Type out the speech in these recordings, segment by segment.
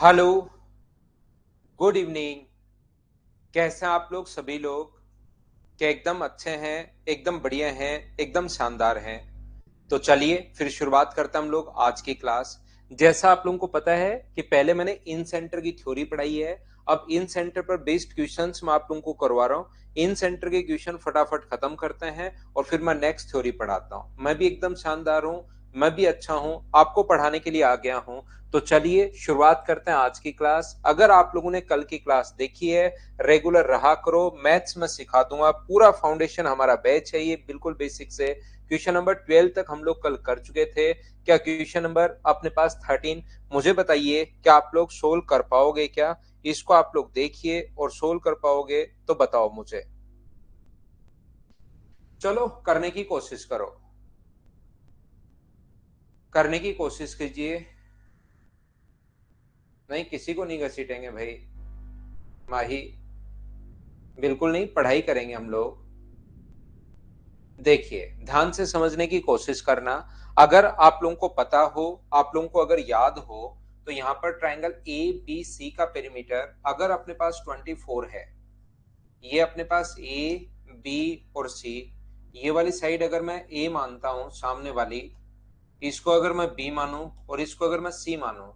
Hello, good evening. कैसे हैं आप लोग सभी लोग? क्या एकदम अच्छे हैं, एकदम बढ़िया हैं, एकदम शानदार हैं? तो चलिए फिर शुरुआत करते हैं हम लोग आज की क्लास। जैसा आप लोगों को पता है कि पहले मैंने इन सेंटर की थ्योरी पढ़ाई है। अब इन सेंटर पर बेस्ड क्वेश्चंस मैं आप लोगों को करवा रहा हूँ। इन सेंटर के क्वेश्चन फटाफट खत्म करते हैं और फिर मैं नेक्स्ट थ्योरी पढ़ाता हूँ। मैं भी एकदम शानदार हूँ, मैं भी अच्छा हूँ, आपको पढ़ाने के लिए आ गया हूँ। तो चलिए शुरुआत करते हैं आज की क्लास। अगर आप लोगों ने कल की क्लास देखी है, रेगुलर रहा करो। मैथ्स में सिखा दूंगा, पूरा फाउंडेशन हमारा बैच है ये, बिल्कुल बेसिक से क्वेश्चन नंबर 12 तक हम लोग कल कर चुके थे। क्या क्वेश्चन नंबर अपने पास 13? मुझे बताइए, क्या आप लोग सोल्व कर पाओगे? क्या इसको आप लोग देखिए और सोल्व कर पाओगे तो बताओ मुझे। चलो करने की कोशिश करो, करने की कोशिश कीजिए। नहीं, किसी को नहीं घसीटेंगे भाई। माही, बिल्कुल नहीं, पढ़ाई करेंगे हम लोग। देखिए, ध्यान से समझने की कोशिश करना। अगर आप लोगों को पता हो, आप लोगों को अगर याद हो, तो यहाँ पर ट्रायंगल ए बी सी का पेरीमीटर अगर अपने पास 24 है, ये अपने पास ए बी और सी, ये वाली साइड अगर मैं ए मानता हूं सामने वाली, इसको अगर मैं बी मानूं और इसको अगर मैं सी मानूं,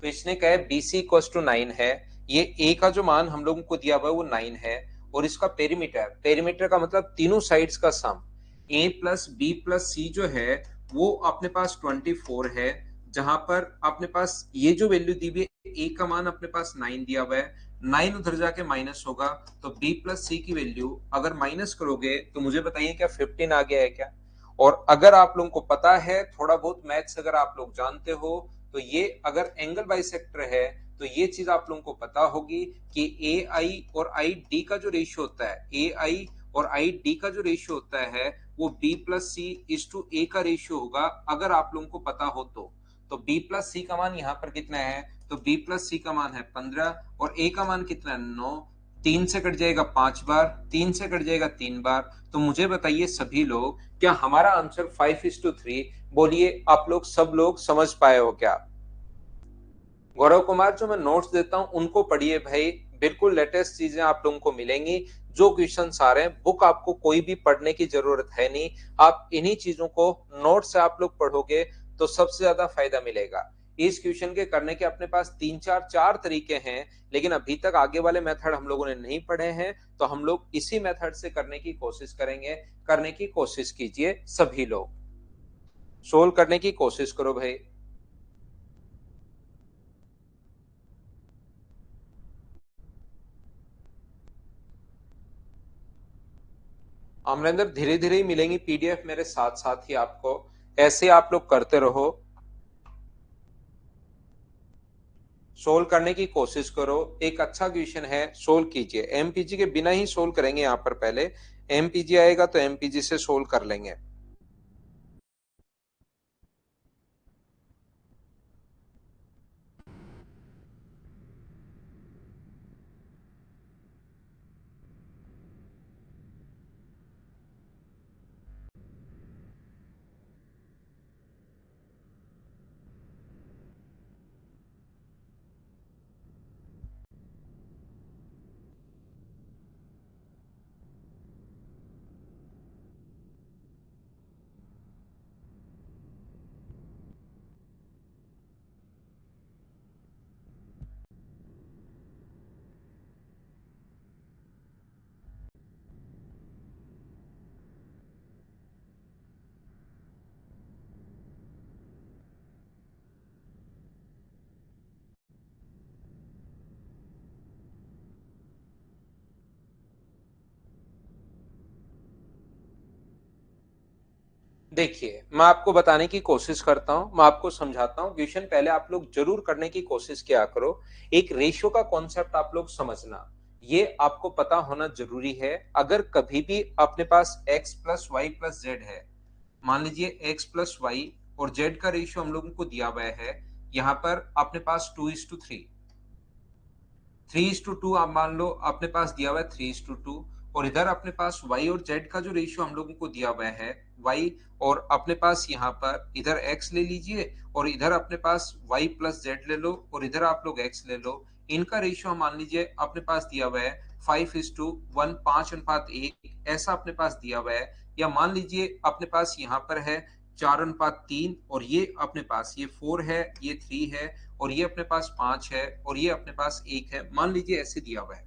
तो इसने कहा है बी सी इक्वल टू 9 है। ये ए का जो मान हम लोगों को दिया हुआ है वो 9 है। और इसका पेरीमीटर, पेरीमीटर का मतलब तीनों साइड्स का सम, ए प्लस बी प्लस सी जो है वो अपने पास 24 है। जहां पर अपने पास ये जो वैल्यू दी हुई है, ए का मान अपने पास 9 दिया हुआ है, 9 उधर जाके माइनस होगा, तो बी प्लस सी की वैल्यू अगर माइनस करोगे तो मुझे बताइए क्या 15 आ गया है क्या? और अगर आप लोगों को पता है, थोड़ा बहुत मैथ्स अगर आप लोग जानते हो, तो ये अगर एंगल बाइसेक्टर है तो ये चीज आप लोगों को पता होगी कि ए आई और आई डी का जो रेशियो होता है, ए आई और आई डी का जो रेशियो होता है वो B plus C is to A का रेशियो होगा। अगर आप लोगों को पता हो तो बी प्लस सी का मान यहाँ पर कितना है? तो बी प्लस सी का मान है 15 और ए का मान कितना है? 9। 3 से कट जाएगा 5 बार, 3 से कट जाएगा 3 बार। तो मुझे बताइए सभी लोग, क्या हमारा आंसर 5:3? बोलिए आप लोग, सब लोग समझ पाए हो क्या? गौरव कुमार, जो मैं नोट्स देता हूं उनको पढ़िए भाई, बिल्कुल लेटेस्ट चीजें आप लोगों को मिलेंगी। जो क्वेश्चन आ रहे हैं, बुक आपको कोई भी पढ़ने की जरूरत है नहीं। आप इन्हीं चीजों को नोट से आप लोग पढ़ोगे तो सबसे ज्यादा फायदा मिलेगा। इस क्वेश्चन के करने के अपने पास तीन चार चार तरीके हैं, लेकिन अभी तक आगे वाले मेथड हम लोगों ने नहीं पढ़े हैं, तो हम लोग इसी मेथड से करने की कोशिश करेंगे। करने की कोशिश कीजिए सभी लोग, सोल्व करने की कोशिश करो भाई। अमरिंदर, धीरे धीरे ही मिलेंगी पीडीएफ मेरे साथ साथ ही आपको, ऐसे आप लोग करते रहो, सोल्व करने की कोशिश करो। एक अच्छा क्वेश्चन है, सोल्व कीजिए। एमपीजी के बिना ही सोल्व करेंगे यहाँ पर, पहले एमपीजी आएगा तो एमपीजी से सोल्व कर लेंगे। देखिए, मैं आपको बताने की कोशिश करता हूं, मैं आपको समझाता हूं क्वेश्चन। पहले आप लोग जरूर करने की कोशिश किया करो। एक रेशियो का कॉन्सेप्ट आप लोग समझना, ये आपको पता होना जरूरी है। अगर कभी भी अपने पास x plus Y plus Z है, मान लीजिए x प्लस वाई और z का रेशियो हम लोगों को दिया हुआ है, यहाँ पर अपने पास 2:3, 3:2 आप मान लो अपने पास दिया हुआ है 3:2, और इधर अपने पास y और z का जो रेशियो हम लोगों को दिया हुआ है y, और अपने पास यहाँ पर इधर x ले लीजिए और इधर अपने पास y प्लस z ले लो और इधर आप लोग x ले लो। इनका रेशियो मान लीजिए अपने पास दिया हुआ है 5:1, 5:1 ऐसा अपने पास दिया हुआ है। या मान लीजिए अपने पास यहाँ पर है 4:3 और ये अपने पास ये 4 है, ये 3 है और ये अपने पास 5 है और ये अपने पास 1 है, मान लीजिए ऐसे दिया हुआ है।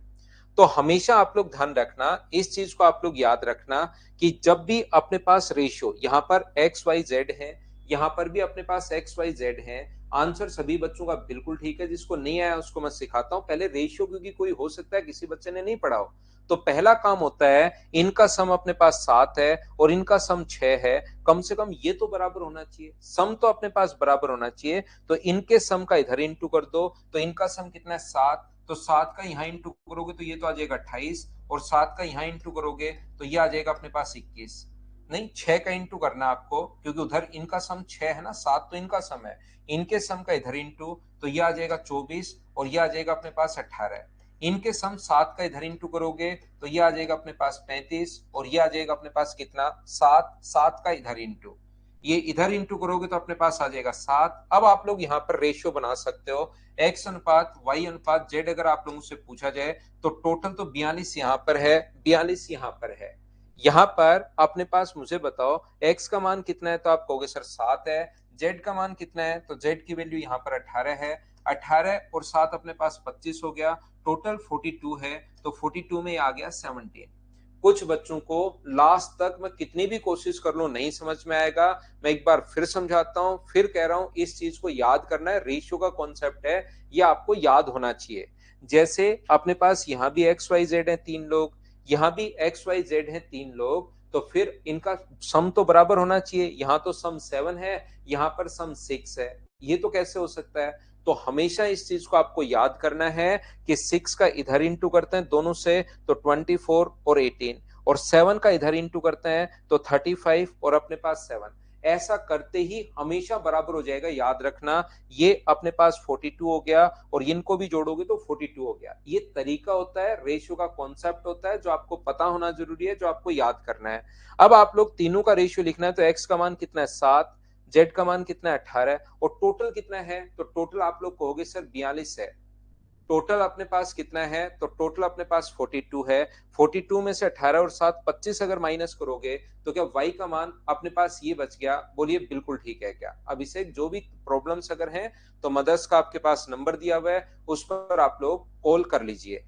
तो हमेशा आप लोग ध्यान रखना, इस चीज को आप लोग याद रखना कि जब भी अपने पास रेशियो यहाँ पर एक्स वाई जेड है, यहाँ पर भी अपने पास एक्स वाई जेड है। आंसर सभी बच्चों का बिल्कुल ठीक है, जिसको नहीं आया उसको मैं सिखाता हूं। पहले रेशियो, क्योंकि कोई हो सकता है किसी बच्चे ने नहीं पढ़ा हो, तो पहला काम होता है इनका सम अपने पास 7 है और इनका सम 6 है, कम से कम ये तो बराबर होना चाहिए, सम तो अपने पास बराबर होना चाहिए। तो इनके सम का इधर इंटू कर दो, तो इनका सम कितना है 7, तो 7 का यहाँ इंटू करोगे तो ये तो आ जाएगा 28 और 7 का यहाँ इंटू करोगे तो ये आ जाएगा अपने पास 21। नहीं, 6 का इंटू करना आपको, क्योंकि उधर इनका सम 6 है ना, 7 तो इनका सम है, इनके सम का इधर इंटू तो ये आ जाएगा 24 और ये आ जाएगा अपने पास 18। इनके सम 7 का इधर इंटू करोगे तो ये आ जाएगा अपने पास 35 और ये आ जाएगा अपने पास कितना 7, 7 का इधर इंटू, ये इधर इंटू करोगे तो अपने पास आ जाएगा 7। अब आप लोग यहाँ पर रेशियो बना सकते हो x अनुपात y अनुपात z। अगर आप लोगों से पूछा जाए तो टोटल तो 42 यहाँ पर है, 42 यहाँ पर है। यहाँ पर अपने पास मुझे बताओ x का मान कितना है, तो आप कहोगे सर 7 है। z का मान कितना है, तो z की वैल्यू यहाँ पर 18 है। 18 और 7 अपने पास 25 हो गया, टोटल 42 है। तो 42 में आ गया 17। कुछ बच्चों को लास्ट तक मैं कितनी भी कोशिश कर लूं नहीं समझ में आएगा। मैं एक बार फिर समझाता हूं, फिर कह रहा हूं, इस चीज को याद करना है। रेशियो का कॉन्सेप्ट है, ये आपको याद होना चाहिए। जैसे अपने पास यहाँ भी एक्स वाई जेड है 3 लोग, यहाँ भी एक्स वाई जेड है 3 लोग, तो फिर इनका सम तो बराबर होना चाहिए। यहाँ तो सम 7 है, यहाँ पर सम 6 है, ये तो कैसे हो सकता है। तो हमेशा इस चीज को आपको याद करना है कि 6 का इधर इंटू करते हैं दोनों से तो 24 और 18, और 7 का इधर इंटू करते हैं तो 35 और अपने पास 7। ऐसा करते ही हमेशा बराबर हो जाएगा, याद रखना। ये अपने पास 42 हो गया और इनको भी जोड़ोगे तो 42 हो गया। ये तरीका होता है, रेशियो का कॉन्सेप्ट होता है, जो आपको पता होना जरूरी है, जो आपको याद करना है। अब आप लोग तीनों का रेशियो लिखना है, तो एक्स का मान कितना है 7, जेड का मान कितना है 18 और टोटल कितना है, तो टोटल आप लोग कहोगे सर 42 है। टोटल अपने पास कितना है, तो टोटल अपने पास 42 है। 42 में से 18 और 7 25 अगर माइनस करोगे तो क्या y का मान अपने पास ये बच गया। बोलिए बिल्कुल ठीक है क्या। अब इसे जो भी प्रॉब्लम्स अगर हैं तो मदर्स का आपके पास नंबर दिया हुआ है, उस पर आप लोग कॉल कर लीजिए।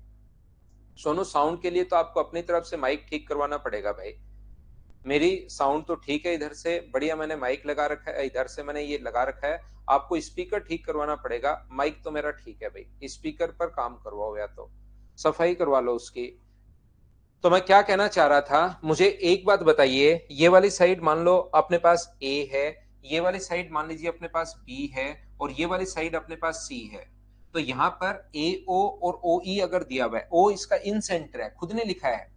सोनू, साउंड के लिए तो आपको अपनी तरफ से माइक ठीक करवाना पड़ेगा भाई। मेरी साउंड तो ठीक है, इधर से बढ़िया मैंने माइक लगा रखा है, इधर से मैंने ये लगा रखा है। आपको स्पीकर ठीक करवाना पड़ेगा, माइक तो मेरा ठीक है भाई। स्पीकर पर काम करवाओ या तो सफाई करवा लो उसकी। तो मैं क्या कहना चाह रहा था, मुझे एक बात बताइए, ये वाली साइड मान लो अपने पास A है, ये वाली साइड मान लीजिए अपने पास B है और ये वाली साइड अपने पास C है। तो यहाँ पर AO और OE अगर दिया हुआ है, O इसका इन सेंटर है, खुद ने लिखा है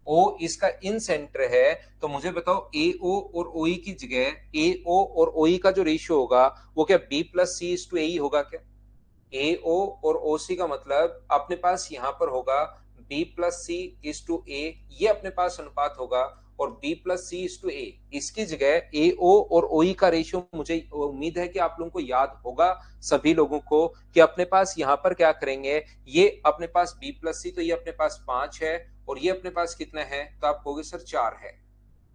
O इसका इन सेंटर है, तो मुझे बताओ AO और OE की जगह AO और OE का जो रेशियो होगा वो क्या B plus C is to AE होगा क्या। AO और OC का मतलब अपने पास यहाँ पर होगा B plus C is to A, ये अपने पास अनुपात होगा, और B plus C is to A। इसकी जगह AO और OE का रेशियो मुझे उम्मीद है कि आप लोगों को याद होगा सभी लोगों को, कि अपने पास यहाँ पर क्या करेंगे, ये अपने पास B प्लस C, तो ये अपने पास 5 है और ये अपने पास कितना है, तो आप कहोगे सर 4 है।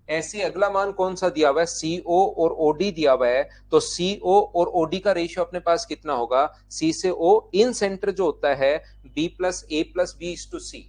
ऐसे अगला मान कौन सा दिया हुआ है, CO और OD दिया हुआ है, तो CO और OD का रेशियो अपने पास कितना होगा, C से O इन सेंटर जो होता है B plus A plus B is to C,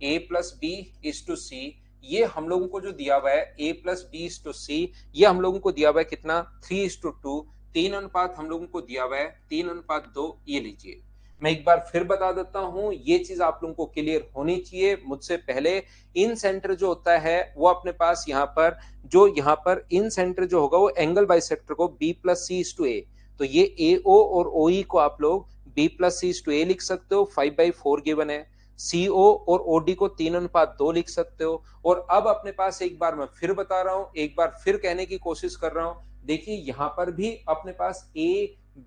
A plus B is to C। ये हम लोगों को जो दिया हुआ है A plus B is to C, ये हम लोगों को दिया हुआ है कितना 3:2, 3 अनुपात हम लोगों को दिया हुआ है 3:2। ये लीजिए, मैं एक बार फिर बता देता हूं, ये चीज आप लोगों को क्लियर होनी चाहिए मुझसे पहले। इन सेंटर जो होता है वो अपने पास यहाँ पर इन सेंटर जो होगा वो एंगल बाइसेक्टर को B plus C is to A, तो ये AO और OE को आप लोग B plus C is to A लिख सकते हो, 5/4 गिवन है। CO और OD को 3:2 लिख सकते हो। और अब अपने पास एक बार मैं फिर बता रहा हूं, एक बार फिर कहने की कोशिश कर रहा हूं, देखिए यहां पर भी अपने पास A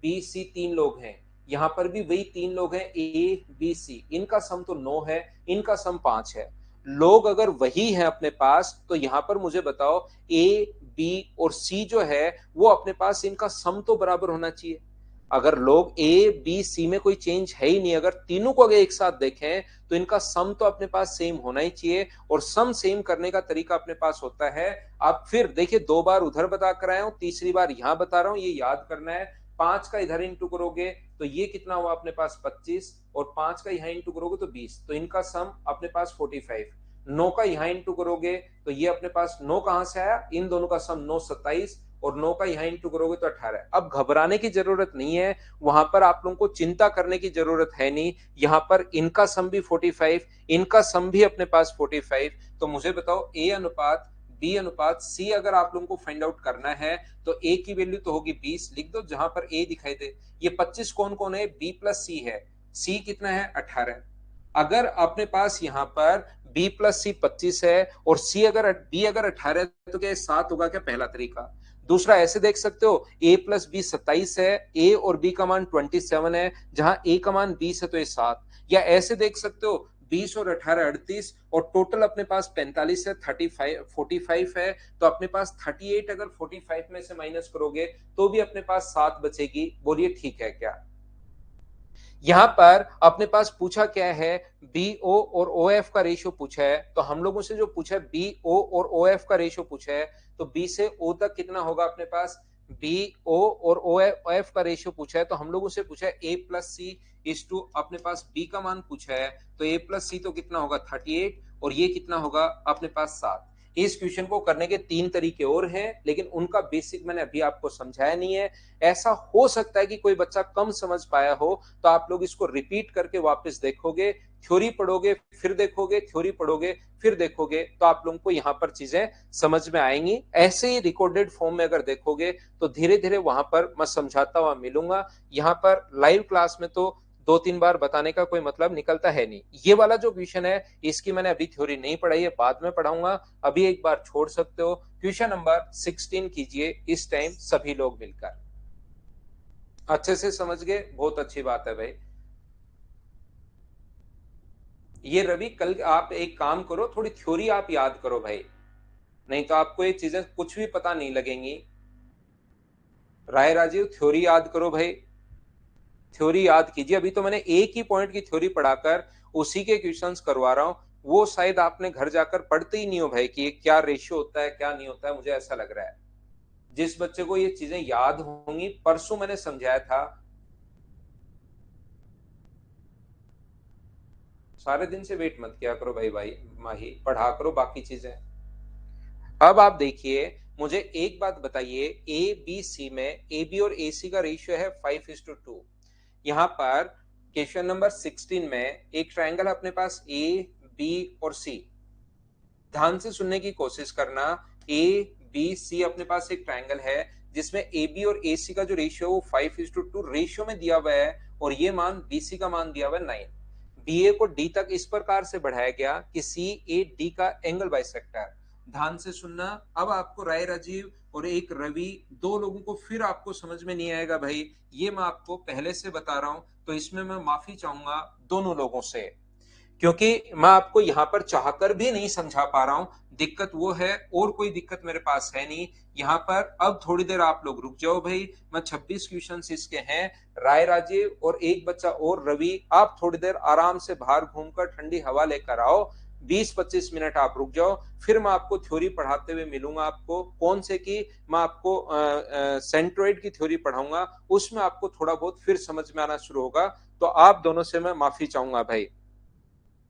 B C 3 लोग हैं, यहां पर भी वही 3 लोग हैं A B C, इनका सम तो 9 है, इनका सम 5 है। लोग अगर वही हैं अपने पास, तो यहां पर मुझे बताओ ए बी और सी जो है वो अपने पास इनका सम तो बराबर होना चाहिए। अगर लोग ए बी सी में कोई चेंज है ही नहीं, अगर तीनों को अगर एक साथ देखें तो इनका सम तो अपने पास सेम होना ही चाहिए, और सम सेम करने का तरीका अपने पास होता है। आप फिर देखिए, 2 बार उधर बता कर आया हूं, तीसरी बार यहां बता रहा हूं, ये याद करना है। 5 का इधर इंटू करोगे तो ये कितना हुआ अपने पास 25, और 5 का यहां इंटू करोगे तो 20, तो इनका सम अपने पास 45। 9 का यहां इंटू करोगे तो ये अपने पास 9 कहां से आया, इन दोनों का सम 9 27, और 9 का यहां इंटू करोगे तो 18। अब घबराने की जरूरत नहीं है, वहां पर आप लोगों को चिंता करने की जरूरत है नहीं। यहां पर इनका सम भी 45, इनका सम भी अपने पास 45। तो मुझे बताओ ए अनुपात बी अनुपात सी अगर आप लोगों को फाइंड आउट करना है तो ए की वैल्यू तो होगी 20, लिख दो जहां पर ए दिखाई दे। ये 25 कौन कौन है, बी प्लस सी है, सी कितना है 18। अगर अपने पास यहां पर बी प्लस सी 25 है और सी अगर बी अगर 18 है तो क्या 7 होगा क्या, पहला तरीका। दूसरा ऐसे देख सकते हो, ए प्लस बी 27 है, ए और बी का मान 27 है, जहां ए का मान 20 है तो ये 7। या ऐसे देख सकते हो 20 और 18 38, और टोटल अपने पास 45 है, 35 45 है, तो अपने पास 38 अगर 45 में से माइनस करोगे तो भी अपने पास 7 बचेगी। बोलिए ठीक है क्या। यहां पर अपने पास पूछा क्या है, बी ओ और ओ एफ का रेशियो पूछा है, तो हम लोगों से जो पूछा है बी ओ और ओ एफ का रेशियो पूछा है, तो बी से ओ तक कितना होगा अपने पास, बी ओ और ओ एफ का रेशियो पूछा है, तो हम लोगों से पूछा है A plus C is to अपने पास बी का मान पूछा है, तो ए प्लस सी तो कितना होगा 38, और ये कितना होगा अपने पास 7। इस क्वेश्चन को करने के 3 तरीके और हैं, लेकिन उनका बेसिक मैंने अभी आपको समझाया नहीं है। ऐसा हो सकता है कि कोई बच्चा कम समझ पाया हो, तो आप लोग इसको रिपीट करके वापस देखोगे, थ्योरी पढ़ोगे फिर देखोगे, थ्योरी पढ़ोगे फिर देखोगे, तो आप लोगों को यहां पर चीजें समझ में आएंगी। ऐसे ही रिकॉर्डेड फॉर्म में अगर देखोगे तो धीरे धीरे वहां पर मैं समझाता हुआ मिलूंगा। यहां पर लाइव क्लास में तो 2-3 बार बताने का कोई मतलब निकलता है नहीं। ये वाला जो क्वेश्चन है इसकी मैंने अभी थ्योरी नहीं पढ़ाई है, बाद में पढ़ाऊंगा, अभी एक बार छोड़ सकते हो। क्वेश्चन नंबर 16 कीजिए इस टाइम सभी लोग मिलकर। अच्छे से समझ गए, बहुत अच्छी बात है भाई। ये रवि, कल आप एक काम करो, थोड़ी थ्योरी आप याद करो भाई, नहीं तो आपको ये चीजें कुछ भी पता नहीं लगेंगी। राय राजीव, थ्योरी याद करो भाई, थ्योरी याद कीजिए। अभी तो मैंने एक ही पॉइंट की थ्योरी पढ़ाकर उसी के क्वेश्चंस करवा रहा हूं, वो शायद आपने घर जाकर पढ़ते ही नहीं हो भाई कि ये क्या रेशियो होता है क्या नहीं होता है, मुझे ऐसा लग रहा है। जिस बच्चे को ये चीजें याद होंगी, परसों मैंने समझाया था। सारे दिन से वेट मत किया करो भाई, भाई माही पढ़ा करो बाकी चीजें। अब आप देखिए, मुझे एक बात बताइए, ए बी सी में ए बी और ए सी का रेशियो है 5:2। यहां पर क्वेश्चन नंबर 16 में एक ट्रायंगल अपने पास ए बी और सी, ध्यान से सुनने की कोशिश करना। ए बी सी अपने पास एक ट्रायंगल है जिसमें ए बी और ए सी का जो रेशियो वो 5:2 रेशियो में दिया हुआ है, और ये मान बी सी का मान दिया हुआ है 9। बी ए को डी तक इस प्रकार से बढ़ाया गया कि सी ए डी का एंगल बाइसेक्टर। ध्यान से सुनना। अब आपको राय राजीव और एक रवि, दो लोगों को फिर आपको समझ में नहीं आएगा भाई, ये मैं आपको पहले से बता रहा हूं, तो इसमें मैं माफी चाहूंगा दोनों लोगों से, क्योंकि मैं आपको यहां पर चाहकर भी नहीं समझा पा रहा हूं। दिक्कत वो है, और कोई दिक्कत मेरे पास है नहीं यहां पर। अब थोड़ी देर आप लोग रुक जाओ भाई, मैं 26 क्वेश्चन इसके हैं। राय राजीव और एक बच्चा और रवि, आप थोड़ी देर आराम से बाहर घूमकर ठंडी हवा लेकर आओ, 20-25 मिनट आप रुक जाओ, फिर मैं आपको थ्योरी पढ़ाते हुए मिलूंगा। आपको कौन से की, मैं आपको सेंट्रोइड की थ्योरी पढ़ाऊंगा, उसमें आपको थोड़ा बहुत फिर समझ में आना शुरू होगा। तो आप दोनों से मैं माफी चाहूंगा भाई,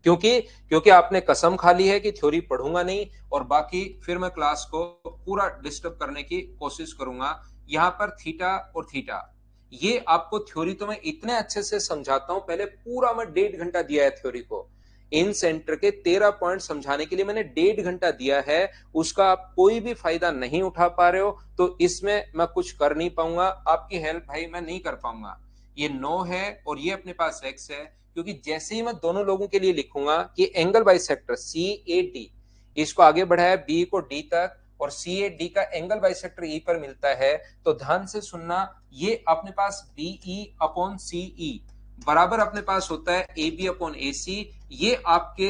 क्योंकि क्योंकि आपने कसम खा ली है कि थ्योरी पढ़ूंगा नहीं, और बाकी फिर मैं क्लास को पूरा डिस्टर्ब करने की कोशिश करूंगा। यहां पर थीटा और थीटा, ये आपको थ्योरी तो मैं इतने अच्छे से समझाता हूं, पहले पूरा मैं 1.5 घंटा दिया है थ्योरी को। इन सेंटर के 13 पॉइंट समझाने के लिए मैंने 1.5 घंटा दिया है, उसका आप कोई भी फायदा नहीं उठा पा रहे हो, तो इसमें मैं कुछ कर नहीं पाऊंगा, आपकी हेल्प भाई मैं नहीं कर पाऊंगा। ये 9 है और ये अपने पास x है, क्योंकि जैसे ही मैं दोनों लोगों के लिए लिखूंगा कि angle bisector C A D, इसको आगे बढ़ाया बी को डी तक, और सी ए डी का एंगल बाइसेक्टर ई पर मिलता है, तो ध्यान से सुनना, ये अपने पास बी ई अपॉन सी ई बराबर अपने पास होता है ए बी अपॉन ए सी। ये आपके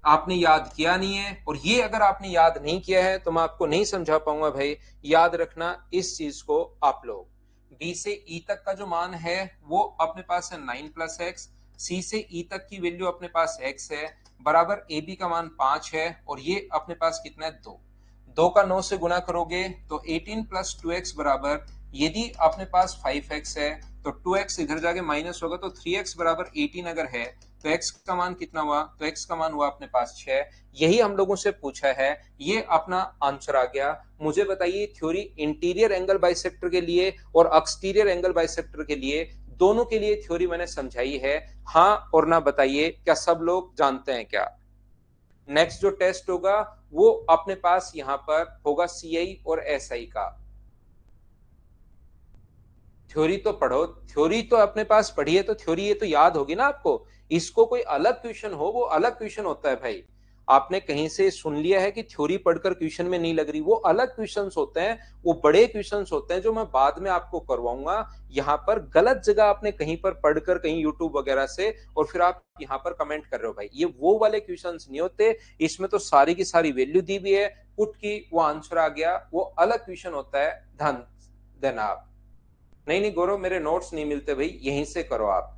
आपने याद किया नहीं है, और ये अगर आपने याद नहीं किया है तो मैं आपको नहीं समझा पाऊंगा भाई। याद रखना इस चीज को आप लोग। बी से ई तक का जो मान है वो अपने पास है 9 प्लस एक्स, सी से ई तक की वैल्यू अपने पास एक्स है, बराबर ए बी का मान 5 है, और ये अपने पास कितना है 2। 2 का 9 से गुना करोगे तो 18 प्लस 2x बराबर, यदि अपने पास 5x है तो 2x इधर जाके माइनस होगा, तो 3x बराबर 18 अगर है तो x का मान कितना हुआ, तो x का मान हुआ अपने पास 6। यही हम लोगों से पूछा है, ये अपना आंसर आ गया। मुझे बताइए थ्योरी इंटीरियर एंगल बाइसेक्टर के लिए और एक्सटीरियर एंगल बाइसेक्टर के लिए, दोनों के लिए थ्योरी मैंने समझाई है, हाँ और ना बताइए, क्या सब लोग जानते हैं क्या? नेक्स्ट जो टेस्ट होगा वो अपने पास यहां पर होगा सीआई और एसआई का। थ्योरी तो पढ़ो, थ्योरी तो अपने पास पढ़ी है तो थ्योरी ये तो याद होगी ना आपको। इसको कोई अलग क्वेश्चन हो वो अलग क्वेश्चन होता है भाई। आपने कहीं से सुन लिया है कि थ्योरी पढ़कर क्वेश्चन में नहीं लग रही, वो अलग क्वेश्चंस होते हैं, वो बड़े क्वेश्चंस होते हैं जो मैं बाद में आपको करवाऊंगा। यहाँ पर गलत जगह आपने कहीं पर पढ़कर, कहीं यूट्यूब वगैरह से, और फिर आप यहाँ पर कमेंट कर रहे हो भाई, ये वो वाले क्वेश्चंस नहीं होते। इसमें तो सारी की सारी वैल्यू दी हुई है, पुट की वो आंसर आ गया, वो अलग क्वेश्चन होता है। ध्यान देना आप। नहीं नहीं गौरव, मेरे नोट्स नहीं मिलते भाई, यहीं से करो आप।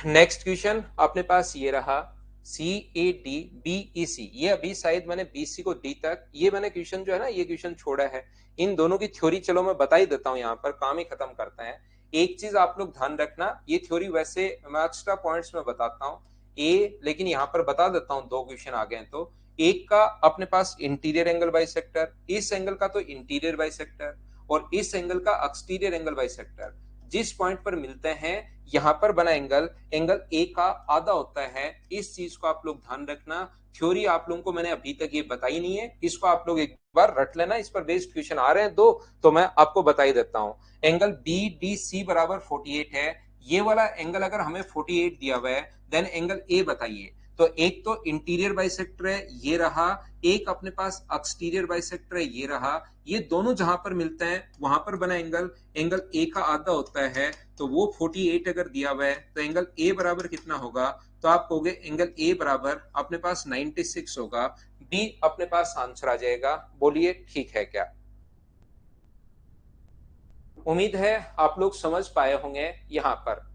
नेक्स्ट क्वेश्चन अपने पास ये रहा, सी ए डी बी ई सी। ये अभी शायद मैंने बी सी को डी तक, ये मैंने क्वेश्चन जो है ना, ये क्वेश्चन छोड़ा है। इन दोनों की थ्योरी चलो मैं बता ही देता हूं, यहाँ पर काम ही खत्म करते हैं। एक चीज आप लोग ध्यान रखना, ये थ्योरी वैसे मैं एक्स्ट्रा पॉइंट्स में बताता हूँ ए, लेकिन यहाँ पर बता देता हूँ, दो क्वेश्चन आ गए तो। एक का अपने पास इंटीरियर एंगल बाइसेक्टर, इस एंगल का तो इंटीरियर बाइसेक्टर, और इस एंगल का एक्सटीरियर एंगल बाइसेक्टर। जिस पॉइंट पर मिलते हैं यहां पर बना एंगल, एंगल ए का आधा होता है। इस चीज को आप लोग ध्यान रखना। थ्योरी आप लोगों को मैंने अभी तक ये बताई नहीं है, इसको आप लोग एक बार रट लेना। इस पर बेस्ड क्वेश्चन आ रहे हैं दो, तो मैं आपको बता ही देता हूं। एंगल बी डी सी बराबर 48 है। ये वाला एंगल अगर हमें 48 दिया हुआ है, देन एंगल ए बताइए। तो एक तो इंटीरियर बाइसेक्टर है ये रहा, एक अपने पास एक्सटीरियर बाइसेक्टर है ये रहा। ये दोनों जहां पर मिलते हैं वहां पर बना एंगल, एंगल ए का आधा होता है, तो वो 48 अगर दिया हुआ है तो एंगल ए बराबर कितना होगा, तो आप कहोगे एंगल ए बराबर अपने पास 96 होगा। बी अपने पास आंसर आ जाएगा। बोलिए ठीक है क्या? उम्मीद है आप लोग समझ पाए होंगे यहां पर।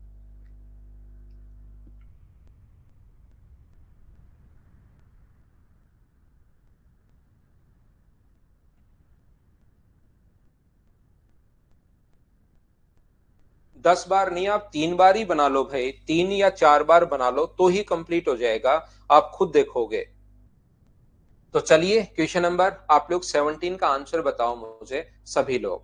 दस बार नहीं, आप 3 बार ही बना लो भाई, 3 या 4 बार बना लो तो ही कंप्लीट हो जाएगा, आप खुद देखोगे। तो चलिए क्वेश्चन नंबर आप लोग 17 का आंसर बताओ मुझे सभी लोग।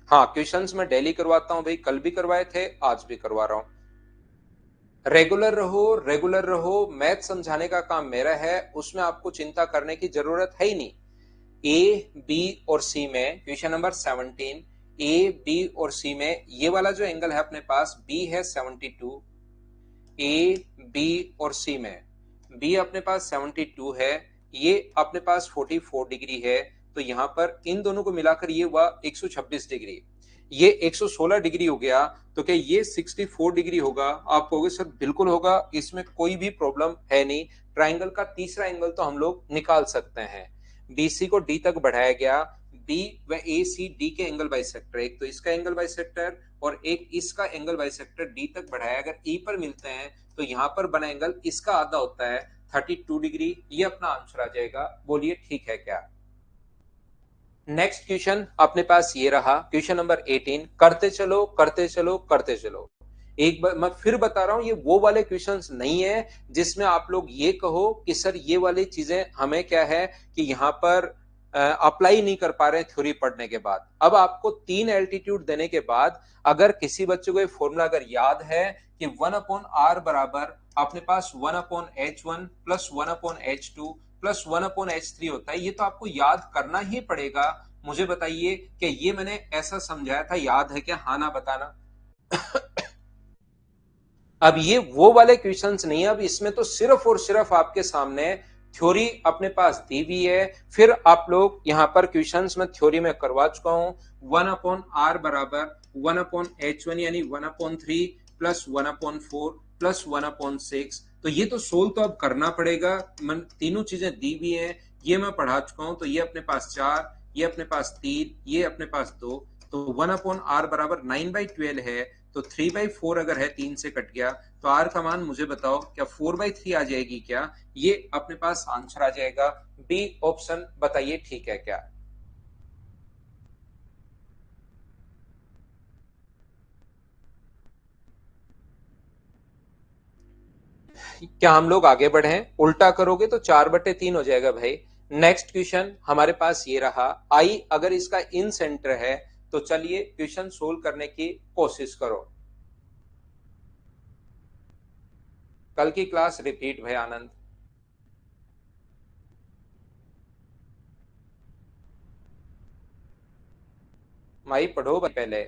हाँ, क्वेश्चंस मैं डेली करवाता हूं भाई, कल भी करवाए थे, आज भी करवा रहा हूं। रेगुलर रहो, रेगुलर रहो। मैथ समझाने का काम मेरा है, उसमें आपको चिंता करने की जरूरत है ही नहीं। ए बी और सी में क्वेश्चन नंबर 17, ए बी और सी में ये वाला जो एंगल है अपने पास, बी है 72। ए बी और सी में बी अपने पास 72 है, ये अपने पास 44 डिग्री है, तो यहां पर इन दोनों को मिलाकर ये हुआ 126 डिग्री। ये 116 डिग्री हो गया, तो क्या ये 64 डिग्री होगा? आप कहोगे सर बिल्कुल होगा, इसमें कोई भी प्रॉब्लम है नहीं। ट्राइंगल का तीसरा एंगल तो हम लोग निकाल सकते हैं। बीसी को डी तक बढ़ाया गया, बी व ए सी डी के एंगल बाइसेक्टर, एक तो इसका एंगल बाइसेक्टर और एक इसका एंगल बाइसेक्टर डी तक बढ़ाया। अगर ई पर मिलते हैं तो यहां पर बना एंगल इसका आधा होता है 32 डिग्री। ये अपना आंसर आ जाएगा। बोलिए ठीक है क्या? नेक्स्ट क्वेश्चन अपने पास ये रहा, क्वेश्चन नंबर 18। करते चलो करते चलो करते चलो। एक बार मैं फिर बता रहा हूं, ये वो वाले क्वेश्चंस नहीं है जिसमें आप लोग ये कहो कि सर ये वाली चीजें हमें क्या है कि यहां पर अप्लाई नहीं कर पा रहे हैं थ्योरी पढ़ने के बाद। अब आपको 3 एल्टीट्यूड देने के बाद अगर किसी बच्चे को ये फॉर्मूला अगर याद है कि 1/r बराबर अपने पास 1/h1 plus 1/h2 plus 1/h3 होता है, ये तो आपको याद करना ही पड़ेगा। मुझे बताइए कि ये मैंने ऐसा समझाया था, याद है क्या? हाँ ना बताना। अब ये वो वाले क्वेश्चंस नहीं है, अब इसमें तो सिर्फ और सिर्फ आपके सामने थ्योरी अपने पास दी हुई है। फिर आप लोग यहां पर क्वेश्चंस में थ्योरी में करवा चुका हूं। 1/r बराबर 1/h1 यानी 1/3 प्लस 1/4 प्लस 1/6। तो ये तो सोल्व तो अब करना पड़ेगा। तीनों चीजें दी हुई हैं, ये मैं पढ़ा चुका हूं। तो ये अपने पास 4, ये अपने पास 3, ये अपने पास 2। तो 1/r बराबर 9/12 है। तो 3/4 अगर है, 3 से कट गया, तो r का मान मुझे बताओ क्या 4/3 आ जाएगी क्या? ये अपने पास आंसर आ जाएगा। बी ऑप्शन बताइए ठीक है क्या? क्या हम लोग आगे बढ़े? उल्टा करोगे तो 4/3 हो जाएगा भाई। नेक्स्ट क्वेश्चन हमारे पास ये रहा। आई अगर इसका इन सेंटर है तो चलिए क्वेश्चन सोल्व करने की कोशिश करो। कल की क्लास रिपीट भाई आनंद। माई पढ़ो पहले।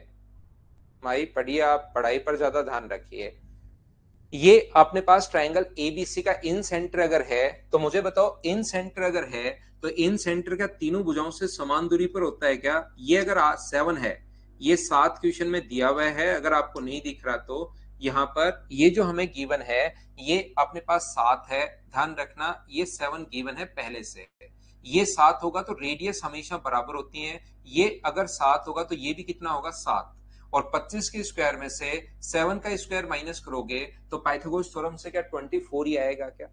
माई पढ़िए, आप पढ़ाई पर ज्यादा ध्यान रखिए। ये अपने पास ट्रायंगल एबीसी का इन सेंटर अगर है तो मुझे बताओ, इन सेंटर अगर है तो इन सेंटर का तीनों भुजाओं से समान दूरी पर होता है क्या? ये अगर 7 है, ये 7 क्वेश्चन में दिया हुआ है, अगर आपको नहीं दिख रहा तो यहाँ पर ये जो हमें गिवन है ये अपने पास 7 है। ध्यान रखना ये 7 गिवन है पहले से। ये 7 होगा तो रेडियस हमेशा बराबर होती है। ये अगर 7 होगा तो ये भी कितना होगा? 7। और 25 के स्क्वायर में से 7 का स्क्वायर माइनस करोगे तो पाइथागोरस थ्योरम से क्या 24 ही आएगा क्या?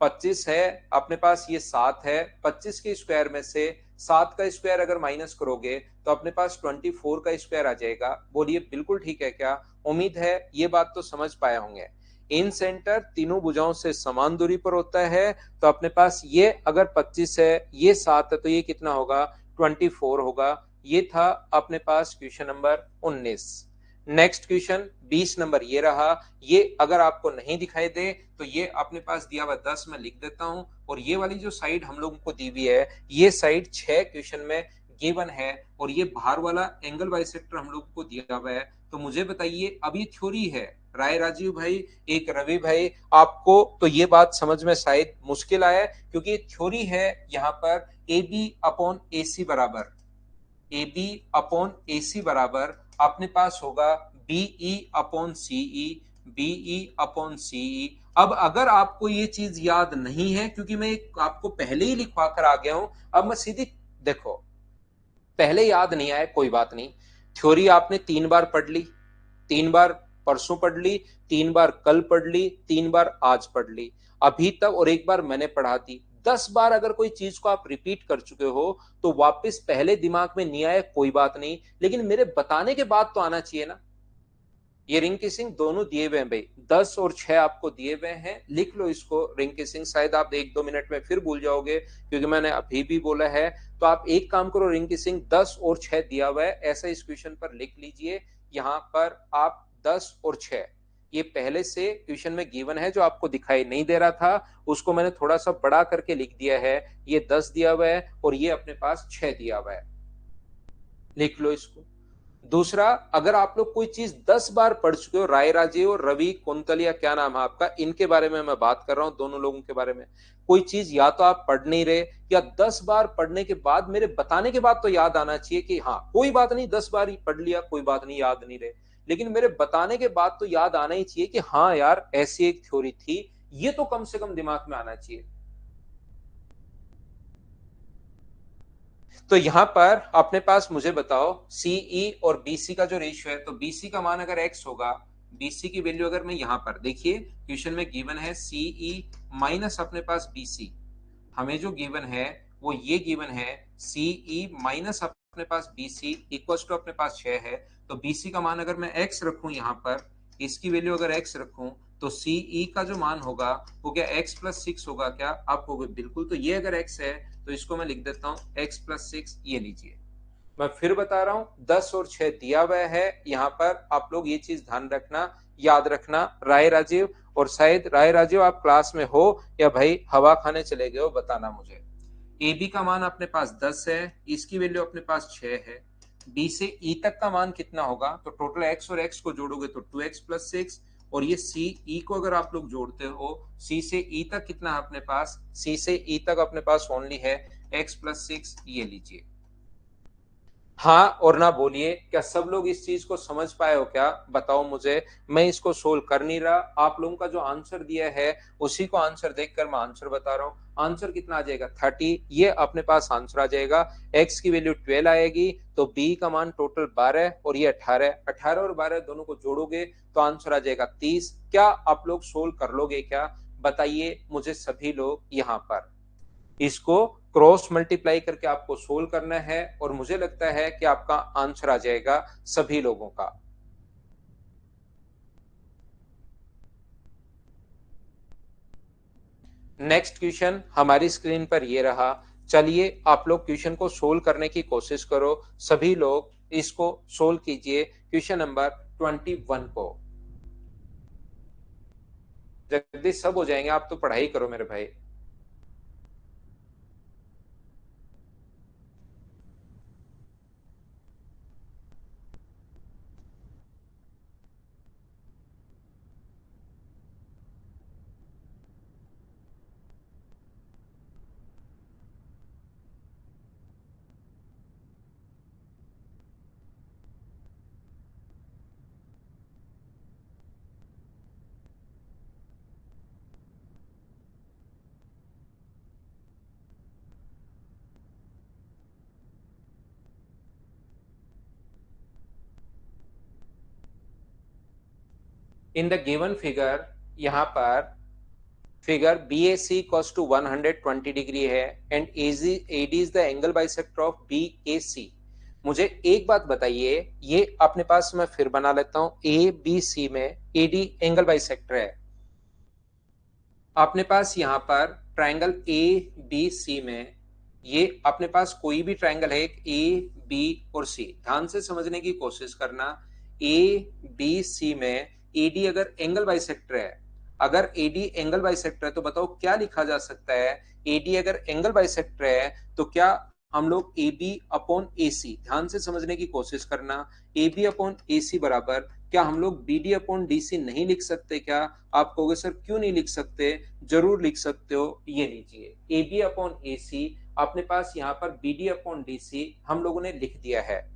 25 है अपने पास, ये 7 है। 25 के स्क्वायर में से 7 का स्क्वायर अगर माइनस करोगे तो अपने पास 24 का स्क्वायर आ जाएगा। बोलिए बिल्कुल ठीक है क्या? उम्मीद है ये बात तो समझ पाए होंगे। इन सेंटर तीनों भुजाओं से समान दूरी पर होता है। तो अपने पास ये अगर 25 है, ये 7 है, तो ये कितना होगा? 24 होगा। ये था अपने पास question number 19। Next question 20 number ये रहा। ये अगर आपको नहीं दिखाई दे तो ये अपने पास दिया हुआ 10 में लिख देता हूं। और ये वाली जो साइड हम लोगों को दी हुई है, ये साइड 6 क्वेश्चन में गिवन है। और ये बाहर वाला एंगल बाइसेक्टर हम लोगों को दिया हुआ है। तो मुझे बताइए, अब ये थ्योरी है। राय राजीव भाई, एक रवि भाई, आपको तो ये बात समझ में शायद मुश्किल आया क्योंकि थ्योरी है। यहाँ पर ए बी अपॉन ए सी बराबर, ए बी अपॉन ए सी बराबर अपने पास होगा BE upon CE, BE upon CE. अब अगर आपको ये चीज याद नहीं है, क्योंकि मैं आपको पहले ही लिखवा कर आ गया हूं, अब मैं सीधी देखो, पहले याद नहीं आया कोई बात नहीं। थ्योरी आपने 3 बार पढ़ ली, 3 बार परसों पढ़ ली, 3 बार कल पढ़ ली, 3 बार आज पढ़ ली अभी तक, और 1 बार मैंने पढ़ा दी। 10 बार अगर कोई चीज को आप रिपीट कर चुके हो तो वापस पहले दिमाग में नहीं आए कोई बात नहीं, लेकिन मेरे बताने के बाद तो आना चाहिए ना। ये रिंग किसिंग दोनों दिए हुए हैं भाई, 10 और 6 आपको दिए हुए हैं। लिख लो इसको रिंग किसिंग, शायद आप 1-2 मिनट में फिर भूल जाओगे क्योंकि मैंने अभी भी बोला है। तो आप एक काम करो, रिंग किसिंग 10 और 6 दिया हुआ है, ऐसा इस क्वेश्चन पर लिख लीजिए। यहां पर आप 10 और 6 ये पहले से क्वेश्चन में गिवन है, जो आपको दिखाई नहीं दे रहा था उसको मैंने थोड़ा सा बड़ा करके लिख दिया है। ये 10 दिया हुआ है और ये अपने पास 6 दिया हुआ है, लिख लो इसको। दूसरा, अगर आप लोग कोई चीज 10 बार पढ़ चुके हो, राय राजीव और रवि कुंतलिया, क्या नाम है आपका, इनके बारे में मैं बात कर रहा हूं, दोनों लोगों के बारे में। कोई चीज या तो आप पढ़ नहीं रहे, या 10 बार पढ़ने के बाद, मेरे बताने के बाद तो याद आना चाहिए कि हाँ कोई बात नहीं, 10 बार ही पढ़ लिया कोई बात नहीं, याद नहीं रहे, लेकिन मेरे बताने के बाद तो याद आना ही चाहिए कि हाँ यार ऐसी एक थ्योरी थी, ये तो कम से कम दिमाग में आना चाहिए। तो यहां पर अपने पास मुझे बताओ, सीई और बीसी का जो रेशियो है, तो बीसी का मान अगर एक्स होगा, बीसी की वैल्यू अगर मैं यहां पर देखिए क्वेश्चन में गिवन है सीई माइनस अपने पास बीसी, हमें जो गिवन है वो ये गिवन है सीई माइनस अपने पास बीसी इक्वल टू अपने पास 6 है। तो बीसी का मान अगर मैं एक्स रखूं यहां पर, इसकी वैल्यू अगर एक्स रखूं, तो सीई का जो मान होगा वो क्या x+6 होगा क्या? आप होगे बिल्कुल। तो ये अगर x है तो इसको मैं लिख देता हूं x+6, ये लीजिए। मैं फिर बता रहा हूं 10 और 6 दिया हुआ है यहां पर, आप लोग ये चीज ध्यान रखना, याद रखना। राय राजीव, और शायद राय राजीव आप क्लास में हो या भाई हवा खाने चले गए हो, बताना मुझे। ए बी का मान अपने पास 10 है, इसकी वैल्यू अपने पास 6 है। बी से ई तक का मान कितना होगा? तो टोटल एक्स और एक्स को जोड़ोगे तो 2x+6, और ये सी ई को अगर आप लोग जोड़ते हो, सी से ई तक कितना है अपने पास? सी से ई तक अपने पास ओनली है x+6, ये लीजिए। हाँ और ना बोलिए। क्या सब लोग इस चीज को समझ पाए हो क्या? बताओ मुझे। मैं इसको सोल्व कर नहीं रहा, आप लोगों का जो आंसर दिया है उसी को आंसर देखकर मैं आंसर बता रहा हूँ। आंसर कितना आ जाएगा? 30। ये अपने पास आंसर आ जाएगा। x की वैल्यू 12 आएगी, तो b का मान टोटल 12 और ये 18। 18 और 12 दोनों को जोड़ोगे तो आंसर आ जाएगा 30। क्या आप लोग सोल्व कर लोगे क्या? बताइए मुझे सभी लोग यहाँ पर। इसको क्रॉस मल्टीप्लाई करके आपको सोल्व करना है और मुझे लगता है कि आपका आंसर आ जाएगा सभी लोगों का। नेक्स्ट क्वेश्चन हमारी स्क्रीन पर ये रहा। चलिए आप लोग क्वेश्चन को सोल्व करने की कोशिश करो। सभी लोग इसको सोल्व कीजिए क्वेश्चन नंबर 21 को। जगदीश सब हो जाएंगे, आप तो पढ़ाई करो मेरे भाई। इन द गिवन फिगर, यहाँ पर figure BAC cos to 120 degree है and AD is the angle bisector of BAC। मुझे एक बात बताइए, ये अपने पास मैं फिर बना लेता हूं, ABC में AD एंगल बाइसेक्टर है। अपने पास यहाँ पर ट्रायंगल ABC में ये अपने पास कोई भी ट्रायंगल है, एक AB और C। ध्यान से समझने की कोशिश करना। ABC में AD अगर एंगल बाइसेक्टर है, अगर AD एंगल बाइसेक्टर है तो बताओ क्या लिखा जा सकता है? AD अगर एंगल बाइसेक्टर है तो क्या हम लोग AB अपॉन AC, ध्यान से समझने की कोशिश करना, AB अपॉन AC बराबर क्या हम लोग BD अपॉन DC नहीं लिख सकते क्या? आप कहोगे सर क्यों नहीं लिख सकते? जरूर लिख सकते हो। ये लीजिए AB अपॉन AC, अपने पास यहाँ पर BD अपॉन DC हम लोगों ने लिख दिया है।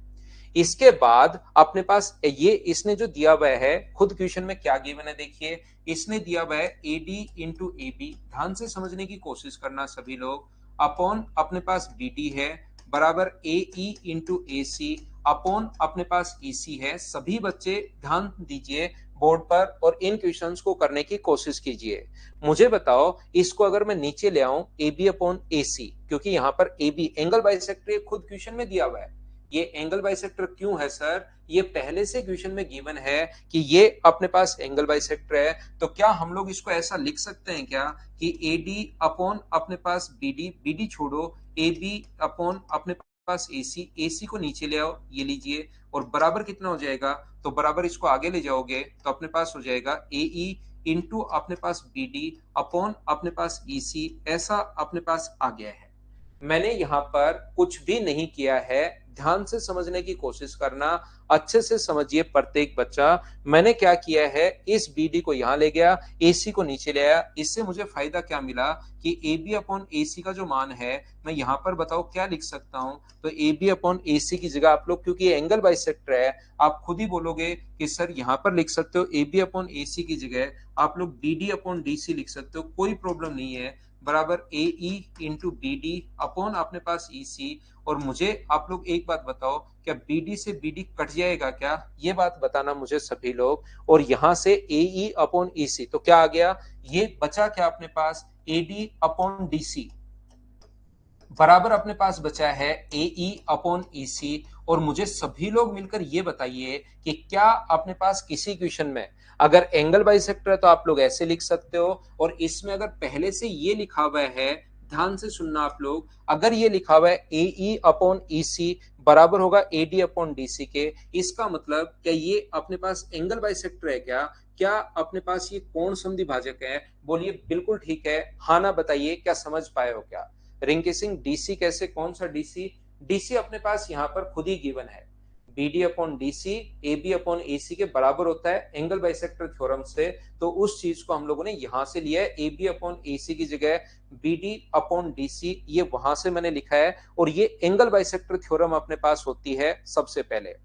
इसके बाद अपने पास ये इसने जो दिया हुआ है, खुद क्वेश्चन में क्या गिवन है देखिए। इसने दिया हुआ है AD इंटू AB, ध्यान से समझने की कोशिश करना सभी लोग, अपॉन अपने पास BD है बराबर AE इंटू AC अपॉन अपने पास EC है। सभी बच्चे ध्यान दीजिए बोर्ड पर और इन क्वेश्चंस को करने की कोशिश कीजिए। मुझे बताओ इसको अगर मैं नीचे ले आऊं AB अपॉन AC, क्योंकि यहाँ पर AB एंगल बाइसेक्टर खुद क्वेश्चन में दिया हुआ है। ये एंगल बाइसेक्टर क्यों है सर? ये पहले से क्वेश्चन में गिवन है कि ये अपने पास एंगल बाइसेक्टर है, तो क्या हम लोग इसको ऐसा लिख सकते हैं क्या कि AD अपॉन अपने पास BD, BD छोड़ो, AB अपॉन अपने पास AC, AC को नीचे ले आओ, ये लीजिए, और बराबर कितना हो जाएगा? तो बराबर इसको आगे ले जाओगे तो अपने पास हो जाएगा AE इंटू अपने पास BD अपॉन अपने पास EC, ऐसा अपने पास आ गया है। मैंने यहाँ पर कुछ भी नहीं किया है, ध्यान से समझने की कोशिश करना, अच्छे से समझिए प्रत्येक बच्चा। मैंने क्या किया है, इस BD को यहाँ ले गया, AC को नीचे ले आया। इससे मुझे फायदा क्या मिला कि AB अपॉन AC का जो मान है मैं यहाँ पर बताओ क्या लिख सकता हूँ? तो AB अपॉन AC की जगह आप लोग, क्योंकि एंगल बाइसेक्टर है, आप खुद ही बोलोगे कि सर यहाँ पर लिख सकते हो AB अपॉन AC की जगह आप लोग BD अपॉन DC लिख सकते हो, कोई प्रॉब्लम नहीं है, बराबर AE इंटू BD अपॉन अपने पास EC। और मुझे आप लोग एक बात बताओ, क्या BD से BD कट जाएगा क्या? ये बात बताना मुझे सभी लोग। और यहां से AE अपॉन EC तो क्या आ गया? ये बचा क्या अपने पास? AD अपॉन DC बराबर अपने पास बचा है AE अपॉन EC। और मुझे सभी लोग मिलकर ये बताइए कि क्या अपने पास किसी क्वेश्चन में अगर एंगल बाइसेक्टर है तो आप लोग ऐसे लिख सकते हो, और इसमें अगर पहले से ये लिखा हुआ है, ध्यान से सुनना आप लोग, अगर ये लिखा हुआ है AE अपॉन EC बराबर होगा AD अपॉन DC के, इसका मतलब क्या ये अपने पास एंगल बाइसेक्टर है क्या? क्या अपने पास ये कोण संधि भाजक है? बोलिए बिल्कुल ठीक है, हाँ ना बताइए, क्या समझ पाए हो क्या? रिंकी सिंह DC कैसे, कौन सा DC? DC अपने पास यहाँ पर खुद ही गिवन है। B D upon D C A B upon A C के बराबर होता है एंगल बाइसेक्टर थ्योरम से। तो उस चीज को हम लोगों ने यहां से लिया है, A B upon A C की जगह B D upon D C, ये वहां से मैंने लिखा है। और ये एंगल बाइसेक्टर थ्योरम अपने पास होती है सबसे पहले।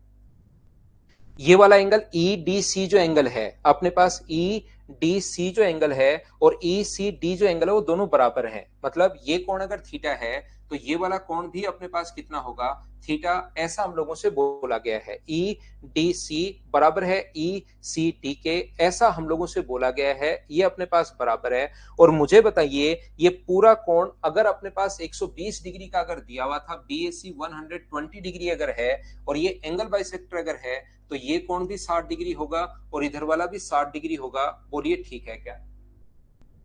ये वाला एंगल ई डी सी जो एंगल है अपने पास, ई डी सी जो एंगल है और ई सी डी जो एंगल है वो दोनों बराबर हैं। मतलब ये कोण अगर थीटा है तो ये वाला कोण भी अपने पास कितना होगा, थीटा। ऐसा हम लोगों से बोला गया है, ई डी सी बराबर है ई सी डी के, ऐसा हम लोगों से बोला गया है। ये अपने पास बराबर है। और मुझे बताइए ये पूरा कोण अगर अपने पास 120 डिग्री का अगर दिया हुआ था, बी ए सी 120 डिग्री अगर है और ये एंगल बाइसेक्टर अगर है तो ये कोण भी 60 डिग्री होगा और इधर वाला भी 60 डिग्री होगा। बोलिए ठीक है क्या?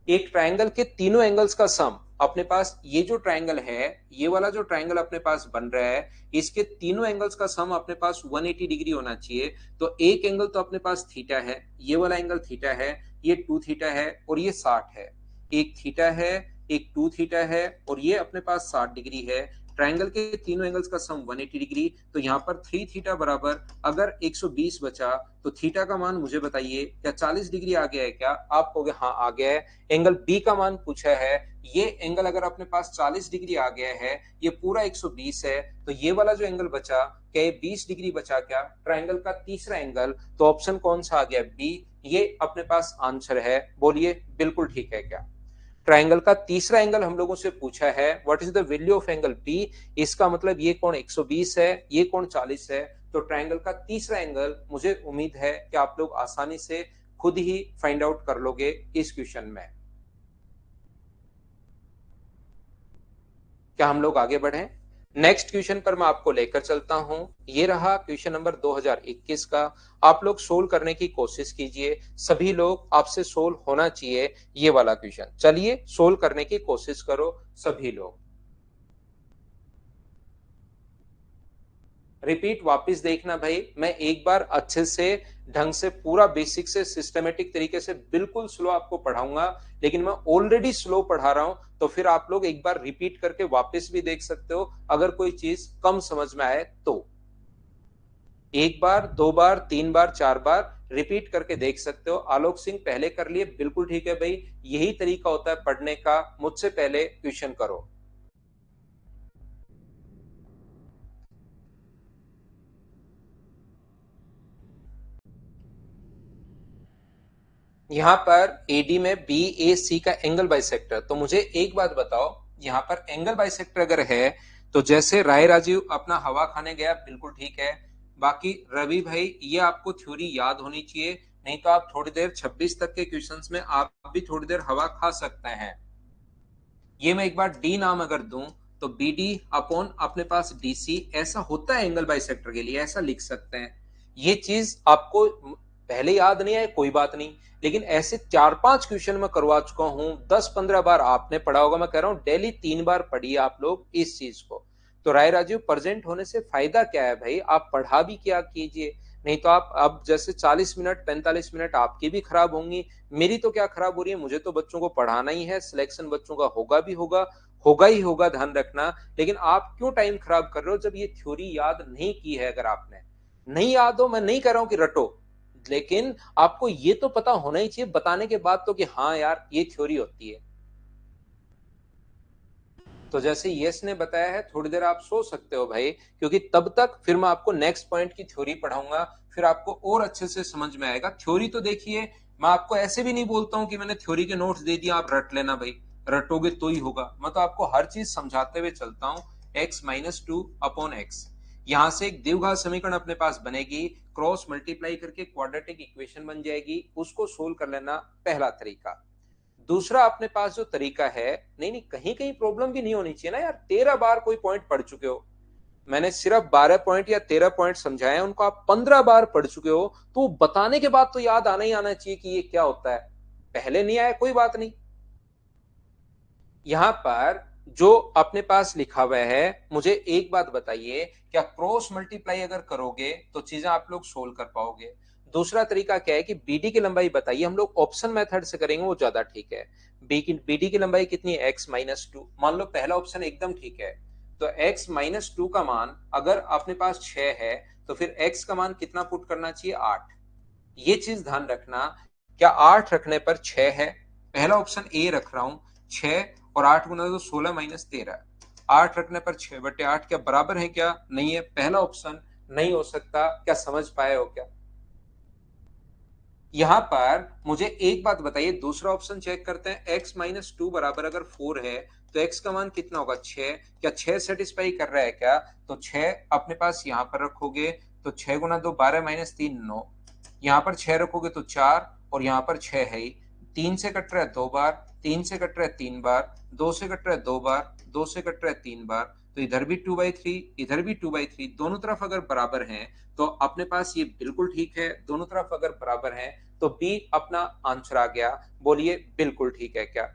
एक ट्रायंगल के तीनों एंगल्स का सम अपने पास, ये जो ट्रायंगल है, ये वाला जो ट्रायंगल अपने पास बन रहा है, इसके तीनों एंगल्स का सम अपने पास 180 डिग्री होना चाहिए। तो एक एंगल तो अपने पास थीटा है, ये वाला एंगल थीटा है, ये 2 थीटा है और ये 60 है। एक थीटा है, एक 2 थीटा है और ये अपने पास 60 डिग्री है। ट्रायंगल के तीनों एंगल्स का सम 180 डिग्री। तो यहाँ पर 3 थीटा बराबर अगर 120 बचा तो थीटा का मान मुझे बताइए क्या 40 डिग्री आ गया है क्या? आप कहोगे हाँ आ गया है। एंगल बी का मान पूछा है, ये एंगल अगर अपने पास 40 डिग्री आ गया है, ये पूरा 120 है, तो ये वाला जो एंगल बचा क्या, 20 डिग्री बचा क्या? ट्रायंगल का तीसरा एंगल। तो ऑप्शन कौन सा आ गया? बी। ये अपने पास आंसर है। बोलिए बिल्कुल ठीक है क्या? ट्रायंगल का तीसरा एंगल हम लोगों से पूछा है, what is the value of angle B. इसका मतलब ये कोण 120 है, ये कोण 40 है। तो ट्रायंगल का तीसरा एंगल मुझे उम्मीद है कि आप लोग आसानी से खुद ही फाइंड आउट कर लोगे इस क्वेश्चन में। क्या हम लोग आगे बढ़े? नेक्स्ट क्वेश्चन पर मैं आपको लेकर चलता हूं। ये रहा क्वेश्चन नंबर 2021 का। आप लोग सोल्व करने की कोशिश कीजिए, सभी लोग आपसे सोल्व होना चाहिए ये वाला क्वेश्चन। चलिए सोल्व करने की कोशिश करो सभी लोग। रिपीट वापस देखना भाई, मैं एक बार अच्छे से ढंग से पूरा बेसिक से सिस्टमेटिक तरीके से बिल्कुल स्लो आपको पढ़ाऊंगा, लेकिन मैं ऑलरेडी स्लो पढ़ा रहा हूं तो फिर आप लोग एक बार रिपीट करके वापस भी देख सकते हो अगर कोई चीज कम समझ में आए तो। एक बार, दो बार, तीन बार, चार बार रिपीट करके देख सकते हो। आलोक सिंह पहले कर लिए, बिल्कुल ठीक है भाई, यही तरीका होता है पढ़ने का। मुझसे पहले क्वेश्चन करो। यहां पर एडी में बी ए सी का एंगल बाइसेक्टर। तो मुझे एक बात बताओ, यहां पर एंगल बाइसेक्टर अगर है तो जैसे राय राजीव अपना हवा खाने गया, बिल्कुल ठीक है। बाकी रवि भाई ये आपको थ्योरी याद होनी चाहिए, नहीं तो आप थोड़ी देर 26 तक के क्वेश्चंस में आप भी थोड़ी देर हवा खा सकते हैं। ये मैं एक बार डी नाम अगर दूं तो बी डी अपॉन अपने पास डीसी, ऐसा होता है एंगल बाइसेक्टर के लिए, ऐसा लिख सकते हैं। ये चीज आपको पहले याद नहीं है कोई बात नहीं, लेकिन ऐसे 4-5 क्वेश्चन में करवा चुका हूं, 10-15 बार आपने पढ़ा होगा। मैं कह रहा हूं डेली 3 बार पढ़िए आप लोग इस चीज को। तो राय राजीव प्रेजेंट होने से फायदा क्या है भाई, आप पढ़ा भी क्या कीजिए, नहीं तो आप अब जैसे 40 मिनट 45 मिनट आपकी भी खराब होंगी, मेरी तो क्या खराब हो रही है, मुझे तो बच्चों को पढ़ाना ही है, सिलेक्शन बच्चों का होगा भी होगा, होगा ही होगा, ध्यान रखना। लेकिन आप क्यों टाइम खराब कर रहे हो जब ये थ्योरी याद नहीं की है? अगर आपने नहीं याद हो, मैं नहीं कह रहा हूं कि रटो, लेकिन आपको ये तो पता होना ही चाहिए बताने के बाद तो कि हाँ यार ये थ्योरी होती है। तो जैसे यस ने बताया है, थोड़ी देर आप सो सकते हो भाई, क्योंकि तब तक फिर मैं आपको नेक्स्ट पॉइंट की थ्योरी पढ़ाऊंगा, फिर आपको और अच्छे से समझ में आएगा। थ्योरी तो देखिए, मैं आपको ऐसे भी नहीं बोलता हूं कि मैंने थ्योरी के नोट्स दे दिया आप रट लेना भाई, रटोगे तो ही होगा। मैं तो आपको हर चीज समझाते हुए चलता हूं। x-2 अपॉन एक्स, यहां से एक द्विघात समीकरण अपने पास बनेगी, क्रॉस मल्टीप्लाई करके क्वाड्रेटिक इक्वेशन बन जाएगी, उसको सोल्व कर लेना पहला तरीका। दूसरा अपने पास जो तरीका है, नहीं नहीं कहीं कहीं प्रॉब्लम भी नहीं होनी चाहिए ना यार, 13 बार कोई पॉइंट पढ़ चुके हो, मैंने सिर्फ 12 पॉइंट या 13 पॉइंट समझाए, उनको आप 15 बार पढ़ चुके हो, तो बताने के बाद तो याद आना ही आना चाहिए कि ये क्या होता है। पहले नहीं आया कोई बात नहीं। यहां पर जो अपने पास लिखा हुआ है, मुझे एक बात बताइए, क्या क्रॉस मल्टीप्लाई अगर करोगे तो चीजें आप लोग सोल्व कर पाओगे? दूसरा तरीका क्या है कि बीडी की लंबाई बताइए, हम लोग ऑप्शन मेथड से करेंगे वो ज्यादा ठीक है। बीडी की लंबाई कितनी है? x-2। मान लो पहला ऑप्शन एकदम ठीक है, तो x माइनस 2 का मान अगर अपने पास 6 है तो फिर x का मान कितना पुट करना चाहिए, 8। ये चीज ध्यान रखना, क्या 8 रखने पर 6 है, पहला ऑप्शन ए रख रहा हूं, 6 और 8 गुना तो 16 माइनस 13, 8 रखने पर 6/8 क्या बराबर है, क्या नहीं है, पहला ऑप्शन नहीं हो सकता। क्या समझ पाए हो क्या? यहां पर मुझे एक बात बताइए, दूसरा ऑप्शन चेक करते हैं, x माइनस 2 बराबर अगर 4 है तो x का मान कितना होगा, 6। क्या 6 सेटिस्फाई कर रहा है क्या? तो 6 अपने पास यहां पर रखोगे तो 6 गुना 2 12 माइनस 3 9, यहां पर 6 रखोगे तो 4 और यहां पर 6 है ही, 3 से कट रहा है 2 बार, 3 से कट रहा है 3 बार, 2 से कट रहा है 2 बार, 2 से कट रहा है 3 बार, तो इधर भी 2/3 इधर भी 2/3, दोनों तरफ अगर बराबर हैं तो अपने पास ये बिल्कुल ठीक है, दोनों तरफ अगर बराबर हैं तो बी अपना आंसर आ गया। बोलिए बिल्कुल ठीक है क्या?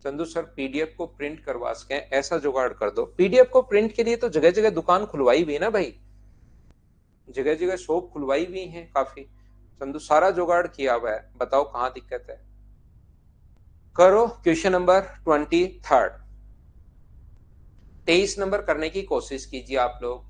चंदू सर पीडीएफ को प्रिंट करवा सके ऐसा जुगाड़ कर दो। पीडीएफ को प्रिंट के लिए तो जगह जगह दुकान खुलवाई हुई है ना भाई, जगह जगह शॉप खुलवाई हुई है काफी। चंदू सारा जुगाड़ किया हुआ है, बताओ कहां दिक्कत है। करो क्वेश्चन नंबर 23, 23 नंबर करने की कोशिश कीजिए आप लोग।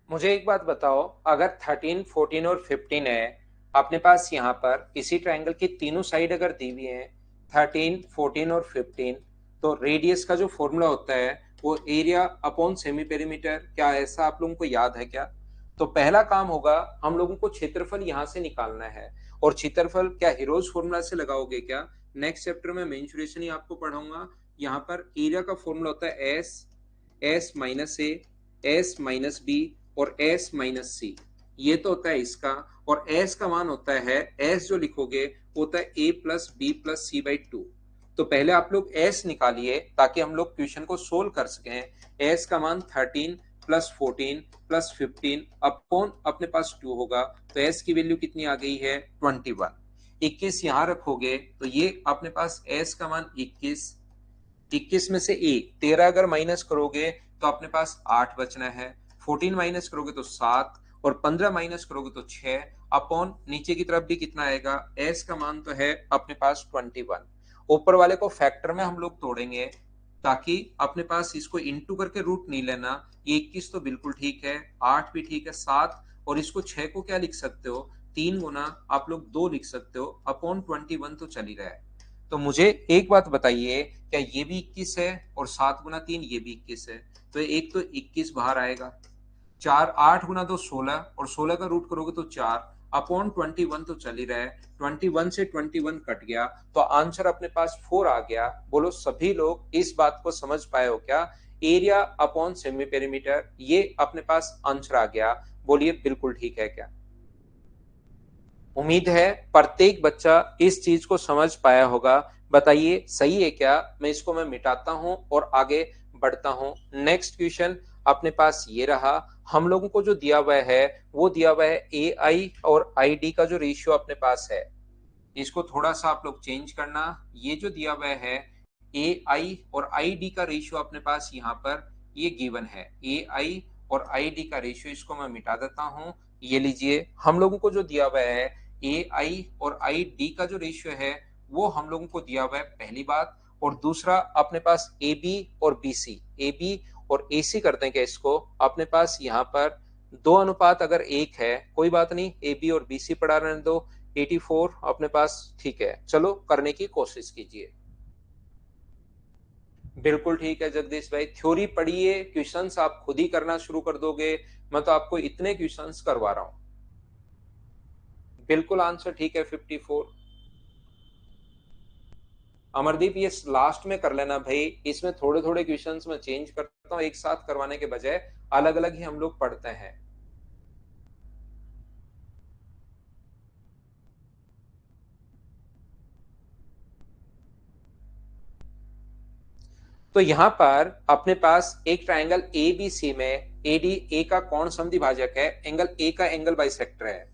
मुझे एक बात बताओ, अगर 13, 14 और 15 है, अपने पास यहाँ पर इसी ट्रायंगल की तीनों साइड अगर दी हुई है 13, 14 और 15, तो रेडियस का जो फॉर्मूला होता है वो एरिया अपॉन सेमी पेरीमीटर, क्या ऐसा आप लोगों को याद है क्या? तो पहला काम होगा, हम लोगों को क्षेत्रफल यहाँ से निकालना है। और क्षेत्रफल क्या हीरोज फॉर्मूला से लगाओगे क्या? नेक्स्ट चैप्टर में मेंसुरेशन ही आपको पढ़ाऊंगा। यहाँ पर एरिया का फॉर्मूला होता है एस, एस माइनस ए, एस माइनस बी और एस माइनस सी, ये तो होता है इसका। और एस का मान होता है, एस जो लिखोगे होता है A plus B plus C by two. तो पहले आप लोग एस निकालिए ताकि हम लोग क्वेश्चन को सोल्व कर सकें। एस का मान 13 प्लस 14 प्लस 15 अपॉन अपने पास 2 होगा, तो एस की वैल्यू कितनी आ गई है, 21। 21 यहां रखोगे तो ये अपने पास एस का मान 21, 21 में से ए 13 अगर माइनस करोगे तो अपने पास 8 बचना है, 14 माइनस करोगे तो 7 और 15 माइनस करोगे तो 6 अपॉन नीचे की तरफ भी कितना आएगा, एस का मान तो है अपने पास 21। ऊपर वाले को फैक्टर में हम लोग तोड़ेंगे ताकि अपने पास इसको इंटू करके रूट नहीं लेना। ये 21 तो बिल्कुल ठीक है, 8 भी ठीक है, 7 और इसको 6 को क्या लिख सकते हो, 3 गुना आप लोग 2 लिख सकते हो अपॉन 21 तो चल ही रहा है। तो मुझे एक बात बताइए, क्या ये भी 21 है और 7 गुना 3 ये भी 21 है, तो एक तो 21 बाहर आएगा। 4 8 गुना 2 16 और 16 का रूट करोगे तो 4 अपॉन 21 तो चल ही रहा है, 21 से 21 कट गया तो आंसर अपने पास 4 आ गया। बोलो सभी लोग इस बात को समझ पाए हो क्या? एरिया अपॉन सेमी पेरीमीटर, ये अपने पास आंसर आ गया। बोलिए बिल्कुल ठीक है क्या? उम्मीद है प्रत्येक बच्चा इस चीज को समझ पाया होगा। बताइए सही है क्या? मैं मिटाता हूं और आगे बढ़ता हूं। नेक्स्ट क्वेश्चन अपने पास ये रहा, हम लोगों को जो दिया हुआ है वो दिया हुआ है ए आई और आई डी का जो रेशियो अपने पास है, इसको थोड़ा सा आप लोग चेंज करना। ये जो दिया हुआ है ए आई और आई डी का रेशियो अपने पास यहाँ पर ये गिवन है, ए आई और आई डी का रेशियो, इसको मैं मिटा देता हूँ। ये लीजिए, हम लोगों को जो दिया हुआ है ए आई और आई डी का जो रेशियो है वो हम लोगों को दिया हुआ है, पहली बात। और दूसरा अपने पास ए बी और बी सी, ए बी और ए सी कर देंगे इसको, अपने पास यहाँ पर 2 अनुपात अगर 1 है कोई बात नहीं, ए बी और बी सी पढ़ा रहने दो, 84 अपने पास ठीक है। चलो करने की कोशिश कीजिए। बिल्कुल ठीक है जगदीश भाई, थ्योरी पढ़िए, क्वेश्चंस आप खुद ही करना शुरू कर दोगे। मैं तो आपको इतने क्वेश्चंस करवा रहा हूं। बिल्कुल आंसर ठीक है 54। अमरदीप ये लास्ट में कर लेना भाई, इसमें थोड़े थोड़े क्वेश्चंस में चेंज करता हूँ, एक साथ करवाने के बजाय अलग अलग ही हम लोग पढ़ते हैं। तो यहां पर अपने पास एक ट्राइंगल ए बी सी में एडी ए का कौन समद्विभाजक है, एंगल ए का एंगल बाइसेक्टर है।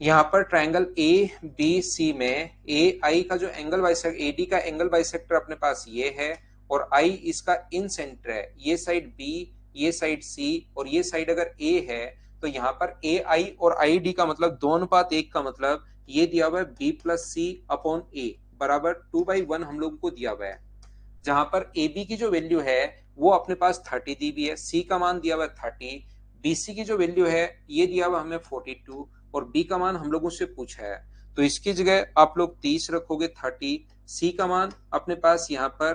यहाँ पर ट्राइंगल ए बी सी में ए आई का जो एंगल बाइसेक्टर, एडी का एंगल बाइसेक्टर अपने पास ये है, और आई इसका इन सेंटर है। ये साइड बी, ये साइड सी, और ये साइड अगर ए है, तो यहाँ पर ए आई और आई डी का मतलब 2:1 का मतलब ये दिया हुआ है बी प्लस सी अपॉन ए बराबर 2/1 हम लोगों को दिया हुआ है। जहां पर ए बी की जो वैल्यू है वो अपने पास 30 दी हुई है, सी का मान दिया हुआ है 30, बीसी की जो वैल्यू है ये दिया हुआ हमें 42, और बी का मान हम लोगों से पूछा है, तो इसकी जगह आप लोग 30 रखोगे 30, सी का मान अपने पास यहाँ पर,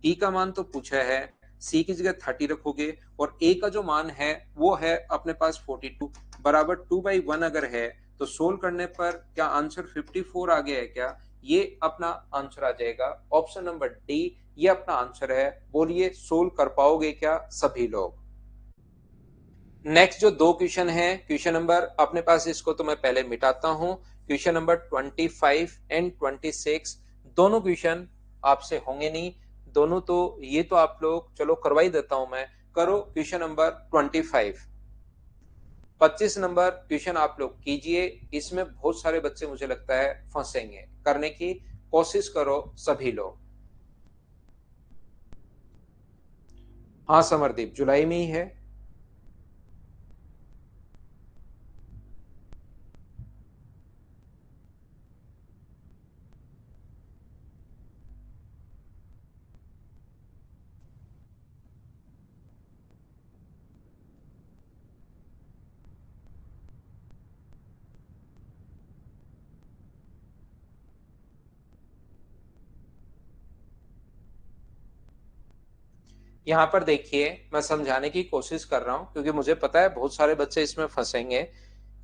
बी का मान तो पूछा है, सी की जगह 30 रखोगे, और ए का जो मान है वो है अपने पास 42 बराबर 2/1 अगर है, तो सोल्व करने पर क्या आंसर 54 आ गया है क्या? ये अपना आंसर आ जाएगा, ऑप्शन नंबर डी ये अपना आंसर है। बोलिए सोल्व कर पाओगे क्या सभी लोग? नेक्स्ट जो दो क्वेश्चन है, क्वेश्चन नंबर अपने पास, इसको तो मैं पहले मिटाता हूं, क्वेश्चन नंबर 25 एंड 26 दोनों क्वेश्चन आपसे होंगे नहीं, दोनों तो ये तो आप लोग चलो करवा ही देता हूं मैं। करो क्वेश्चन नंबर 25। 25 नंबर क्वेश्चन आप लोग कीजिए, इसमें बहुत सारे बच्चे मुझे लगता है फंसेंगे, करने की कोशिश करो सभी लोग। हाँ समरदीप, जुलाई में ही है। यहाँ पर देखिए मैं समझाने की कोशिश कर रहा हूं, क्योंकि मुझे पता है बहुत सारे बच्चे इसमें फंसेंगे।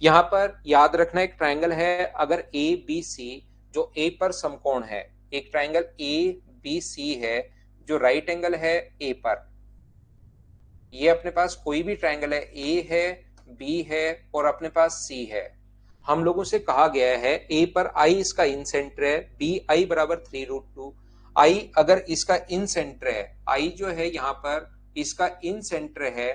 यहाँ पर याद रखना एक ट्राइंगल है, अगर ए बी सी जो ए पर समकोण है, एक ट्राइंगल ए बी सी है जो राइट एंगल है ए पर, ये अपने पास कोई भी ट्राइंगल है, ए है, बी है, और अपने पास सी है। हम लोगों से कहा गया है ए पर आई इसका इन सेंटर है, बी आई बराबर 3√2, आई अगर इसका इन सेंटर है, आई जो है यहाँ पर इसका इन सेंटर है,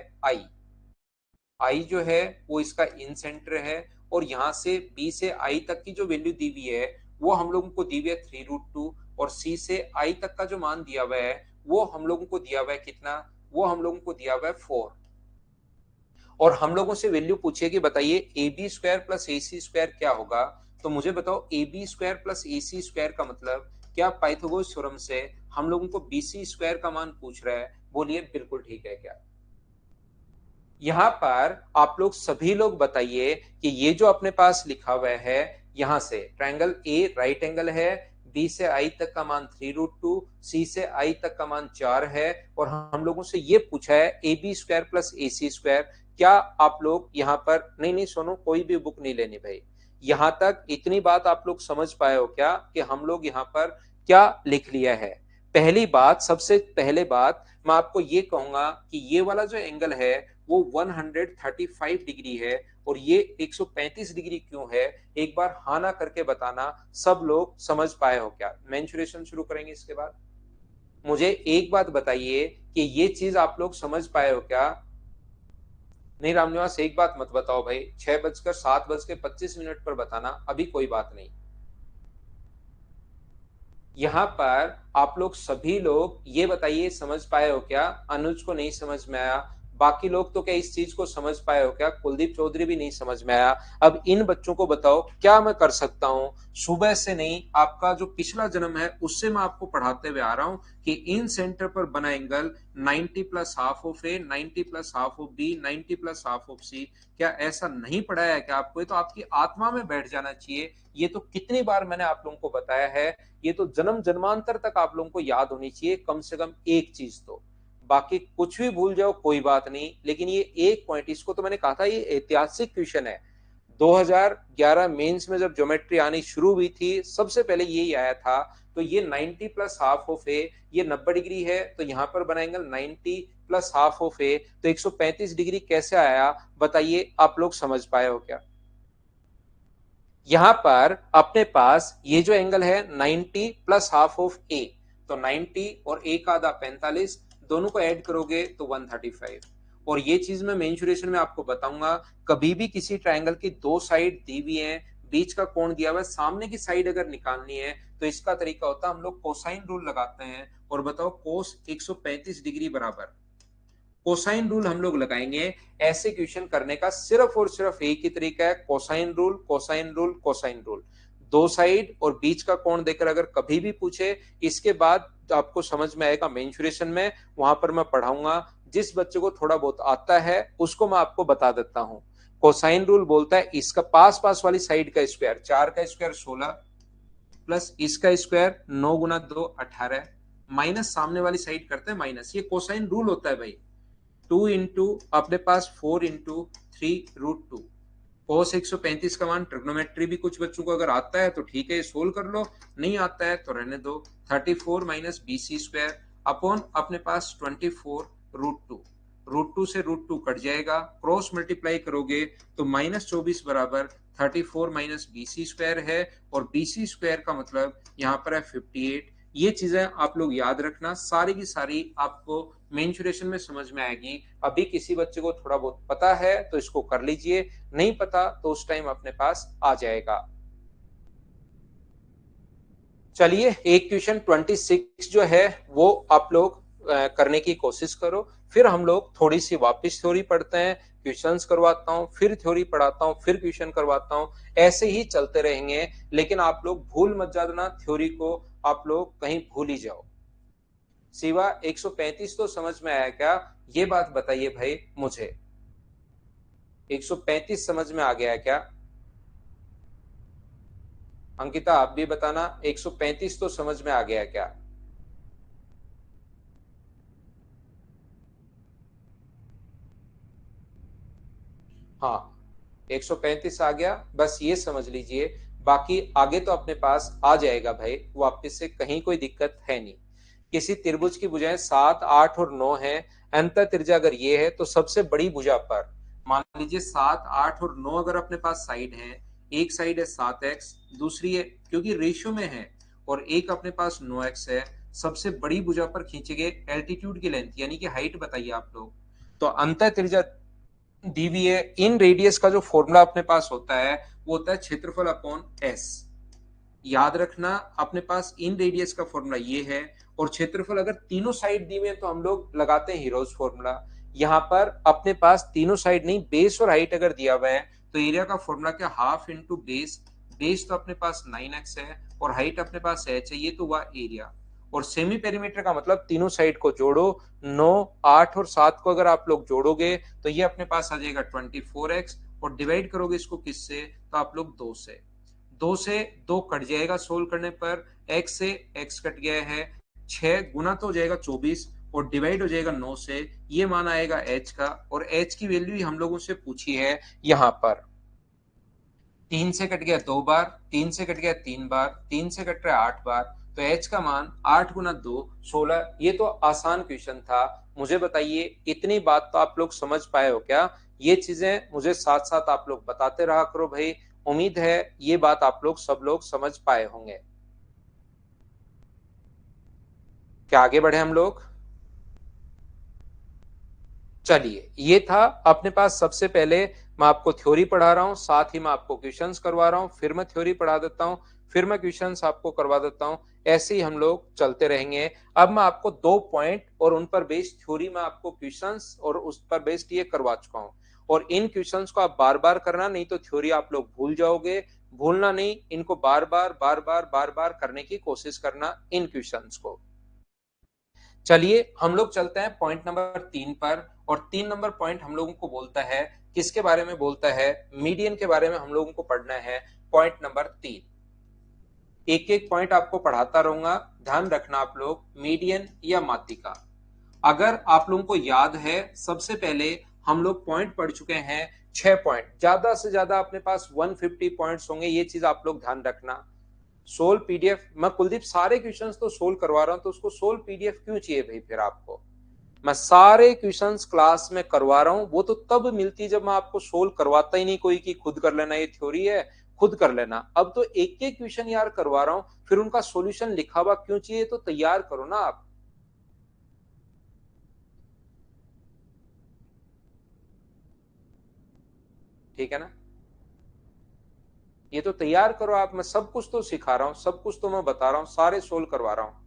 आई जो है वो इसका इन सेंटर है, और यहां से बी से आई तक की जो वैल्यू दी हुई है वो हम लोगों को दी हुई है 3√2, और सी से आई तक का जो मान दिया हुआ है वो हम लोगों को दिया हुआ है कितना, वो हम लोगों को दिया हुआ है 4, और हम लोगों से वैल्यू पूछिए कि बताइए A B square plus A C square क्या होगा। तो मुझे बताओ A B square plus A C square का मतलब क्या पाइथागोरस थ्योरम से हम लोगों को बी सी स्क्वायर का मान पूछ रहा है? बोलिए बिल्कुल ठीक है क्या? यहाँ पर आप लोग सभी लोग बताइए कि ये जो अपने पास लिखा हुआ है, यहां से ट्राइंगल ए राइट एंगल है, बी से आई तक का मान 3√2, सी से आई तक का मान 4 है, और हम लोगों से ये पूछा है A B square plus A C square. क्या आप लोग यहाँ पर, नहीं नहीं सुनो, कोई भी बुक नहीं लेनी भाई, यहां तक इतनी बात आप लोग समझ पाए हो क्या कि हम लोग यहाँ पर क्या लिख लिया है? पहली बात, सबसे पहले बात मैं आपको ये कहूंगा कि ये वाला जो एंगल है वो 135 डिग्री है, और ये 135 डिग्री क्यों है, एक बार हाँ ना करके बताना। सब लोग समझ पाए हो क्या? मेंसुरेशन शुरू करेंगे इसके बाद। मुझे एक बात बताइए कि ये चीज आप लोग समझ पाए हो क्या? नहीं रामनिवास एक बात मत बताओ भाई, 6:07:25 पर बताना, अभी कोई बात नहीं। यहाँ पर आप लोग सभी लोग ये बताइए समझ पाए हो क्या? अनुज को नहीं समझ में आया, बाकी लोग तो क्या इस चीज को समझ पाए हो क्या? कुलदीप चौधरी भी नहीं समझ में आया। अब इन बच्चों को बताओ क्या मैं कर सकता हूं, सुबह से नहीं, आपका जो पिछला जन्म है उससे मैं आपको पढ़ाते हुए आ रहा हूं कि इन सेंटर पर बना angle 90 plus half of A, 90 plus half of B, 90 plus half of C. क्या ऐसा नहीं पढ़ाया है क्या आपको? ये तो आपकी आत्मा में बैठ जाना चाहिए। ये तो कितनी बार मैंने आप लोगों को बताया है, ये तो जन्म जन्मांतर तक आप लोगों को याद होनी चाहिए कम से कम एक चीज तो। बाकी कुछ भी भूल जाओ कोई बात नहीं, लेकिन ये एक पॉइंट, इसको तो मैंने कहा था ये ऐतिहासिक क्वेश्चन है, 2011 मेंस में जब ज्योमेट्री आनी शुरू हुई थी, सबसे पहले यही आया था। तो ये 90 प्लस हाफ ऑफ ए, ये 90 डिग्री है, तो यहां पर बना एंगल 90 प्लस हाफ ऑफ ए, तो 135 डिग्री कैसे आया, बताइए आप लोग समझ पाए हो क्या? यहां पर अपने पास ये जो एंगल है 90 प्लस हाफ ऑफ ए, तो 90 और ए का आधा 45, दोनों को ऐड करोगे तो 135। और ये चीज मैं मेंशुरेशन में आपको बताऊंगा, कभी भी किसी ट्रायंगल की दो साइड दी हुई है, बीच का कोण दिया हुआ है, सामने की साइड अगर निकालनी है तो इसका तरीका होता है हम लोग कोसाइन रूल लगाते हैं। और बताओ कोस 135 डिग्री बराबर कोसाइन रूल हम लोग लगाएंगे। ऐसे क्वेश्चन करने का सिर्फ और सिर्फ एक ही तरीका है, cosine rule, cosine rule, cosine rule. दो साइड और बीच का कोण देकर अगर कभी भी पूछे, इसके बाद आपको समझ में आएगा मेंशुरेशन में, वहां पर मैं पढ़ाऊंगा। जिस बच्चे को थोड़ा बहुत आता है उसको मैं आपको बता देता हूं। कोसाइन रूल बोलता है इसका पास पास वाली साइड का स्क्वायर, 4 का स्क्वायर 16 प्लस इसका स्क्वायर 9 गुना 2 18, माइनस सामने वाली साइड करते हैं माइनस, ये कोसाइन रूल होता है भाई। 2 इंटू अपने पास 4 इंटू 3√2। कोस 135 का मान ट्रिग्नोमेट्री भी कुछ बच्चों को अगर आता है तो ठीक है, सोल्व कर लो, नहीं आता है तो रहने दो। 34 माइनस BC स्क्वायर अपॉन अपने पास 24√2। √2 से √2 कट जाएगा, क्रॉस मल्टीप्लाई करोगे तो -24 बराबर 34 माइनस BC स्क्वायर है, और BC स्क्वायर का मतलब यहाँ पर है 58। ये चीजें आप लोग याद रखना, सारी की सारी आपको मेंशुरेशन में समझ में आएगी। अभी किसी बच्चे को थोड़ा बहुत पता है तो इसको कर लीजिए, नहीं पता तो उस टाइम अपने पास आ जाएगा। चलिए एक क्वेश्चन 26 जो है वो आप लोग करने की कोशिश करो, फिर हम लोग थोड़ी सी वापस थ्योरी पढ़ते हैं, क्वेश्चंस करवाता हूं, फिर थ्योरी पढ़ाता हूं, फिर क्वेश्चन करवाता हूं, ऐसे ही चलते रहेंगे। लेकिन आप लोग भूल मत जाना, थ्योरी को आप लोग कहीं भूल ही जाओ। सिवा 135 तो समझ में आया क्या, ये बात बताइए भाई मुझे, 135 समझ में आ गया है क्या? अंकिता आप भी बताना, 135 तो समझ में आ गया है क्या? हाँ 135 आ गया, बस ये समझ लीजिए, बाकी आगे तो अपने पास आ जाएगा भाई वापस से, कहीं कोई दिक्कत है नहीं। किसी त्रिभुज की भुजाएं 7 8 और 9 है, अंत त्रिज्या अगर ये है तो सबसे बड़ी भुजा पर मान लीजिए 7 8 और 9 अगर अपने पास साइड है, एक साइड है 7x, दूसरी है क्योंकि रेशियो में है, और एक अपने पास 9x है, सबसे बड़ी भुजा पर खींचे गए एल्टीट्यूड की लेंथ यानी कि हाइट बताइए आप लोग। तो अंत त्रिज्या दी हुई है, इन रेडियस का जो फॉर्मूला अपने पास होता है वो होता है क्षेत्रफल अपॉन एस। याद रखना अपने पास इन रेडियस का फॉर्मूला ये है, और क्षेत्रफल अगर तीनों साइड दी हुई है तो हम लोग लगाते हैं हीरोज फॉर्मूला। यहाँ पर अपने पास तीनों साइड नहीं, बेस और हाइट अगर दिया हुआ है तो एरिया का फॉर्मूला क्या, हाफ इंटू बेस। बेस तो अपने पास 9x है और हाइट अपने पास h है, ये तो हुआ एरिया। और सेमी पेरीमीटर का मतलब तीनों साइड को जोड़ो, 9 8 और 7 को अगर आप लोग जोड़ोगे तो ये अपने पास आ जाएगा 24x, और डिवाइड करोगे इसको किससे, तो आप लोग 2 से, 2 से 2 कट जाएगा सोल्व करने पर, x से x कट गया है, 6 गुना तो हो जाएगा 24 और डिवाइड हो जाएगा 9 से, ये मान आएगा h का, और h की वैल्यू हम लोगों से पूछी है यहां पर। 3 से कट गया 2 बार, 3 से कट गया 3 बार, 3 से कट रहा है 8 बार, तो h का मान 8 गुना 2 16। ये तो आसान क्वेश्चन था। मुझे बताइए इतनी बात तो आप लोग समझ पाए हो क्या? ये चीजें मुझे साथ साथ आप लोग बताते रहा करो भाई, उम्मीद है ये बात आप लोग सब लोग समझ पाए होंगे। क्या आगे बढ़े हम लोग? चलिए ये था अपने पास, सबसे पहले मैं आपको थ्योरी पढ़ा रहा हूं, साथ ही मैं आपको क्वेश्चंस करवा रहा हूं, फिर मैं थ्योरी पढ़ा देता हूं, फिर मैं क्वेश्चंस आपको करवा देता हूं, ऐसे ही हम लोग चलते रहेंगे। अब मैं आपको 2 पॉइंट और उन पर बेस्ड थ्योरी में आपको क्वेश्चंस और उस पर बेस्ड ये करवा चुका हूं, और इन क्वेश्चंस को आप बार बार करना, नहीं तो थ्योरी आप लोग भूल जाओगे। भूलना नहीं, इनको बार बार बार बार बार बार करने की कोशिश करना इन क्वेश्चंस को। चलिए हम लोग चलते हैं पॉइंट नंबर 3 पर, और 3 नंबर पॉइंट हम लोगों को बोलता है, किसके बारे में बोलता है, मीडियन के बारे में हम लोगों को पढ़ना है। पॉइंट नंबर 3, एक एक पॉइंट आपको पढ़ाता रहूंगा, ध्यान रखना आप लोग, मीडियन या माध्यिका। अगर आप लोगों को याद है, सबसे पहले हम लोग पॉइंट पढ़ चुके हैं 6 पॉइंट, ज्यादा से ज्यादा अपने पास 150 पॉइंट्स होंगे, ये चीज आप लोग ध्यान रखना। सोल्व पीडीएफ, मैं कुलदीप सारे क्वेश्चंस तो सोल्व करवा रहा हूं, तो उसको सोल्व पीडीएफ क्यों चाहिए भाई? फिर आपको मैं सारे क्वेश्चंस क्लास में करवा रहा हूं, वो तो तब मिलती जब मैं आपको सोल्व करवाता ही नहीं कोई कि खुद कर लेना, ये थ्योरी है खुद कर लेना। अब तो एक एक क्वेश्चन यार करवा रहा हूं, फिर उनका सॉल्यूशन लिखा हुआ क्यों चाहिए? तो तैयार करो ना आप। ठीक है ना, ये तो तैयार करो आप। मैं सब कुछ तो सिखा रहा हूं, सब कुछ तो मैं बता रहा हूं, सारे सोल्व करवा रहा हूं।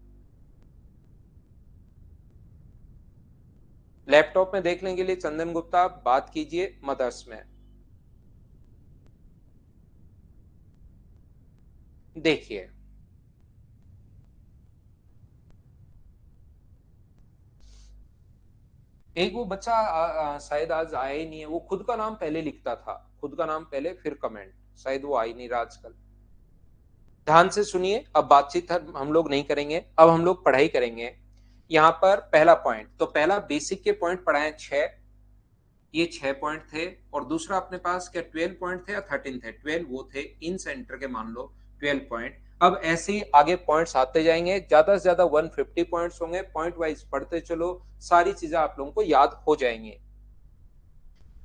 लैपटॉप में देखने के लिए चंदन गुप्ता आप बात कीजिए मदर्स में। देखिए, एक वो बच्चा शायद आज आया ही नहीं है, वो खुद का नाम पहले लिखता था, खुद का नाम पहले फिर कमेंट, शायद वो आ ही नहीं रहा आजकल। ध्यान से सुनिए, अब बातचीत हम लोग नहीं करेंगे, अब हम लोग पढ़ाई करेंगे। यहाँ पर पहला पॉइंट, तो पहला बेसिक के पॉइंट पढ़ाए 6, ये 6 पॉइंट थे। और दूसरा अपने पास क्या 12 पॉइंट थे या 13 थे? 12 वो थे इन सेंटर के, मान लो 12 पॉइंट। अब ऐसे ही आगे पॉइंट्स आते जाएंगे, ज्यादा से ज्यादा 150 पॉइंट्स होंगे, पॉइंट वाइज पढ़ते चलो, सारी चीजें आप लोगों को याद हो जाएंगी।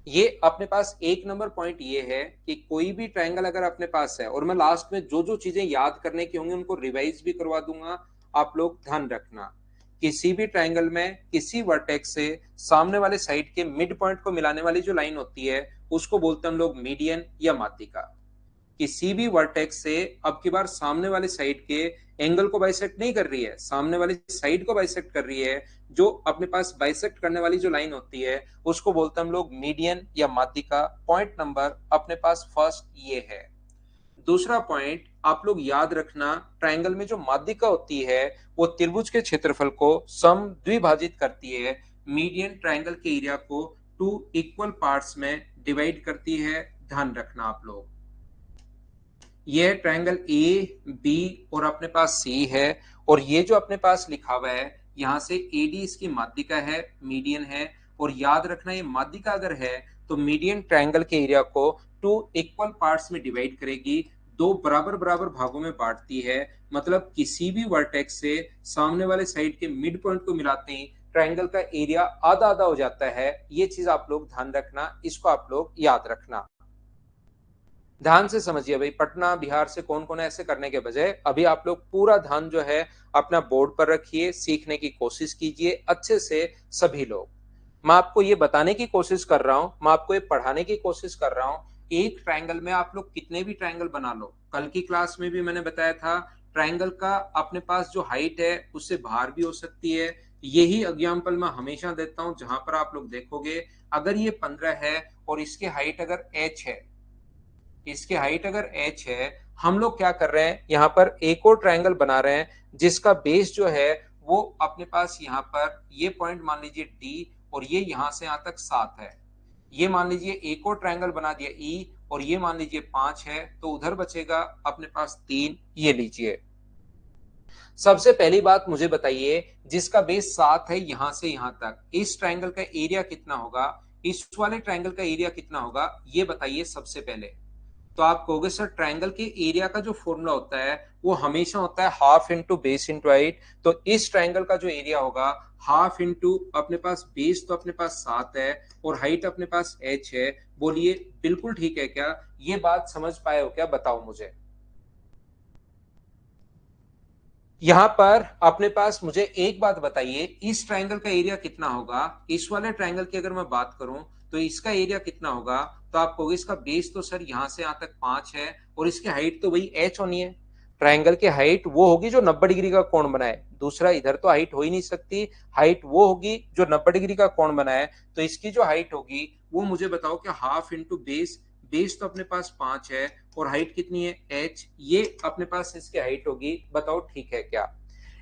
ये अपने पास एक नंबर पॉइंट ये है कि कोई भी ट्रायंगल अगर अपने पास है, और मैं लास्ट में जो जो चीजें याद करने की होंगी उनको रिवाइज भी करवा दूंगा, आप लोग ध्यान रखना। किसी भी ट्रायंगल में किसी वर्टेक्स से सामने वाले साइड के मिड पॉइंट को मिलाने वाली जो लाइन होती है, उसको बोलते हैं हम लोग मीडियन या माध्यिका। किसी भी वर्टेक्स से अब की बार सामने वाले साइड के एंगल को बाइसेक्ट नहीं कर रही है, सामने वाली साइड को बाइसेक्ट कर रही है, जो अपने पास बाइसेक्ट करने वाली जो लाइन होती है उसको बोलते हैं हम लोग मीडियन या माध्यिका। पॉइंट नंबर अपने पास फर्स्ट ये है। दूसरा पॉइंट आप लोग याद रखना, ट्रायंगल में जो माध्यिका होती है वो त्रिभुज के क्षेत्रफल को सम द्विभाजित करती है, मीडियन ट्रायंगल के एरिया को 2 इक्वल पार्ट्स में डिवाइड करती है, ध्यान रखना आप लोग। ये ट्रायंगल ए बी और अपने पास सी है, और ये जो अपने पास लिखा हुआ है यहां से एडी इसकी माध्यिका है, मीडियन है। और याद रखना ये माध्यिका अगर है तो मीडियन ट्रायंगल के एरिया को 2 इक्वल पार्ट्स में डिवाइड करेगी, दो बराबर बराबर भागों में बांटती है। मतलब किसी भी वर्टेक्स से सामने वाले साइड के मिड पॉइंट को मिलाते ही ट्रायंगल का एरिया आधा आधा हो जाता है। ये चीज आप लोग ध्यान रखना, इसको आप लोग याद रखना। ध्यान से समझिए भाई, पटना बिहार से कौन कौन है ऐसे करने के बजाय अभी आप लोग पूरा ध्यान जो है अपना बोर्ड पर रखिए, सीखने की कोशिश कीजिए अच्छे से सभी लोग। मैं आपको ये बताने की कोशिश कर रहा हूं, मैं आपको ये पढ़ाने की कोशिश कर रहा हूं, एक ट्रायंगल में आप लोग कितने भी ट्रायंगल बना लो। कल की क्लास में भी मैंने बताया था, ट्रायंगल का अपने पास जो हाइट है उससे बाहर भी हो सकती है। यही एग्जाम्पल मैं हमेशा देता हूं, जहां पर आप लोग देखोगे अगर ये 15 है और इसके हाइट अगर h है, इसकी हाइट अगर h है, हम लोग क्या कर रहे हैं यहाँ पर एक और ट्रायंगल बना रहे हैं जिसका बेस जो है वो अपने पास यहाँ पर ये पॉइंट मान लीजिए D, और ये यहाँ से यहाँ तक 7 है। ये मान लीजिए एक और ट्रायंगल बना दिया E, और ये मान लीजिए 5 है, तो उधर बचेगा अपने पास 3। ये लीजिए, सबसे पहली बात मुझे बताइए, जिसका बेस 7 है यहां से यहां तक, इस ट्रायंगल का एरिया कितना होगा, इस वाले ट्रायंगल का एरिया कितना होगा, ये बताइए सबसे पहले। तो आप कहोगे सर ट्रायंगल के एरिया का जो फॉर्मूला होता है वो हमेशा होता है half into base into height. तो इस ट्रायंगल का जो एरिया होगा हाफ इंटू अपने पास बेस, तो अपने पास 7 है, और हाइट अपने पास h है। बोलिए बिल्कुल ठीक है क्या? ये बात समझ पाए हो क्या? बताओ मुझे। यहां पर अपने पास मुझे एक बात बताइए, इस ट्रायंगल का एरिया कितना होगा? इस वाले ट्रायंगल की अगर मैं बात करूं तो इसका एरिया कितना होगा? तो आप कहोगे इसका बेस तो सर यहां से यहां तक 5 है, और इसकी हाइट तो वही h होनी है। ट्रायंगल की हाइट वो होगी जो 90 डिग्री का कोण बनाए, दूसरा इधर तो हाइट हो ही नहीं सकती। हाइट वो होगी जो 90 डिग्री का कोण बनाए। तो इसकी जो हाइट होगी वो मुझे बताओ कि हाफ इंटू बेस, बेस तो अपने पास 5 है, और हाइट कितनी है h, ये अपने पास इसकी हाइट होगी। बताओ ठीक है क्या?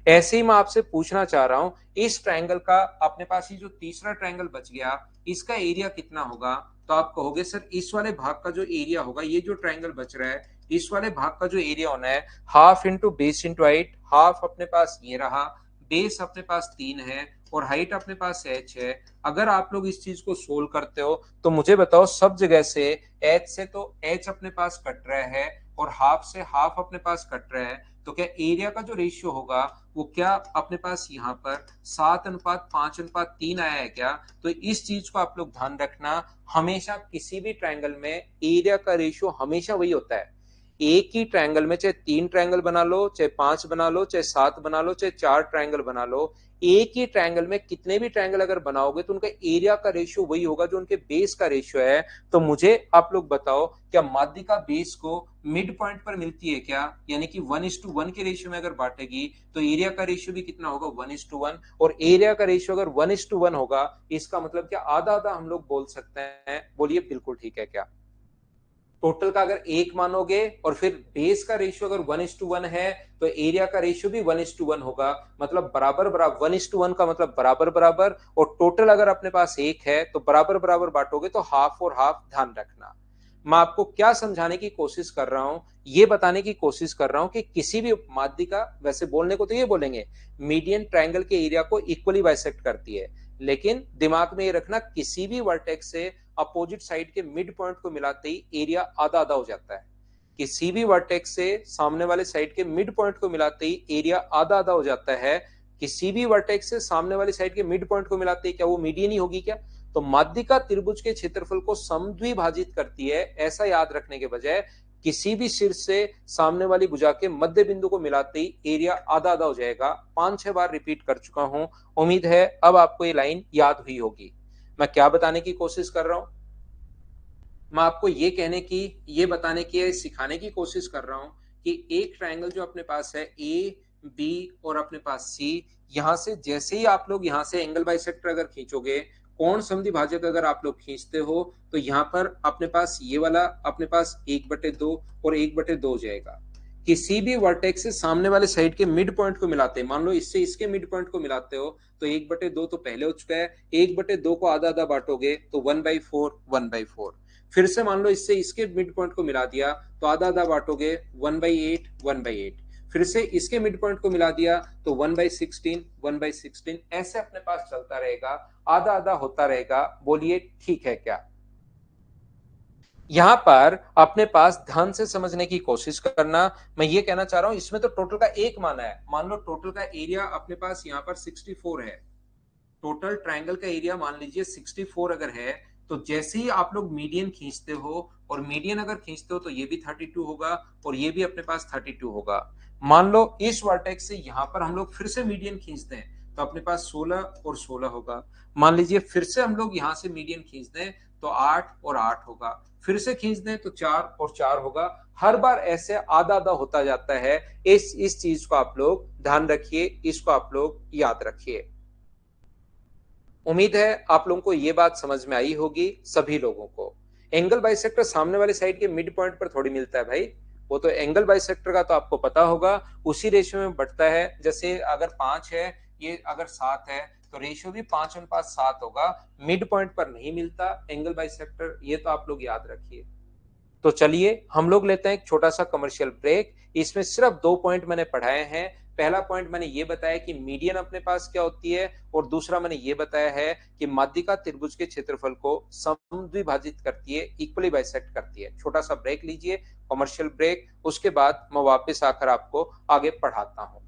ऐसे ही मैं आपसे पूछना चाह रहा हूं, इस ट्रायंगल का अपने पास ही जो तीसरा ट्रायंगल बच गया इसका एरिया कितना होगा? तो आप कहोगे सर इस वाले भाग का जो एरिया होगा, ये जो ट्रायंगल बच रहा है इस वाले भाग का जो एरिया होना है half into base into height. Half अपने पास ये रहा, बेस अपने पास 3 है, और हाइट अपने पास h है। अगर आप लोग इस चीज को सोल्व करते हो तो मुझे बताओ सब जगह से h से तो h अपने पास कट रहा है और हाफ से हाफ अपने पास कट रहा है, तो क्या एरिया का जो रेशियो होगा वो क्या अपने पास यहाँ पर 7:5:3 आया है क्या? तो इस चीज को आप लोग ध्यान रखना, हमेशा किसी भी ट्रायंगल में एरिया का रेशियो हमेशा वही होता है। एक ही ट्रायंगल में चाहे 3 ट्रायंगल बना लो, चाहे 5 बना लो, चाहे 7 बना लो, चाहे 4 ट्रायंगल बना लो, एक ही ट्रायंगल में कितने भी ट्रायंगल अगर बनाओगे तो उनका एरिया का रेशियो वही होगा जो उनके बेस का रेशियो है। तो मुझे आप लोग बताओ, क्या माध्यिका बेस को मिड पॉइंट पर मिलती है क्या? यानी कि 1:1 के रेशियो में अगर बांटेगी तो एरिया का रेशियो भी कितना होगा? 1:1। और एरिया का रेशियो अगर 1:1 होगा, इसका मतलब क्या आधा आधा हम लोग बोल सकते हैं? बोलिए बिल्कुल ठीक है क्या? टोटल का अगर एक मानोगे और फिर बेस का रेशियो अगर 1:1 है तो एरिया का रेशियो भी 1:1 होगा, मतलब बराबर बराबर। 1:1 का मतलब बराबर बराबर, और टोटल अगर अपने पास एक है तो बराबर बराबर बांटोगे तो हाफ और हाफ। ध्यान रखना, मैं आपको क्या समझाने की कोशिश कर रहा हूं, ये बताने की कोशिश कर रहा हूं कि किसी भी माध्यिका, वैसे बोलने को तो ये बोलेंगे मीडियन ट्रायंगल के एरिया को इक्वली बाइसेक्ट करती है, लेकिन दिमाग में ये रखना किसी भी वर्टेक्स से अपोजिट साइड के मिड पॉइंट को मिलाते ही एरिया आधा आधा हो जाता है। किसी भी वर्टेक्स से सामने वाले साइड के मिड पॉइंट को मिलाते ही एरिया आधा आधा हो जाता है। किसी भी वर्टेक्स से सामने वाले साइड के मिड पॉइंट को मिलाते ही क्या वो मीडियन ही होगी क्या? तो माध्यिका त्रिभुज के क्षेत्रफल को समद्विभाजित करती है, ऐसा याद रखने के बजाय किसी भी शीर्ष से सामने वाली भुजा के मध्य बिंदु को मिलाते ही एरिया आधा आधा हो जाएगा। 5-6 बार रिपीट कर चुका हूं, उम्मीद है अब आपको ये लाइन याद हुई होगी। मैं क्या बताने की कोशिश कर रहा हूं? मैं आपको ये बताने की, सिखाने की कोशिश कर रहा हूं कि एक ट्रायंगल जो अपने पास है ए बी और अपने पास सी, यहां से जैसे ही आप लोग यहां से एंगल बाइसेक्टर अगर खींचोगे, कोण समद्विभाजक अगर आप लोग खींचते हो, तो यहां पर अपने पास ये वाला अपने पास 1/2 और 1/2 हो जाएगा। किसी भी वर्टेक्स से सामने वाले साइड के मिड पॉइंट को मिलाते हैं, मान लो इससे इसके मिड पॉइंट को मिलाते हो तो 1/2 तो पहले हो चुका है, 1/2 को आधा आधा बांटोगे तो 1/4 1/4। फिर से मान लो इससे इसके मिड पॉइंट को मिला दिया तो आधा आधा बांटोगे 1/8 1/8। फिर से इसके मिड पॉइंट को मिला दिया तो 1/16 1/16। ऐसे अपने पास चलता रहेगा, आधा आधा होता रहेगा। बोलिए ठीक है क्या? यहां पर अपने पास ध्यान से समझने की कोशिश करना, मैं ये कहना चाह रहा हूं इसमें तो टोटल का एक माना है। मान लो टोटल का एरिया अपने पास यहां पर 64 है, टोटल ट्रायंगल का एरिया मान लीजिए 64 अगर है, तो जैसे ही आप लोग मीडियन खींचते हो, और मीडियन अगर खींचते हो तो ये भी 32 होगा और ये भी अपने पास 32 होगा। मान लो इस वर्टेक्स से यहां पर हम लोग फिर से मीडियन खींचते हैं तो अपने पास 16 और 16 होगा। मान लीजिए फिर से हम लोग यहां से मीडियन खींच दें तो 8 और 8 होगा, फिर से खींच दें तो 4 और 4 होगा। हर बार ऐसे आधा आधा होता जाता है। इस चीज को आप लोग ध्यान रखिए, इसको आप लोग याद रखिए। उम्मीद है आप लोगों को ये बात समझ में आई होगी, सभी लोगों को। एंगल बाइसेक्टर सामने वाले साइड के मिड पॉइंट पर थोड़ी मिलता है भाई, वो तो एंगल बाइसेक्टर का तो आपको पता होगा, उसी रेशियो में बढ़ता है। जैसे अगर 5 है, ये अगर 7 है, तो रेशियो भी 5:7 होगा। मिड पॉइंट पर नहीं मिलता एंगल बाइसेक्टर, ये तो आप लोग याद रखिए। तो चलिए हम लोग लेते हैं एक छोटा सा कमर्शियल ब्रेक। इसमें सिर्फ 2 पॉइंट मैंने पढ़ाए हैं। पहला पॉइंट मैंने ये बताया कि मीडियन अपने पास क्या होती है, और दूसरा मैंने ये बताया है कि माध्यिका त्रिभुज के क्षेत्रफल को समद्विभाजित करती है, इक्वली बाइसेक्ट करती है। छोटा सा ब्रेक लीजिए, कमर्शियल ब्रेक, उसके बाद मैं वापस आकर आपको आगे पढ़ाता हूं।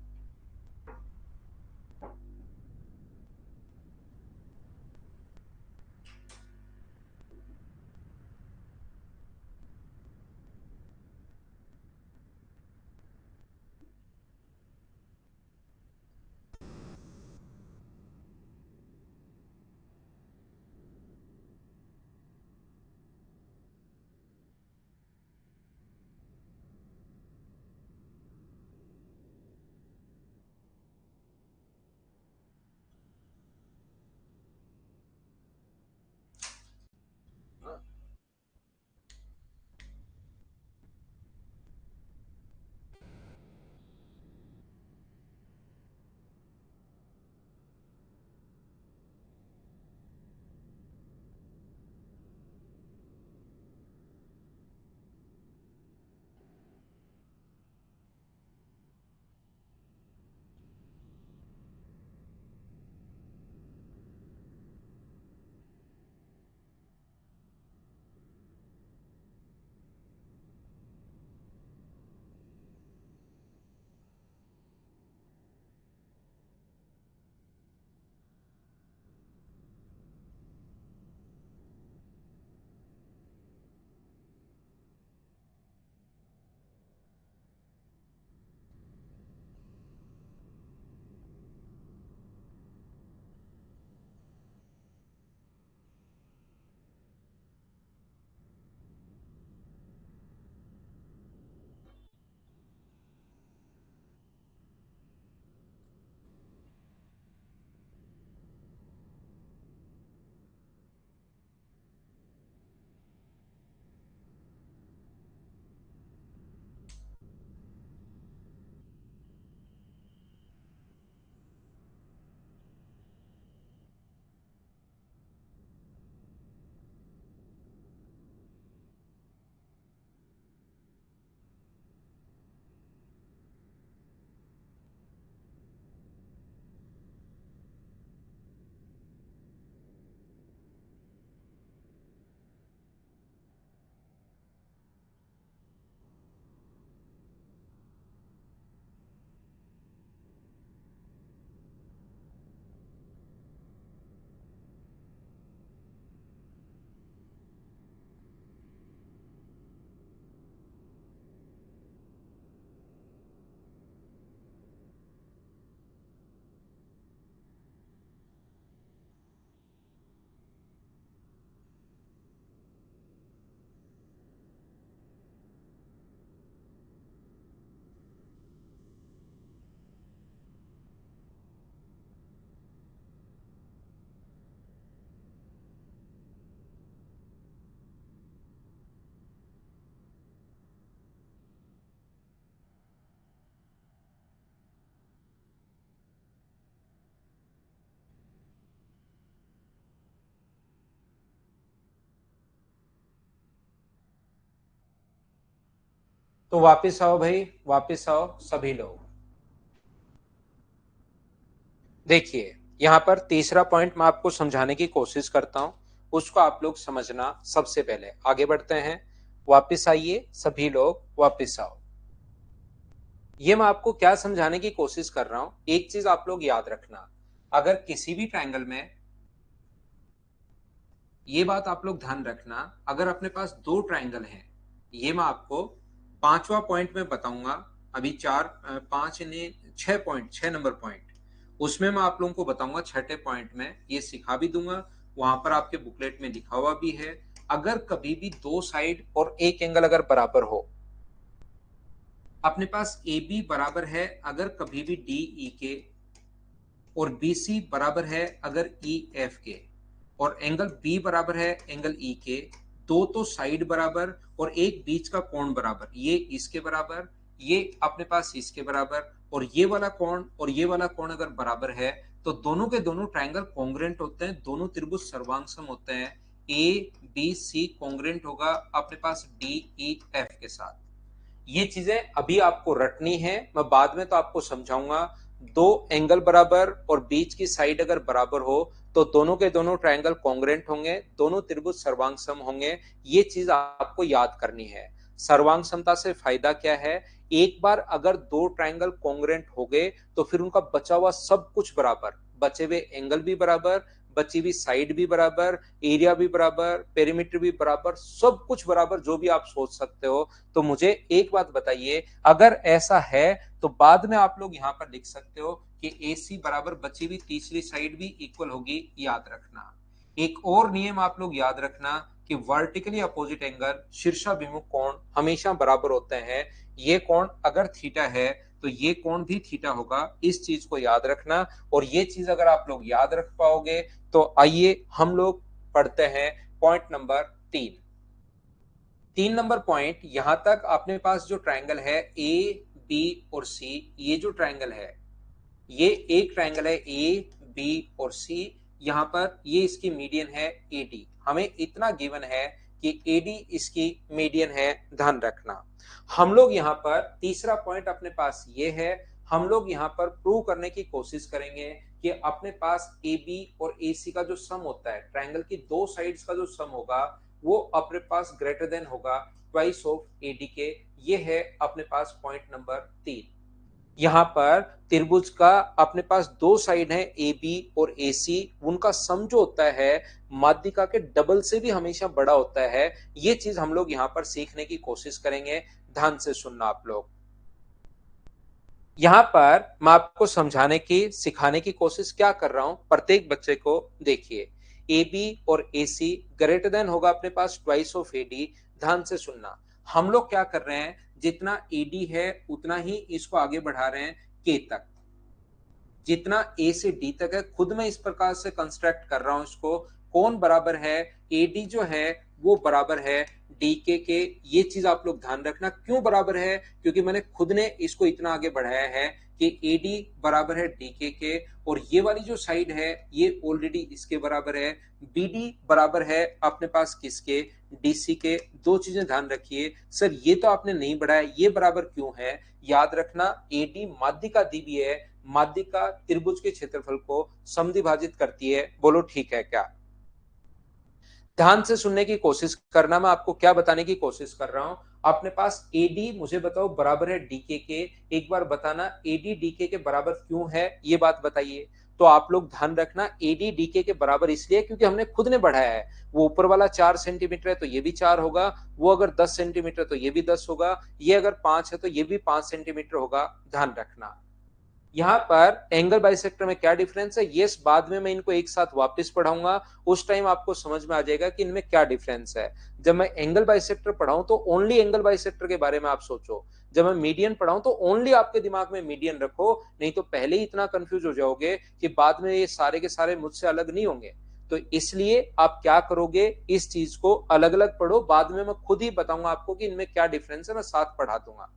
तो वापस आओ भाई, वापस आओ सभी लोग। देखिए यहां पर तीसरा पॉइंट मैं आपको समझाने की कोशिश करता हूं, उसको आप लोग समझना। सबसे पहले आगे बढ़ते हैं। वापस आइए सभी लोग, वापस आओ। ये मैं आपको क्या समझाने की कोशिश कर रहा हूं, एक चीज आप लोग याद रखना। अगर किसी भी ट्रायंगल में, ये बात आप लोग ध्यान रखना, अगर अपने पास दो ट्रायंगल हैं, ये मैं आपको पांचवा पॉइंट में बताऊंगा। अभी चार पांच ने छह पॉइंट, छह नंबर पॉइंट, उसमें मैं आप लोगों को बताऊंगा। छठे पॉइंट में ये सिखा भी दूंगा, वहां पर आपके बुकलेट में लिखा हुआ भी है। अगर कभी भी दो साइड और एक एंगल अगर बराबर हो, अपने पास ए बी बराबर है अगर कभी भी डी ई के, और बी सी बराबर है अगर ई एफ के, और एंगल बी बराबर है एंगल ई के, दो तो साइड बराबर और एक बीच का कोण बराबर, ये इसके बराबर, ये अपने पास इसके बराबर, और ये वाला कोण और ये वाला कोण अगर बराबर है, तो दोनों के दोनों ट्रायंगल कॉन्ग्रुएंट होते हैं, दोनों त्रिभुज सर्वांगसम होते हैं। ए बी सी कॉन्ग्रुएंट होगा अपने पास डी ई एफ के साथ। ये चीजें अभी आपको रटनी है, मैं बाद में तो आपको समझाऊंगा। दो एंगल बराबर और बीच की साइड अगर बराबर हो, तो दोनों के दोनों ट्रायंगल कॉन्ग्रुएंट होंगे, दोनों त्रिभुज सर्वांगसम होंगे। ये चीज आपको याद करनी है। सर्वांग समता से फायदा क्या है, एक बार अगर दो ट्रायंगल कॉन्ग्रुएंट हो गए, तो फिर उनका बचा हुआ सब कुछ बराबर, बचे हुए एंगल भी बराबर, बची हुई साइड भी बराबर, एरिया भी बराबर, पेरीमीटर भी बराबर, सब कुछ बराबर, जो भी आप सोच सकते हो। तो मुझे एक बात बताइए, अगर ऐसा है तो बाद में आप लोग यहां पर लिख सकते हो कि ए सी बराबर बची हुई तीसरी साइड भी इक्वल होगी, याद रखना। एक और नियम आप लोग याद रखना कि वर्टिकली अपोजिट एंगल, शीर्षाभिमुख कोण हमेशा बराबर होते हैं। ये कोण अगर थीटा है तो ये कोण भी थीटा होगा, इस चीज को याद रखना। और ये चीज अगर आप लोग याद रख पाओगे, तो आइए हम लोग पढ़ते हैं पॉइंट नंबर 3। 3 नंबर पॉइंट, यहां तक अपने पास जो ट्रायंगल है ए बी और सी, ये जो ट्रायंगल है, ये एक ट्रायंगल है ए बी और सी। यहां पर ये इसकी मीडियन है ए डी, हमें इतना गिवन है कि ए डी इसकी मीडियन है, ध्यान रखना। हम लोग यहां पर तीसरा पॉइंट अपने पास ये है, हम लोग यहां पर प्रूव करने की कोशिश करेंगे कि अपने पास ए बी और ए सी का जो सम होता है, ट्रायंगल की दो साइड्स का जो सम होगा, वो अपने पास ग्रेटर देन होगा ट्वाइस ऑफ ए डी के। ये है अपने पास पॉइंट नंबर 3। यहां पर त्रिभुज का अपने पास दो साइड है ए बी और ए सी, उनका सम जो होता है माध्यिका के डबल से भी हमेशा बड़ा होता है। ये चीज हम लोग यहां पर सीखने की कोशिश करेंगे, ध्यान से सुनना आप लोग। यहां पर मैं आपको समझाने की, सिखाने की कोशिश क्या कर रहा हूं, प्रत्येक बच्चे को देखिए। ए बी और ए सी ग्रेटर देन होगा अपने पास ट्वाइस ऑफ ए डी। ध्यान से सुनना, हम लोग क्या कर रहे हैं, जितना ए डी है उतना ही इसको आगे बढ़ा रहे हैं के तक। जितना ए से डी तक है, खुद में इस प्रकार से कंस्ट्रक्ट कर रहा हूं इसको। कौन बराबर है, ए डी जो है वो बराबर है डी के। ये चीज आप लोग ध्यान रखना, क्यों बराबर है, क्योंकि मैंने खुद ने इसको इतना आगे बढ़ाया है कि ए डी बराबर है डी के, और ये वाली जो साइड है ये ऑलरेडी इसके बराबर है। बी डी बराबर है अपने पास किसके, डीसी के। दो चीजें ध्यान रखिए, सर ये तो आपने नहीं बढ़ाया, ये बराबर क्यों है, याद रखना। ए डी माध्यिका दी भी है, माध्यिका त्रिभुज के क्षेत्रफल को समद्विभाजित करती है। बोलो ठीक है क्या। ध्यान से सुनने की कोशिश करना, मैं आपको क्या बताने की कोशिश कर रहा हूं। अपने पास एडी मुझे बताओ बराबर है डीके के, एक बार बताना एडी डीके के बराबर क्यों है, ये बात बताइए। तो आप लोग ध्यान रखना, एडी डीके के बराबर इसलिए क्योंकि हमने खुद ने बढ़ाया है। वो ऊपर वाला 4 सेंटीमीटर है तो ये भी 4 होगा, वो अगर 10 सेंटीमीटर तो ये भी 10 होगा, ये अगर 5 है तो ये भी 5 सेंटीमीटर होगा, ध्यान रखना। यहाँ पर एंगल बाइसेक्टर में क्या डिफरेंस है, ये बाद में मैं इनको एक साथ वापस पढ़ाऊंगा, उस टाइम आपको समझ में आ जाएगा कि इनमें क्या डिफरेंस है। जब मैं एंगल बाइसेक्टर पढ़ाऊं तो ओनली एंगल बाइसेक्टर के बारे में आप सोचो, जब मैं मीडियन पढ़ाऊं तो ओनली आपके दिमाग में मीडियन रखो, नहीं तो पहले ही इतना कंफ्यूज हो जाओगे कि बाद में ये सारे के सारे मुझसे अलग नहीं होंगे। तो इसलिए आप क्या करोगे, इस चीज को अलग अलग पढ़ो, बाद में मैं खुद ही बताऊंगा आपको कि इनमें क्या डिफरेंस है, मैं साथ पढ़ा दूंगा।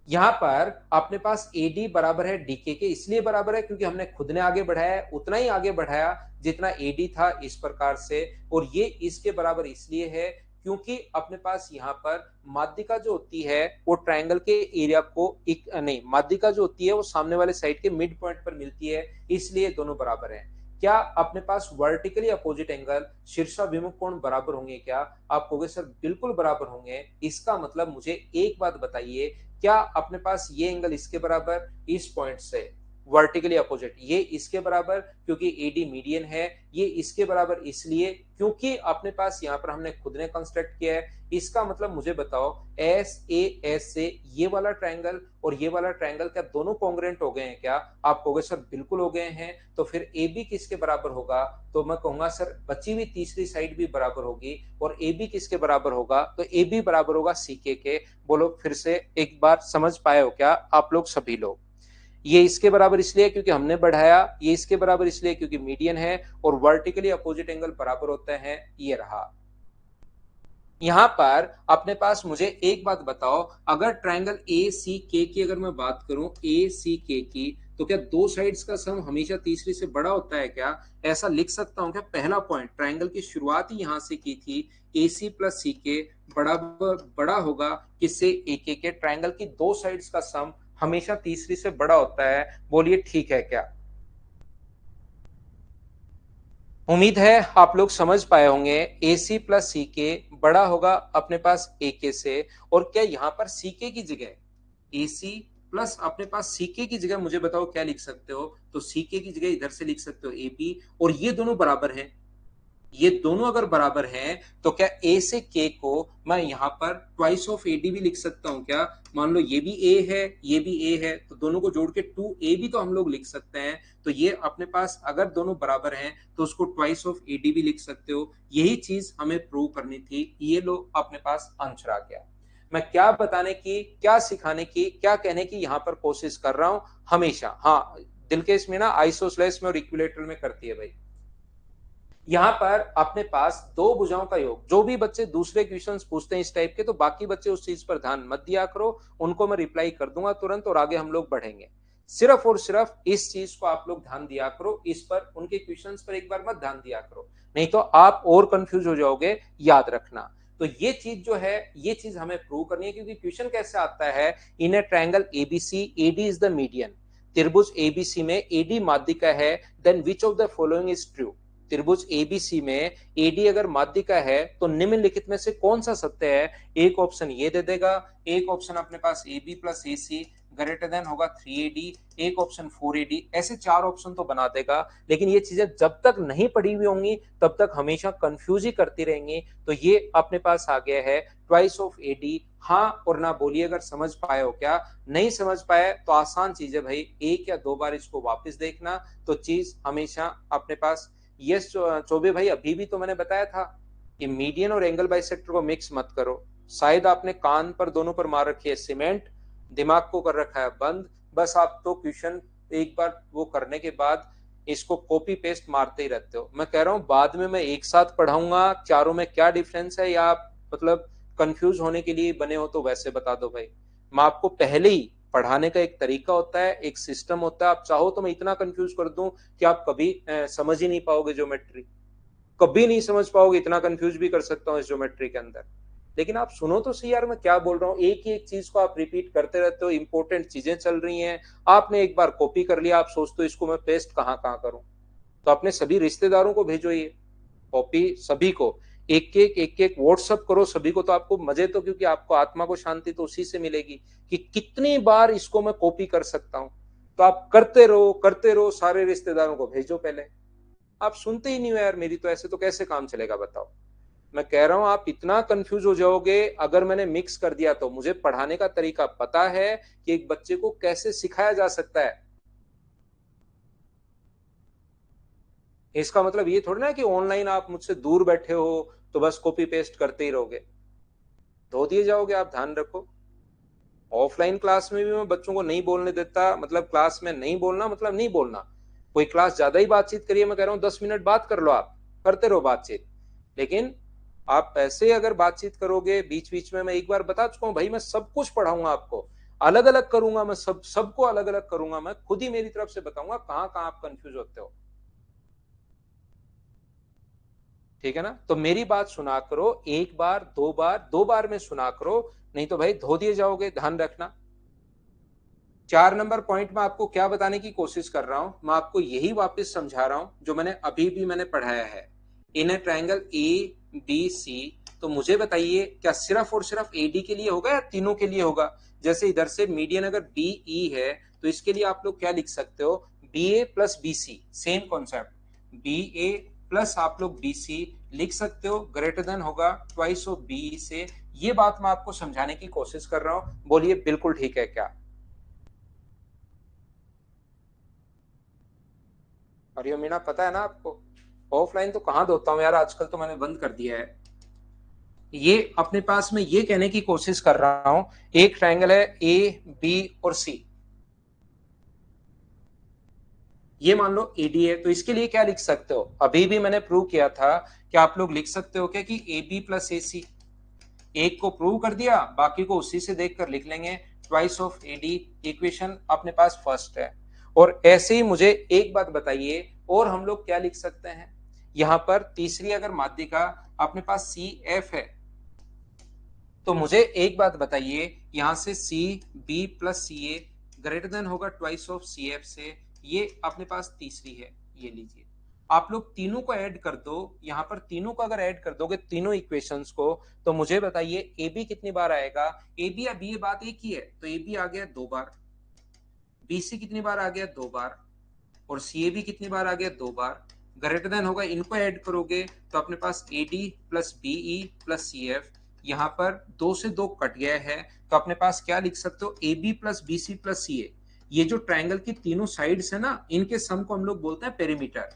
यहां पर अपने पास AD बराबर है DK के, इसलिए बराबर है क्योंकि हमने खुद ने आगे बढ़ाया है, उतना ही आगे बढ़ाया जितना AD था, इस प्रकार से। और ये इसके बराबर इसलिए है क्योंकि अपने पास यहाँ पर माध्यिका जो होती है वो ट्रायंगल के एरिया को एक नहीं, माध्यिका जो होती है वो सामने वाले साइड के मिड पॉइंट पर मिलती है, इसलिए दोनों बराबर हैं। क्या अपने पास वर्टिकली अपोजिट एंगल शीर्षाभिमुख कोण बराबर होंगे क्या? आप कहोगे सर बिल्कुल बराबर होंगे। इसका मतलब मुझे एक बात बताइए, क्या अपने पास ये एंगल इसके बराबर, इस पॉइंट से वर्टिकली अपोजिट, ये इसके बराबर क्योंकि एडी मीडियन है, ये इसके बराबर इसलिए क्योंकि अपने पास यहाँ पर हमने खुद ने कंस्ट्रक्ट किया है। इसका मतलब मुझे बताओ एस ए एस से ये वाला ट्रायंगल और ये वाला ट्रायंगल क्या दोनों कॉन्ग्रुएंट हो गए हैं क्या? आप कहोगे सर बिल्कुल हो गए हैं। तो फिर ए बी किसके बराबर होगा? तो मैं कहूंगा सर बची हुई तीसरी साइड भी बराबर होगी, और ए बी किसके बराबर होगा? तो ए बी बराबर होगा सी के। बोलो फिर से एक बार, समझ पाए हो क्या आप लोग सभी लोग? ये इसके बराबर इसलिए क्योंकि हमने बढ़ाया, ये इसके बराबर इसलिए क्योंकि मीडियन है, और वर्टिकली अपोजिट एंगल बराबर होता है, ये रहा। यहां पर अपने पास मुझे एक बात बताओ, अगर ट्रायंगल ए सी के की अगर मैं बात करूं, ए सी के की, तो क्या दो साइड्स का सम हमेशा तीसरी से बड़ा होता है क्या? ऐसा लिख सकता हूं क्या? पहला पॉइंट, ट्रायंगल की शुरुआत ही यहां से की थी, ए सी प्लस सी के बड़ा होगा किससे? ए के। ट्रायंगल की दो साइड्स का सम हमेशा तीसरी से बड़ा होता है। बोलिए ठीक है क्या? उम्मीद है आप लोग समझ पाए होंगे। ए सी प्लस सी के बड़ा होगा अपने पास ए के से, और क्या यहां पर सी के की जगह ए सी प्लस अपने पास सी के की जगह मुझे बताओ क्या लिख सकते हो? तो सी के की जगह इधर से लिख सकते हो ए बी, और ये दोनों बराबर हैं। ये दोनों अगर बराबर हैं तो क्या ए से के को मैं यहां पर ट्वाइस ऑफ ए डी भी लिख सकता हूं क्या? मान लो ये भी ए है, ये भी ए है, तो दोनों को जोड़ के टू ए भी तो हम लोग लिख सकते हैं। तो ये अपने पास अगर दोनों बराबर हैं तो उसको ट्वाइस ऑफ ए डी भी लिख सकते हो। यही चीज हमें प्रूव करनी थी। ये लो अपने पास आंसर आ गया। मैं क्या बताने की, क्या सिखाने की, क्या कहने की यहां पर कोशिश कर रहा हूं हमेशा। हाँ, दिल के इसमें ना आइसोसलेस में और इक्विलेटरल में करती है भाई। यहां पर अपने पास दो भुजाओं का योग, जो भी बच्चे दूसरे क्वेश्चंस पूछते हैं इस टाइप के, तो बाकी बच्चे उस चीज पर ध्यान मत दिया करो, उनको मैं रिप्लाई कर दूंगा तुरंत और आगे हम लोग बढ़ेंगे। सिर्फ और सिर्फ इस चीज को आप लोग ध्यान दिया करो, इस पर उनके क्वेश्चंस पर एक बार मत ध्यान दिया करो, नहीं तो आप और कंफ्यूज हो जाओगे, याद रखना। तो ये चीज जो है, ये चीज हमें प्रूव करनी है, क्योंकि क्वेश्चन कैसे आता है, in a triangle ABC AD is the median, त्रिभुज एबीसी में एडी माध्यिका है, then which of the following is true. त्रिभुज एबीसी में एडी अगर माध्यिका है तो निम्नलिखित में से कौन सा सत्य है? एक ऑप्शन ये दे देगा, एक ऑप्शन अपने पास A B plus A C greater than होगा 3AD, एक ऑप्शन 4AD, ऐसे चार ऑप्शन तो बना देगा। लेकिन ये चीजें जब तक नहीं पढ़ी हुई होंगी तब तक हमेशा कंफ्यूज ही करती रहेंगी। तो ये अपने पास आ गया है ट्वाइस ऑफ एडी। हाँ और ना बोलिए अगर समझ पाए हो क्या। नहीं समझ पाए तो आसान चीज है भाई, एक या दो बार इसको वापस देखना, तो चीज हमेशा अपने पास। यस चौबे भाई, अभी भी तो मैंने बताया था कि मीडियन और एंगल बाइसेक्टर को मिक्स मत करो। शायद आपने कान पर दोनों पर मार रखी है सीमेंट, दिमाग को कर रखा है बंद। बस आप तो क्वेश्चन एक बार वो करने के बाद इसको कॉपी पेस्ट मारते ही रहते हो। मैं कह रहा हूं बाद में मैं एक साथ पढ़ाऊंगा चारों में क्या डिफरेंस है, या आप मतलब कंफ्यूज होने के लिए बने हो तो वैसे बता दो भाई। मैं आपको पहले ही, पढ़ाने का एक तरीका होता है, एक सिस्टम होता है। आप चाहो तो मैं इतना कंफ्यूज कर दूं कि आप कभी समझ ही नहीं पाओगे ज्योमेट्री, कभी नहीं समझ पाओगे, इतना कंफ्यूज भी कर सकता हूं इस ज्योमेट्री के अंदर। लेकिन आप सुनो तो सही यार मैं क्या बोल रहा हूँ। एक ही एक चीज को आप रिपीट करते रहते हो, इंपॉर्टेंट चीजें चल रही हैं, आपने एक बार कॉपी कर लिया, आप सोचते हो इसको मैं पेस्ट कहाँ कहाँ करूं। तो अपने सभी रिश्तेदारों को भेजो ये कॉपी, सभी को एक एक व्हाट्सअप करो सभी को, तो आपको मजे, तो क्योंकि आपको आत्मा को शांति तो उसी से मिलेगी कि कितनी बार इसको मैं कॉपी कर सकता हूं। तो आप करते रहो, सारे रिश्तेदारों को भेजो पहले। आप सुनते ही नहीं हो यार मेरी, तो ऐसे तो कैसे काम चलेगा बताओ। मैं कह रहा हूं आप इतना कंफ्यूज हो जाओगे अगर मैंने मिक्स कर दिया तो। मुझे पढ़ाने का तरीका पता है कि एक बच्चे को कैसे सिखाया जा सकता है। इसका मतलब ये थोड़ी ना कि ऑनलाइन आप मुझसे दूर बैठे हो तो बस कॉपी पेस्ट करते ही रहोगे, धो दिए जाओगे आप, ध्यान रखो। ऑफलाइन क्लास में भी मैं बच्चों को नहीं बोलने देता, मतलब क्लास में नहीं बोलना मतलब नहीं बोलना। कोई क्लास ज्यादा ही बातचीत करिए, मैं कह रहा हूँ 10 मिनट बात कर लो, आप करते रहो बातचीत। लेकिन आप ऐसे अगर बातचीत करोगे बीच बीच में, मैं एक बार बता चुका हूँ भाई, मैं सब कुछ पढ़ाऊंगा आपको, अलग अलग करूंगा, मैं सबको अलग अलग करूंगा। मैं खुद ही मेरी तरफ से बताऊंगा कहाँ कहाँ आप कंफ्यूज होते हो। ठीक है ना। तो मेरी बात सुना करो, एक बार दो बार में सुना करो, नहीं तो भाई धो दिए जाओगे, ध्यान रखना। 4 नंबर पॉइंट में आपको क्या बताने की कोशिश कर रहा हूं, मैं आपको यही वापस समझा रहा हूं जो मैंने अभी भी मैंने पढ़ाया है। In a triangle A B C, तो मुझे बताइए क्या सिर्फ और सिर्फ एडी के लिए होगा या तीनों के लिए होगा। जैसे इधर से मीडियन अगर बी ई है तो इसके लिए आप लोग क्या लिख सकते हो, B A plus B C, same concept, B A plus आप लोग बी सी लिख सकते हो, ग्रेटर देन होगा ट्वाइस ऑफ बी से। ये बात मैं आपको समझाने की कोशिश कर रहा हूं, बोलिए बिल्कुल ठीक है क्या। और ये मीना पता है ना आपको, ऑफलाइन तो कहाँ धोता हूँ यार, आजकल तो मैंने बंद कर दिया है। ये अपने पास में ये कहने की कोशिश कर रहा हूं, एक ट्रायंगल है ए बी और सी, ये मान लो एडी है, तो इसके लिए क्या लिख सकते हो, अभी भी मैंने प्रूव किया था कि आप लोग लिख सकते हो क्या कि ए बी प्लस ए सी। एक को प्रूव कर दिया, बाकी को उसी से देखकर लिख लेंगे, ट्वाइस ऑफ एडी, इक्वेशन अपने पास फर्स्ट है। और ऐसे ही मुझे एक बात बताइए, और हम लोग क्या लिख सकते हैं, यहां पर तीसरी अगर माध्यिका अपने पास सी एफ है, तो मुझे एक बात बताइए, यहां से सी बी प्लस सी ए ग्रेटर देन होगा ट्वाइस ऑफ सी एफ से, ये अपने पास तीसरी है, ये लीजिए। आप लोग तीनों को ऐड कर दो, यहां पर तीनों को अगर ऐड कर दोगे तीनों इक्वेशंस को, तो मुझे बताइए ए बी कितनी बार आएगा, ए बी या बी बात एक ही है, तो ए बी आ गया 2 बार, बी सी कितनी बार आ गया 2 बार, और सी ए भी कितनी बार आ गया 2 बार। ग्रेटर देन होगा, इनको ऐड करोगे तो अपने पास A D plus BE plus C F, यहां पर 2 से 2 कट गया है, तो अपने पास क्या लिख सकते हो, A B plus B C plus C A. ये जो ट्रायंगल की तीनों साइड्स है ना, इनके सम को हम लोग बोलते हैं पेरीमीटर।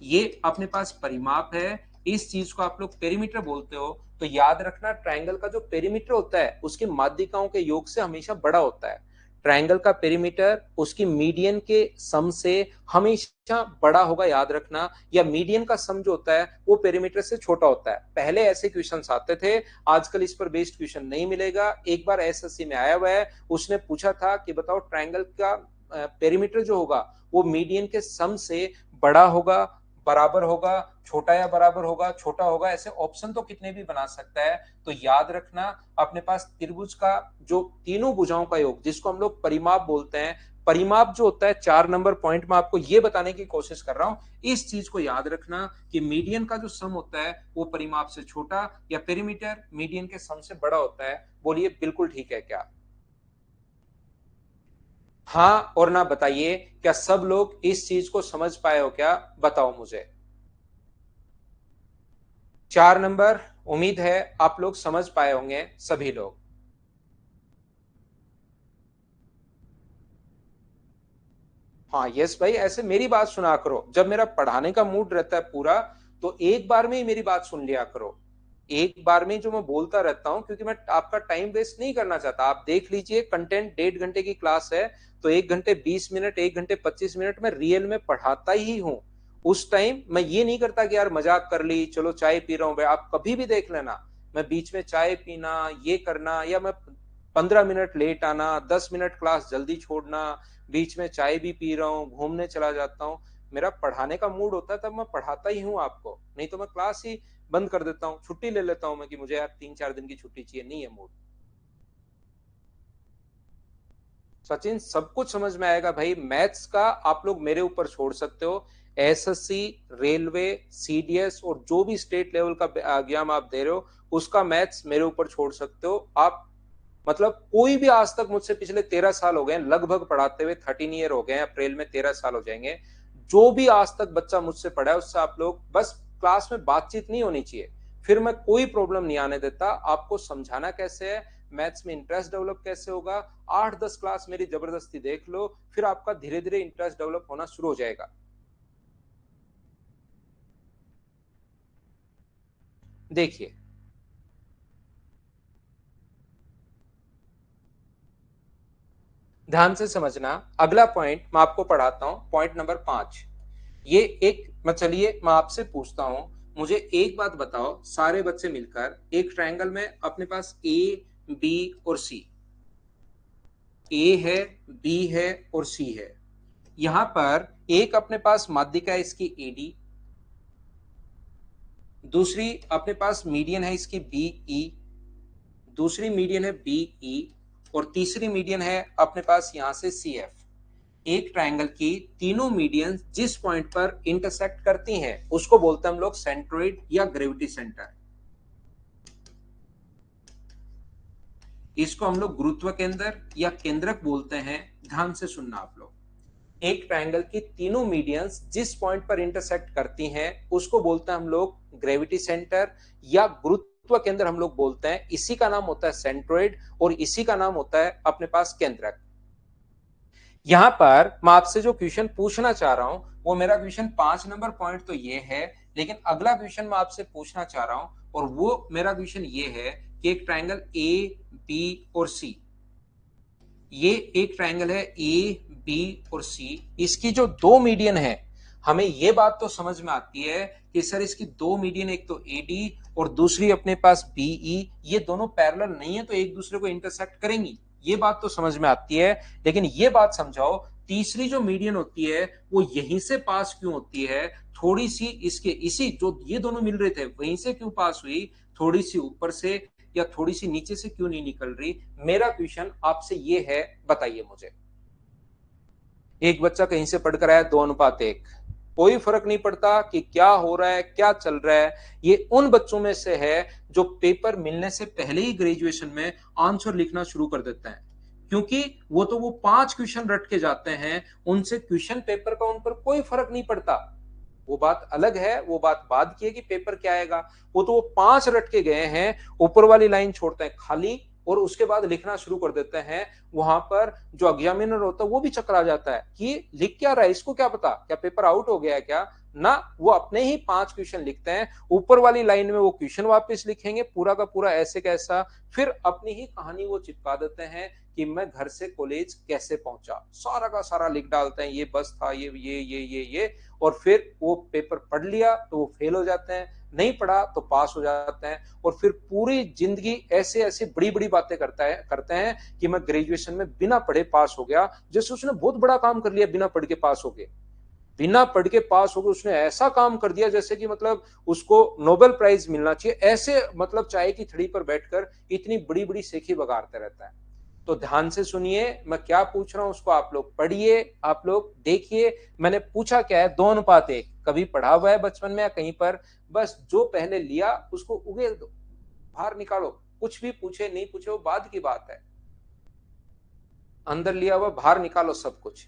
ये अपने पास परिमाप है, इस चीज को आप लोग पेरीमीटर बोलते हो। तो याद रखना, ट्रायंगल का जो पेरीमीटर होता है उसकी माध्यिकाओं के योग से हमेशा बड़ा होता है। ट्रायंगल का पेरीमीटर उसकी मीडियन के सम से हमेशा बड़ा होगा, याद रखना। या मीडियन का सम जो होता है वो पेरीमीटर से छोटा होता है। पहले ऐसे क्वेश्चंस आते थे, आजकल इस पर बेस्ड क्वेश्चन नहीं मिलेगा। एक बार एसएससी में आया हुआ है, उसने पूछा था कि बताओ ट्रायंगल का पेरीमीटर जो होगा वो मीडियन के सम से बड़ा होगा, बराबर होगा, छोटा या बराबर होगा, छोटा होगा, ऐसे ऑप्शन तो कितने भी बना सकता है। तो याद रखना, अपने पास त्रिभुज का जो तीनों भुजाओं का योग, जिसको हम लोग परिमाप बोलते हैं, परिमाप जो होता है 4 नंबर पॉइंट में आपको ये बताने की कोशिश कर रहा हूं, इस चीज को याद रखना कि मीडियन का जो सम होता है वो परिमाप से छोटा, या पेरीमीटर मीडियन के सम से बड़ा होता है। बोलिए बिल्कुल ठीक है क्या। हाँ और ना बताइए, क्या सब लोग इस चीज को समझ पाए हो क्या, बताओ मुझे। 4 नंबर, उम्मीद है आप लोग समझ पाए होंगे सभी लोग। हाँ यस भाई, ऐसे मेरी बात सुना करो, जब मेरा पढ़ाने का मूड रहता है पूरा, तो एक बार में ही मेरी बात सुन लिया करो। एक बार में जो मैं बोलता रहता हूँ, क्योंकि मैं आपका टाइम वेस्ट नहीं करना चाहता। आप देख लीजिए, कंटेंट 1.5 घंटे की क्लास है, तो 1 घंटे 20 मिनट 1 घंटे 25 मिनट में रियल में पढ़ाता ही हूँ। उस टाइम मैं ये नहीं करता कि यार मजाक कर ली, चलो चाय पी रहा हूँ भाई। आप कभी भी देख लेना, मैं बीच में चाय पीना, ये करना, या मैं 15 मिनट लेट आना, 10 मिनट क्लास जल्दी छोड़ना, बीच में चाय भी पी रहा हूँ, घूमने चला जाता हूँ, मेरा पढ़ाने का मूड होता है तब मैं पढ़ाता ही हूँ आपको, नहीं तो मैं क्लास ही बंद कर देता हूँ, छुट्टी ले लेता हूँ मैं कि मुझे यार 3-4 दिन की छुट्टी चाहिए, नहीं है मूड। सचिन सब कुछ समझ में आएगा भाई, मैथ्स का आप लोग मेरे ऊपर छोड़ सकते हो। एसएससी, रेलवे, सीडीएस और जो भी स्टेट लेवल का एग्जाम आप दे रहे हो, उसका मैथ्स मेरे ऊपर छोड़ सकते हो आप। मतलब कोई भी आज तक मुझसे, पिछले 13 साल हो गए लगभग पढ़ाते हुए, 13 ईयर हो गए, अप्रैल में 13 साल हो जाएंगे, जो भी आज तक बच्चा मुझसे पढ़ा है उससे आप लोग बस क्लास में बातचीत नहीं होनी चाहिए, फिर मैं कोई प्रॉब्लम नहीं आने देता। आपको समझाना कैसे है, मैथ्स में इंटरेस्ट डेवलप कैसे होगा, 8-10 क्लास मेरी जबरदस्ती देख लो, फिर आपका धीरे धीरे इंटरेस्ट डेवलप होना शुरू हो जाएगा। देखिए, ध्यान से समझना, अगला पॉइंट मैं आपको पढ़ाता हूं, पॉइंट नंबर 5। ये एक, मैं चलिए मैं आपसे पूछता हूं, मुझे एक बात बताओ, सारे बच्चे मिलकर, एक ट्रायंगल में अपने पास ए बी और सी, ए है, बी है और सी है। यहां पर एक अपने पास माध्यिका है इसकी एडी, दूसरी अपने पास मीडियन है इसकी बी ई, दूसरी मीडियन है बी ई, और तीसरी मीडियन है अपने पास यहां से सी एफ। एक ट्रायंगल की तीनों मीडियन जिस पॉइंट पर इंटरसेक्ट करती हैं उसको बोलते हैं हम लोग सेंट्रोइड या ग्रेविटी सेंटर। इसको हम लोग गुरुत्व केंद्र या केंद्रक बोलते हैं। ध्यान से सुनना आप लोग, एक ट्रायंगल की तीनों मीडियंस जिस पॉइंट पर इंटरसेक्ट करती हैं उसको बोलते हैं हम लोग ग्रेविटी सेंटर या गुरुत्व केंद्र हम लोग बोलते हैं। इसी का नाम होता है सेंट्रोइड और इसी का नाम होता है अपने पास केंद्रक। यहां पर मैं आपसे जो क्वेश्चन पूछना चाह रहा हूं वो मेरा क्वेश्चन 5 नंबर पॉइंट तो ये है, लेकिन अगला क्वेश्चन मैं आपसे पूछना चाह रहा हूं और वो मेरा क्वेश्चन ये है कि एक ट्रायंगल ए बी और सी, ये एक ट्रायंगल है ए बी और सी, इसकी जो दो मीडियन है हमें ये बात तो समझ में आती है कि सर इसकी दो मीडियन, एक तो ए डी और दूसरी अपने पास बीई, ये दोनों पैरेलल नहीं है तो एक दूसरे को इंटरसेक्ट करेंगी, ये बात तो समझ में आती है। लेकिन ये बात समझाओ तीसरी जो मीडियन होती है वो यहीं से पास क्यों होती है, थोड़ी सी इसके इसी जो ये दोनों मिल रहे थे वहीं से क्यों पास हुई, थोड़ी सी ऊपर से या थोड़ी सी नीचे से क्यों नहीं निकल रही। मेरा क्वेश्चन आपसे ये है, बताइए मुझे। एक बच्चा कहीं से पढ़कर आया 2:1, कोई फर्क नहीं पड़ता कि क्या हो रहा है क्या चल रहा है, ये उन बच्चों में से है जो पेपर मिलने से पहले ही ग्रेजुएशन में आंसर लिखना शुरू कर देते हैं, क्योंकि वो तो वो 5 क्वेश्चन रट के जाते हैं, उनसे क्वेश्चन पेपर का उन पर कोई फर्क नहीं पड़ता। वो बात अलग है, वो बात बाद की है कि पेपर क्या आएगा, वो तो वो 5 रट के गए हैं, ऊपर वाली लाइन छोड़ते हैं खाली और उसके बाद लिखना शुरू कर देते हैं। वहां पर जो एग्जामिनर होता है वो भी चकरा जाता है कि लिख क्या रहा है, इसको क्या पता, क्या पेपर आउट हो गया है क्या ना। वो अपने ही 5 क्वेश्चन लिखते हैं, ऊपर वाली लाइन में वो क्वेश्चन वापस लिखेंगे पूरा का पूरा ऐसे कैसा, फिर अपनी ही कहानी वो चिपका देते हैं कि मैं घर से कॉलेज कैसे पहुंचा, सारा का सारा लिख डालते हैं, ये बस था, ये, और फिर वो पेपर पढ़ लिया तो वो फेल हो जाते हैं, नहीं पढ़ा तो पास हो जाते हैं, और फिर पूरी जिंदगी ऐसे ऐसे बड़ी बड़ी बातें करते हैं कि मैं ग्रेजुएशन में बिना पढ़े पास हो गया, जैसे उसने बहुत बड़ा काम कर लिया, बिना पढ़ के पास हो गए, बिना पढ़ के पास हो गए, उसने ऐसा काम कर दिया जैसे कि मतलब उसको नोबेल प्राइज मिलना चाहिए, ऐसे मतलब चाय की थड़ी पर बैठकर इतनी बड़ी बड़ी सेखी बगाड़ता रहता है। तो ध्यान से सुनिए मैं क्या पूछ रहा हूं उसको आप लोग पढ़िए, आप लोग देखिए। मैंने पूछा क्या है, 2:1, कभी पढ़ा हुआ है बचपन में या कहीं पर, बस जो पहले लिया उसको उगेल दो, बाहर निकालो, कुछ भी पूछे नहीं पूछे वो बाद की बात है, अंदर लिया हुआ बाहर निकालो सब कुछ।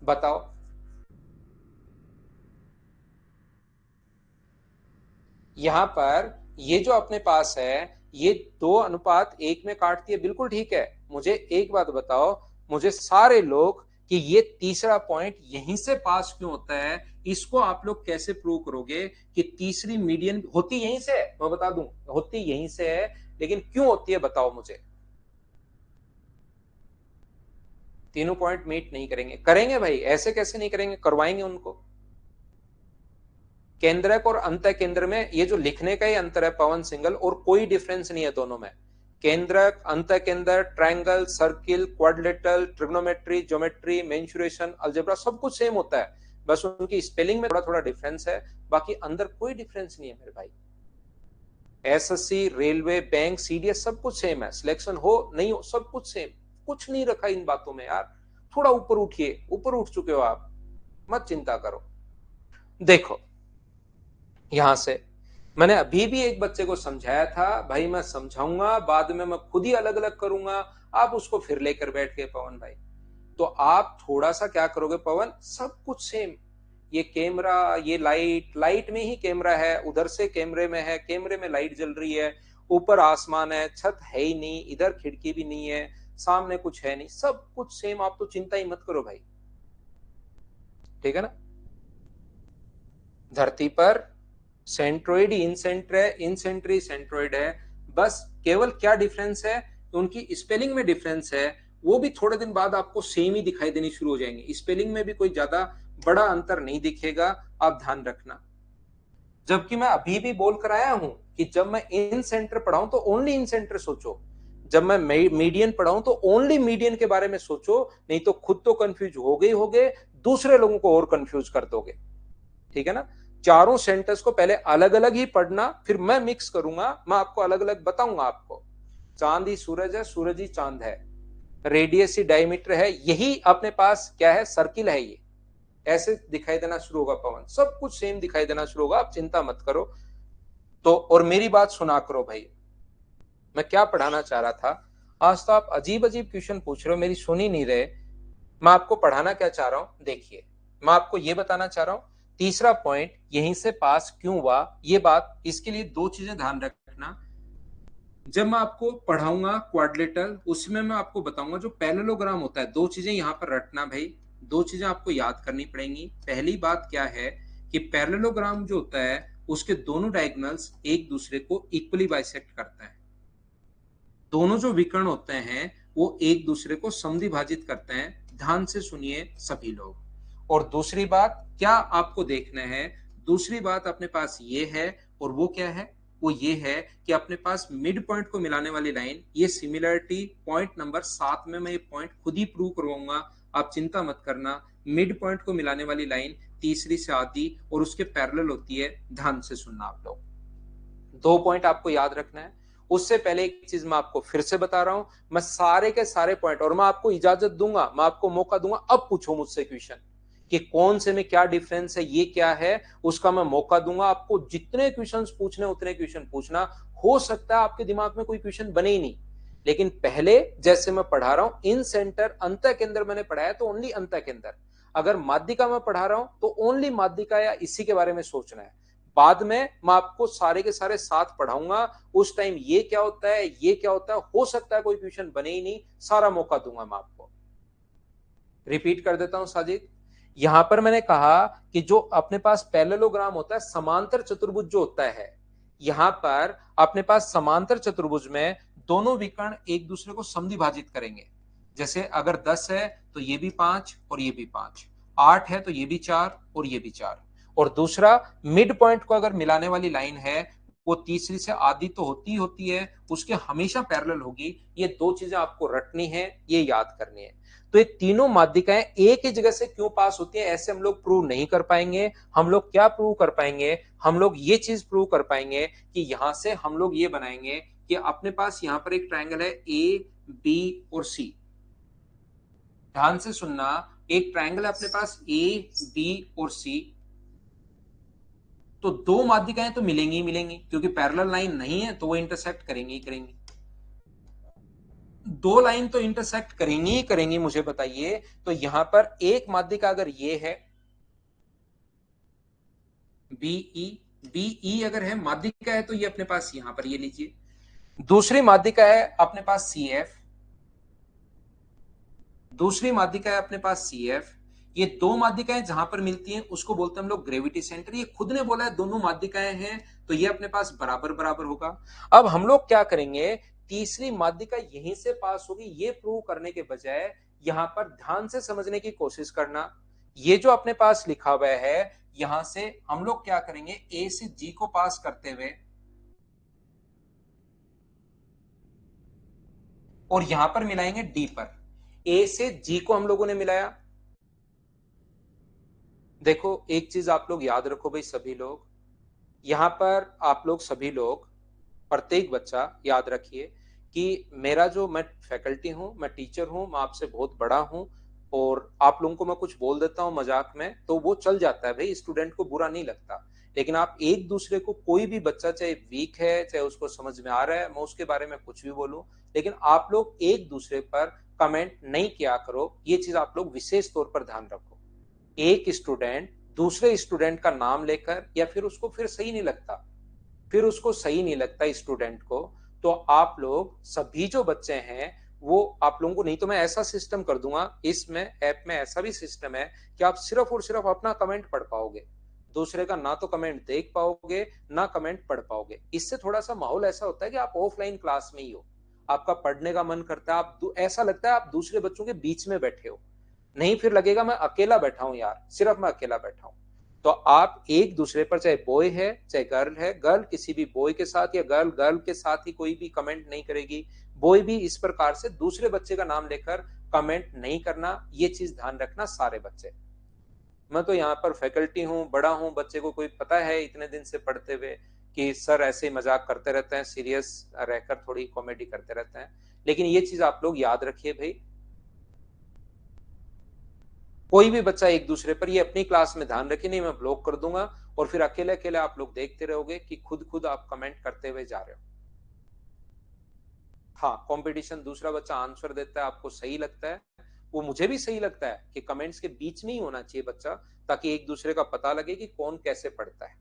बताओ। यहां पर ये जो अपने पास है ये 2:1 में काटती है, बिल्कुल ठीक है। मुझे एक बात बताओ, मुझे सारे लोग कि ये तीसरा पॉइंट यहीं से पास क्यों होता है, इसको आप लोग कैसे प्रूव करोगे कि तीसरी मीडियन होती यहीं से है, मैं बता दूं होती यहीं से है, लेकिन क्यों होती है बताओ मुझे। तीनों पॉइंट मीट नहीं करेंगे, करेंगे भाई, ऐसे कैसे नहीं करेंगे, करवाएंगे उनको। केंद्रक और अंत केंद्र में ये जो लिखने का ही अंतर है पवन सिंगल, और कोई डिफरेंस नहीं है दोनों में। केंद्रक, अंत केंद्र, triangle, circle, quadrilateral, trigonometry, geometry, mensuration, algebra सब कुछ सेम होता है, बस उनकी स्पेलिंग में थोड़ा थोड़ा डिफरेंस है, बाकी अंदर कोई डिफरेंस नहीं है मेरे भाई। एसएससी, रेलवे, बैंक, सीडीएस सब कुछ सेम है, सिलेक्शन हो नहीं हो सब कुछ सेम, कुछ नहीं रखा इन बातों में यार। थोड़ा ऊपर उठिए, ऊपर उठ चुके हो आप, मत चिंता करो। देखो यहां से मैंने अभी भी एक बच्चे को समझाया था, भाई मैं समझाऊंगा बाद में मैं खुद ही अलग अलग करूंगा, आप उसको फिर लेकर बैठ गए पवन भाई। तो आप थोड़ा सा क्या करोगे पवन, सब कुछ सेम, ये कैमरा, ये लाइट, लाइट में ही कैमरा है, उधर से कैमरे में है, कैमरे में लाइट जल रही है, ऊपर आसमान है, छत है ही नहीं, इधर खिड़की भी नहीं है, सामने कुछ है नहीं, सब कुछ सेम, आप तो चिंता ही मत करो भाई, ठीक है ना। धरती पर सेंट्रोइड इन सेंटर है, इन सेंट्री सेंट्रोइड है, बस केवल क्या डिफरेंस है, उनकी स्पेलिंग में डिफरेंस है, वो भी थोड़े दिन बाद आपको सेम ही दिखाई देनी शुरू हो जाएंगे, स्पेलिंग में भी कोई ज्यादा बड़ा अंतर नहीं दिखेगा, आप ध्यान रखना। जबकि मैं अभी भी बोल कर आया हूं कि जब मैं इन सेंटर पढ़ाऊं तो ओनली इन सेंटर सोचो, जब मैं मीडियन पढ़ाऊं तो ओनली मीडियन के बारे में सोचो, नहीं तो खुद तो कंफ्यूज हो गए, दूसरे लोगों को और कंफ्यूज कर दोगे, ठीक है ना। चारों सेंटेंस को पहले अलग अलग ही पढ़ना, फिर मैं मिक्स करूंगा, मैं आपको अलग अलग बताऊंगा। आपको चांद ही सूरज है, सूरज ही चांद है, रेडियस ही डायमीटर है, यही अपने पास क्या है, सर्किल है। ये ऐसे दिखाई देना शुरू होगा पवन, सब कुछ सेम दिखाई देना शुरू होगा, आप चिंता मत करो। तो और मेरी बात सुना करो भाई, मैं क्या पढ़ाना चाह रहा था। आज तो आप अजीब अजीब क्वेश्चन पूछ रहे हो, मेरी सुन ही नहीं रहे। मैं आपको पढ़ाना क्या चाह रहा हूं, देखिए मैं आपको यह बताना चाह रहा हूं, तीसरा पॉइंट यहीं से पास क्यों हुआ ये बात, इसके लिए दो चीजें ध्यान रखना। जब मैं आपको पढ़ाऊंगा क्वाड्रिलेटरल, उसमें मैं आपको बताऊंगा जो पैरेललोग्राम होता है, दो चीजें यहां पर रटना भाई, दो चीजें आपको याद करनी पड़ेंगी। पहली बात क्या है कि पैरेललोग्राम जो होता है उसके दोनों डायगोनल्स एक दूसरे को इक्वली बाइसेक्ट करता है, दोनों जो विकर्ण होते हैं वो एक दूसरे को समद्विभाजित करते हैं। ध्यान से सुनिए सभी लोग। और दूसरी बात क्या आपको देखना है, दूसरी बात अपने पास ये है, और वो क्या है, वो ये है कि अपने पास मिड पॉइंट को मिलाने वाली लाइन, ये सिमिलरिटी पॉइंट नंबर 7 में मैं ये पॉइंट खुद ही प्रूव करवाऊंगा, आप चिंता मत करना। मिड पॉइंट को मिलाने वाली लाइन तीसरी से आधी और उसके पैरेलल होती है। ध्यान से सुनना आप लोग, दो पॉइंट आपको याद रखना है। उससे पहले एक चीज मैं आपको फिर से बता रहा हूं, मैं सारे के सारे पॉइंट, और मैं आपको इजाजत दूंगा, मैं आपको मौका दूंगा, अब पूछो मुझसे क्वेश्चन कि कौन से में क्या डिफरेंस है, ये क्या है, उसका मैं मौका दूंगा आपको। जितने क्वेश्चन पूछने उतने क्वेश्चन पूछना, हो सकता है आपके दिमाग में कोई क्वेश्चन बने ही नहीं, लेकिन पहले जैसे मैं पढ़ा रहा हूं इन सेंटर अंत के अंदर मैंने पढ़ाया तो ओनली अंत के अंदर, अगर माध्यिका में पढ़ा रहा हूं तो ओनली माध्यिका या इसी के बारे में सोचना है। बाद में मैं आपको सारे के सारे साथ पढ़ाऊंगा, उस टाइम ये क्या होता है, ये क्या होता है, हो सकता है कोई क्वेश्चन बने ही नहीं, सारा मौका दूंगा मैं आपको। रिपीट कर देता हूं साजिद, यहां पर मैंने कहा कि जो अपने पास पैरेललोग्राम होता है, समांतर चतुर्भुज जो होता है, यहां पर अपने पास समांतर चतुर्भुज में दोनों विकर्ण एक दूसरे को समद्विभाजित करेंगे। जैसे अगर 10 है तो ये भी 5 और ये भी 5, 8 है तो ये भी 4 और ये भी 4। और दूसरा, मिड पॉइंट को अगर मिलाने वाली लाइन है वो तीसरी से आधी तो होती है, उसके हमेशा पैरेलल होगी। ये दो चीजें आपको रटनी है, ये याद करनी है। तो ये तीनों माध्यिकाएं एक ही जगह से क्यों पास होती हैं, ऐसे हम लोग प्रूव नहीं कर पाएंगे। हम लोग क्या प्रूव कर पाएंगे, हम लोग ये चीज प्रूव कर पाएंगे कि यहां से हम लोग ये बनाएंगे कि अपने पास यहां पर एक ट्रायंगल है ए बी और सी। ध्यान से सुनना, एक ट्रायंगल है अपने पास ए बी और सी, तो दो माध्यिकाएं तो मिलेंगी ही मिलेंगी, क्योंकि पैरेलल लाइन नहीं है तो वो इंटरसेक्ट करेंगी ही करेंगी। दो लाइन तो इंटरसेक्ट करेंगी ही करेंगी, मुझे बताइए। तो यहां पर एक माध्यिका अगर ये है बीई, बीई अगर है माध्यिका है तो ये अपने पास यहां पर ये लीजिए। दूसरी माध्यिका है अपने पास सी एफ, दूसरी माध्यिका है अपने पास सी एफ। ये दो माध्यिकाएं जहां पर मिलती हैं उसको बोलते हैं हम लोग ग्रेविटी सेंटर। ये खुद ने बोला है दोनों माध्यिकाएं हैं, तो ये अपने पास बराबर बराबर होगा। अब हम लोग क्या करेंगे, तीसरी माध्यिका यहीं से पास होगी, ये प्रूव करने के बजाय यहां पर ध्यान से समझने की कोशिश करना। ये जो अपने पास लिखा हुआ है, यहां से हम लोग क्या करेंगे, ए से जी को पास करते हुए और यहां पर मिलाएंगे डी पर। ए से जी को हम लोगों ने मिलाया। देखो एक चीज आप लोग याद रखो भाई, सभी लोग यहां पर, आप लोग सभी लोग, प्रत्येक बच्चा याद रखिए कि मेरा जो, मैं फैकल्टी हूं, मैं टीचर हूं, मैं आपसे बहुत बड़ा हूं, और आप लोगों को मैं कुछ बोल देता हूं मजाक में तो वो चल जाता है भाई, स्टूडेंट को बुरा नहीं लगता। लेकिन आप एक दूसरे को, कोई भी बच्चा चाहे वीक है चाहे उसको समझ में आ रहा है, मैं उसके बारे में कुछ भी बोलूं, लेकिन आप लोग एक दूसरे पर कमेंट नहीं किया करो, ये चीज आप लोग विशेष तौर पर ध्यान रखो। एक स्टूडेंट दूसरे स्टूडेंट का नाम लेकर, या फिर उसको फिर सही नहीं लगता, फिर उसको सही नहीं लगता स्टूडेंट को, तो आप लोग सभी जो बच्चे हैं वो, आप लोगों को, नहीं तो मैं ऐसा सिस्टम कर दूंगा, इसमें ऐप में ऐसा भी सिस्टम है कि आप सिर्फ और सिर्फ अपना कमेंट पढ़ पाओगे, दूसरे का ना तो कमेंट देख पाओगे ना कमेंट पढ़ पाओगे। इससे थोड़ा सा माहौल ऐसा होता है कि आप ऑफलाइन क्लास में ही हो, आपका पढ़ने का मन करता है, आप ऐसा लगता है आप दूसरे बच्चों के बीच में बैठे हो, नहीं फिर लगेगा मैं अकेला बैठा हूं यार, सिर्फ मैं अकेला बैठा हूं। तो आप एक दूसरे पर, चाहे बॉय है चाहे गर्ल है, गर्ल किसी भी बॉय के साथ या गर्ल गर्ल के साथ ही कोई भी कमेंट नहीं करेगी, बॉय भी इस प्रकार से दूसरे बच्चे का नाम लेकर कमेंट नहीं करना, ये चीज ध्यान रखना सारे बच्चे। मैं तो यहाँ पर फैकल्टी हूँ, बड़ा हूँ, बच्चे को कोई पता है इतने दिन से पढ़ते हुए कि सर ऐसे ही मजाक करते रहते हैं, सीरियस रहकर थोड़ी कॉमेडी करते रहते हैं। लेकिन ये चीज आप लोग याद रखिए भाई, कोई भी बच्चा एक दूसरे पर, ये अपनी क्लास में ध्यान रखिए, नहीं मैं ब्लॉक कर दूंगा और फिर अकेले अकेले आप लोग देखते रहोगे कि खुद खुद आप कमेंट करते हुए जा रहे हो। हाँ, कंपटीशन, दूसरा बच्चा आंसर देता है, आपको सही लगता है, वो मुझे भी सही लगता है कि कमेंट्स के बीच में ही होना चाहिए बच्चा, ताकि एक दूसरे का पता लगे कि कौन कैसे पढ़ता है।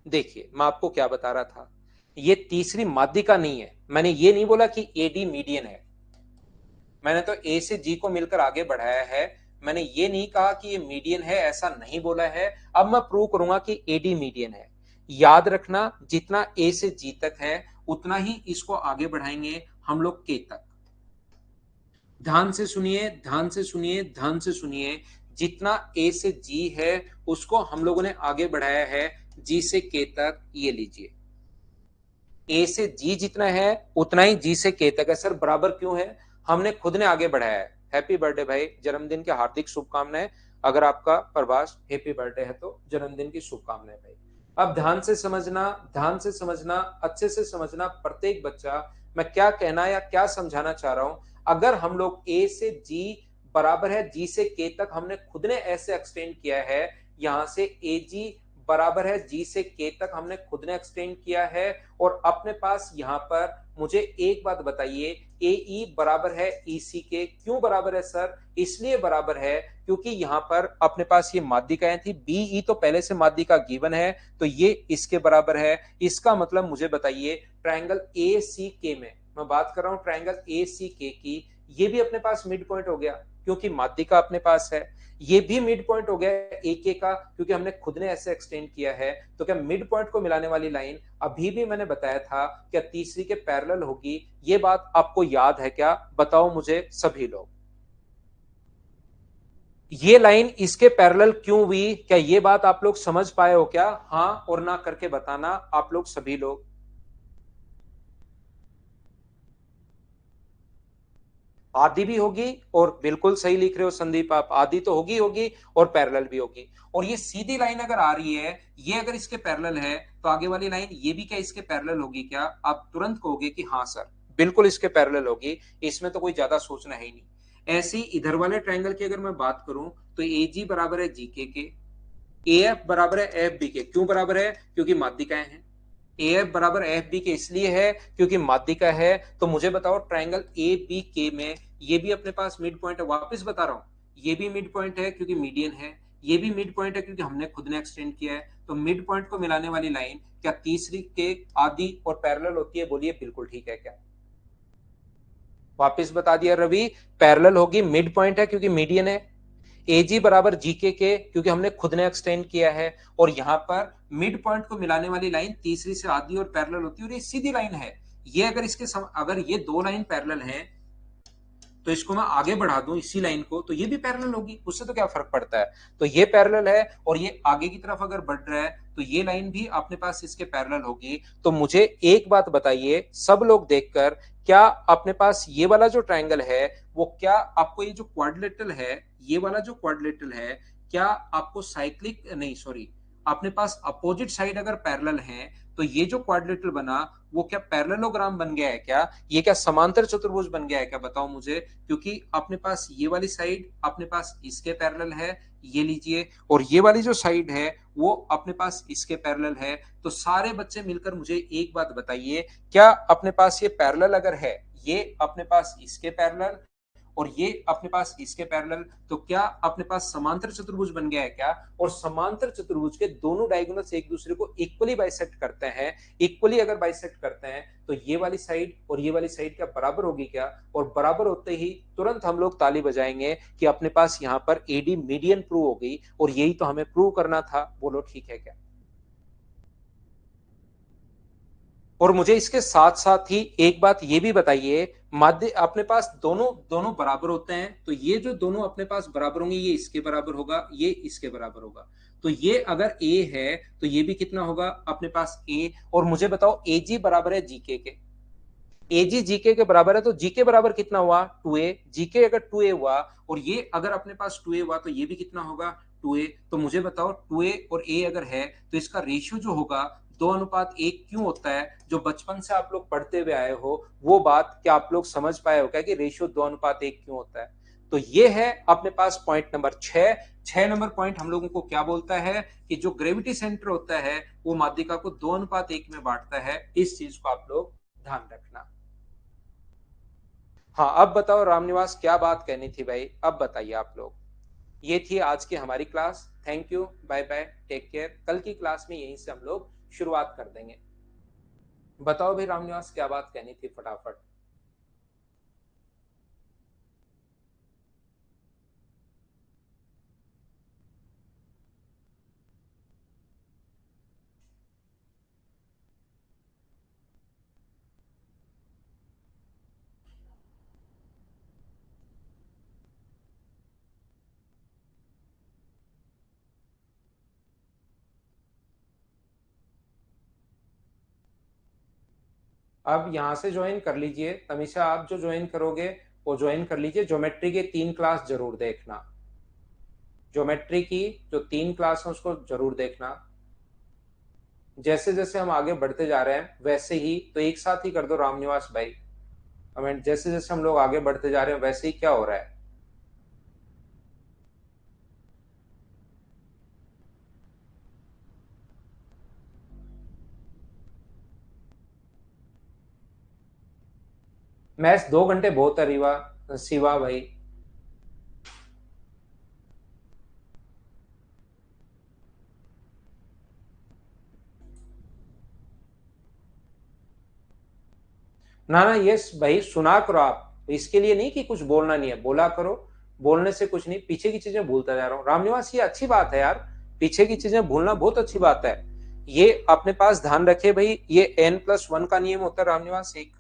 देखिए मैं आपको क्या बता रहा था, ये तीसरी माध्यिका नहीं है। मैंने ये नहीं बोला कि एडी मीडियन है, मैंने तो ए से जी को मिलकर आगे बढ़ाया है। मैंने ये नहीं कहा कि ये मीडियन है, ऐसा नहीं बोला है। अब मैं प्रूव करूंगा कि एडी मीडियन है। याद रखना, जितना ए से जी तक है उतना ही इसको आगे बढ़ाएंगे हम लोग के तक। ध्यान से सुनिए, ध्यान से सुनिए, ध्यान से सुनिए। जितना ए से जी है उसको हम लोगों ने आगे बढ़ाया है जी से के तक। ये लीजिए, ए से जी जितना है उतना ही जी से के तक है। सर बराबर क्यों है? हमने खुद ने आगे बढ़ाया है। हैप्पी बर्थडे भाई, जन्मदिन की हार्दिक शुभकामनाएं। अगर आपका प्रभास हैप्पी बर्थडे है तो जन्मदिन की शुभकामनाएं भाई। अब ध्यान से समझना, ध्यान से समझना, अच्छे से समझना प्रत्येक बच्चा, मैं क्या कहना या क्या समझाना चाह रहा हूं। अगर हम लोग ए से जी बराबर है जी से के तक, हमने खुद ने ऐसे एक्सटेंड किया है। यहां से ए जी बराबर है जी से के तक हमने खुद ने एक्सटेंड किया है। और अपने पास यहां पर मुझे एक बात बताइए, ए ई बराबर है ई सी के। क्यों बराबर है सर? इसलिए बराबर है क्योंकि यहां पर अपने पास ये माध्यिकाएं थी, बी ई तो पहले से माध्यिका गिवन है, तो ये इसके बराबर है। इसका मतलब मुझे बताइए, ट्रायंगल ए सी के में मैं बात कर रहा हूं, ट्रायंगल ए सी के की, ये भी अपने पास मिड पॉइंट हो गया क्योंकि माध्यिका अपने पास है। ये भी मिड पॉइंट हो गया ए के का क्योंकि हमने खुद ने ऐसे एक्सटेंड किया है। तो क्या मिड पॉइंट को मिलाने वाली लाइन, अभी भी मैंने बताया था, क्या तीसरी के पैरेलल होगी? ये बात आपको याद है क्या? बताओ मुझे सभी लोग। ये लाइन इसके पैरेलल क्यों हुई? क्या ये बात आप लोग समझ पाए हो क्या? हाँ और ना करके बताना आप लोग सभी लोग। आदि भी होगी, और बिल्कुल सही लिख रहे हो संदीप आप, आदि तो होगी होगी और पैरेलल भी होगी। और ये सीधी लाइन अगर आ रही है, ये अगर इसके पैरेलल है, तो आगे वाली लाइन ये भी क्या इसके पैरेलल होगी क्या? आप तुरंत कहोगे कि हाँ सर बिल्कुल इसके पैरेलल होगी, इसमें तो कोई ज्यादा सोचना है ही नहीं। ऐसी इधर वाले ट्रायंगल की अगर मैं बात करूं, तो ए जी बराबर है जी के, ए एफ बराबर है एफ बी के। क्यों बराबर है? क्योंकि माध्यिकाएं हैं। ए एफ बराबर एफ बी के इसलिए है क्योंकि माध्यिका है। तो मुझे बताओ, ट्रायंगल ए बी के में ये भी अपने पास मिड पॉइंट है। वापस बता रहा हूं, ये भी मिड पॉइंट है क्योंकि मीडियन है। ये भी मिड पॉइंट है क्योंकि हमने खुद ने एक्सटेंड किया है। तो मिड पॉइंट को मिलाने वाली लाइन क्या तीसरी के आदि और पैरेलल होती है? बोलिए बिल्कुल ठीक है क्या? वापस बता दिया रवि, पैरेलल होगी, मिड पॉइंट है क्योंकि मीडियन है। ए जी बराबर जी के क्योंकि हमने खुद ने एक्सटेंड किया है। और यहां पर मिड पॉइंट को मिलाने वाली लाइन तीसरी से आधी और पैरेलल होती है, और ये सीधी लाइन है। ये अगर अगर ये दो लाइन पैरेलल हैं, तो इसको मैं आगे बढ़ा दूं इसी लाइन को, तो ये भी पैरेलल होगी, उससे तो क्या फर्क पड़ता है। तो ये पैरेलल है, और ये आगे की तरफ अगर बढ़ रहा है तो ये लाइन भी अपने पास इसके पैरेलल होगी। तो मुझे एक बात बताइए सब लोग देखकर, क्या अपने पास ये वाला जो ट्रायंगल है, वो क्या आपको ये जो क्वाड्रिलेटरल है, ये वाला जो क्वाड्रिलेटरल है, क्या आपको साइक्लिक नहीं सॉरी अपने पास अपोजिट साइड अगर पैरेलल है, तो ये जो क्वाड्रिलेटरल बना वो क्या पैरेललोग्राम बन गया है क्या? ये क्या समांतर चतुर्भुज बन गया है क्या? बताओ मुझे। क्योंकि अपने पास ये वाली साइड अपने पास इसके पैरेलल है, ये लीजिए, और ये वाली जो साइड है वो अपने पास इसके पैरेलल है। तो सारे बच्चे मिलकर मुझे एक बात बताइए, क्या अपने पास ये पैरेलल अगर है, ये अपने पास इसके पैरेलल और ये अपने पास इसके पैरेलल, तो क्या अपने पास समांतर चतुर्भुज बन गया है क्या? और समांतर चतुर्भुज के दोनों डायगोनल्स एक दूसरे को इक्वली बाइसेक्ट करते हैं। इक्वली अगर बाइसेक्ट करते हैं तो ये वाली साइड और ये वाली साइड क्या बराबर होगी क्या? और बराबर होते ही तुरंत हम लोग ताली बजाएंगे कि अपने पास यहाँ पर एडी मीडियन प्रूव हो गई, और यही तो हमें प्रूव करना था। बोलो ठीक है क्या? और मुझे इसके साथ साथ ही एक बात ये भी बताइए, माध्य अपने पास दोनों दोनों बराबर होते हैं, तो ये जो दोनों अपने पास बराबर होंगे, ये इसके बराबर होगा, ये इसके बराबर होगा। तो ये अगर ए है तो ये भी कितना होगा अपने पास ए। और मुझे बताओ ए जी बराबर है जी के। एजी जीके के बराबर है, तो जीके बराबर कितना हुआ 2a, जीके अगर 2a हुआ और ये अगर अपने पास 2a हुआ तो ये भी कितना होगा 2a। तो मुझे बताओ 2a और a अगर है तो इसका रेशियो जो होगा 2:1 क्यों होता है? जो बचपन से आप लोग पढ़ते हुए आए हो वो बात क्या आप लोग समझ पाए हो क्या कि रेशियो 2:1 क्यों होता है? तो ये है अपने पास पॉइंट नंबर 6। 6 नंबर पॉइंट हम लोगों को क्या बोलता है कि जो ग्रेविटी सेंटर होता है वो माध्यिका को 2:1 में बांटता है। इस चीज को आप लोग ध्यान रखना। हाँ, अब बताओ रामनिवास क्या बात कहनी थी भाई, अब बताइए आप लोग। ये थी आज की हमारी class. Thank you, bye bye, take care. कल की क्लास में यहीं से हम लोग शुरुआत कर देंगे। बताओ भाई रामनिवास क्या बात कहनी थी फटाफट। अब यहाँ से ज्वाइन कर लीजिए तमीशा, आप जो ज्वाइन करोगे वो ज्वाइन कर लीजिए। ज्योमेट्री के 3 क्लास जरूर देखना। ज्योमेट्री की जो 3 क्लास है उसको जरूर देखना। जैसे जैसे हम आगे बढ़ते जा रहे हैं वैसे ही, तो एक साथ ही कर दो रामनिवास भाई कमेंट। जैसे जैसे हम लोग आगे बढ़ते जा रहे हैं वैसे ही क्या हो रहा है। मैथ्स 2 घंटे बहुत है रीवा, शिवा भाई। ना ना, यस भाई, सुना करो आप, इसके लिए नहीं कि कुछ बोलना नहीं है, बोला करो। बोलने से कुछ नहीं, पीछे की चीजें भूलता जा रहा हूँ रामनिवास, ये अच्छी बात है यार। पीछे की चीजें भूलना बहुत अच्छी बात है। ये अपने पास ध्यान रखे भाई, ये n+1 का नियम होता है रामनिवास। एक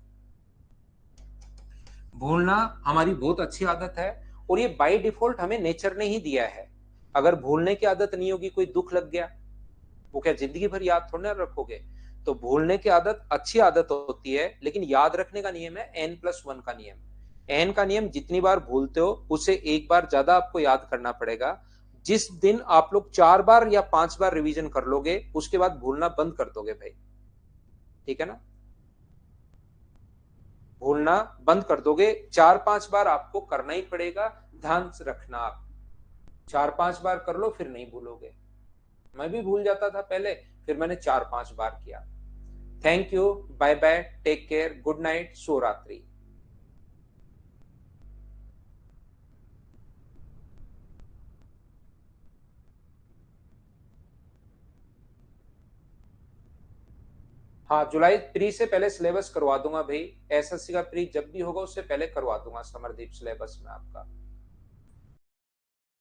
भूलना हमारी बहुत अच्छी आदत है और ये बाय डिफॉल्ट हमें नेचर ने ही दिया है। अगर भूलने की आदत नहीं होगी, कोई दुख लग गया, वो क्या जिंदगी भर याद थोड़ा ना रखोगे। तो भूलने की आदत अच्छी आदत होती है, लेकिन याद रखने का नियम है n+1 का नियम। एन का नियम, जितनी बार भूलते हो उसे एक बार ज्यादा आपको याद करना पड़ेगा। जिस दिन आप लोग 4 बार या 5 बार रिवीजन कर लोगे उसके बाद भूलना बंद कर दोगे भाई। ठीक है ना? भूलना बंद कर दोगे, 4-5 बार आपको करना ही पड़ेगा। ध्यान से रखना आप, 4-5 बार कर लो फिर नहीं भूलोगे। मैं भी भूल जाता था पहले, फिर मैंने 4-5 बार किया। Thank you, bye bye, take care, good night, सो रात्रि। हाँ, जुलाई प्री से पहले सिलेबस करवा दूंगा भाई। एसएससी का प्री जब भी होगा उससे पहले करवा दूंगा समरदीप सिलेबस में आपका।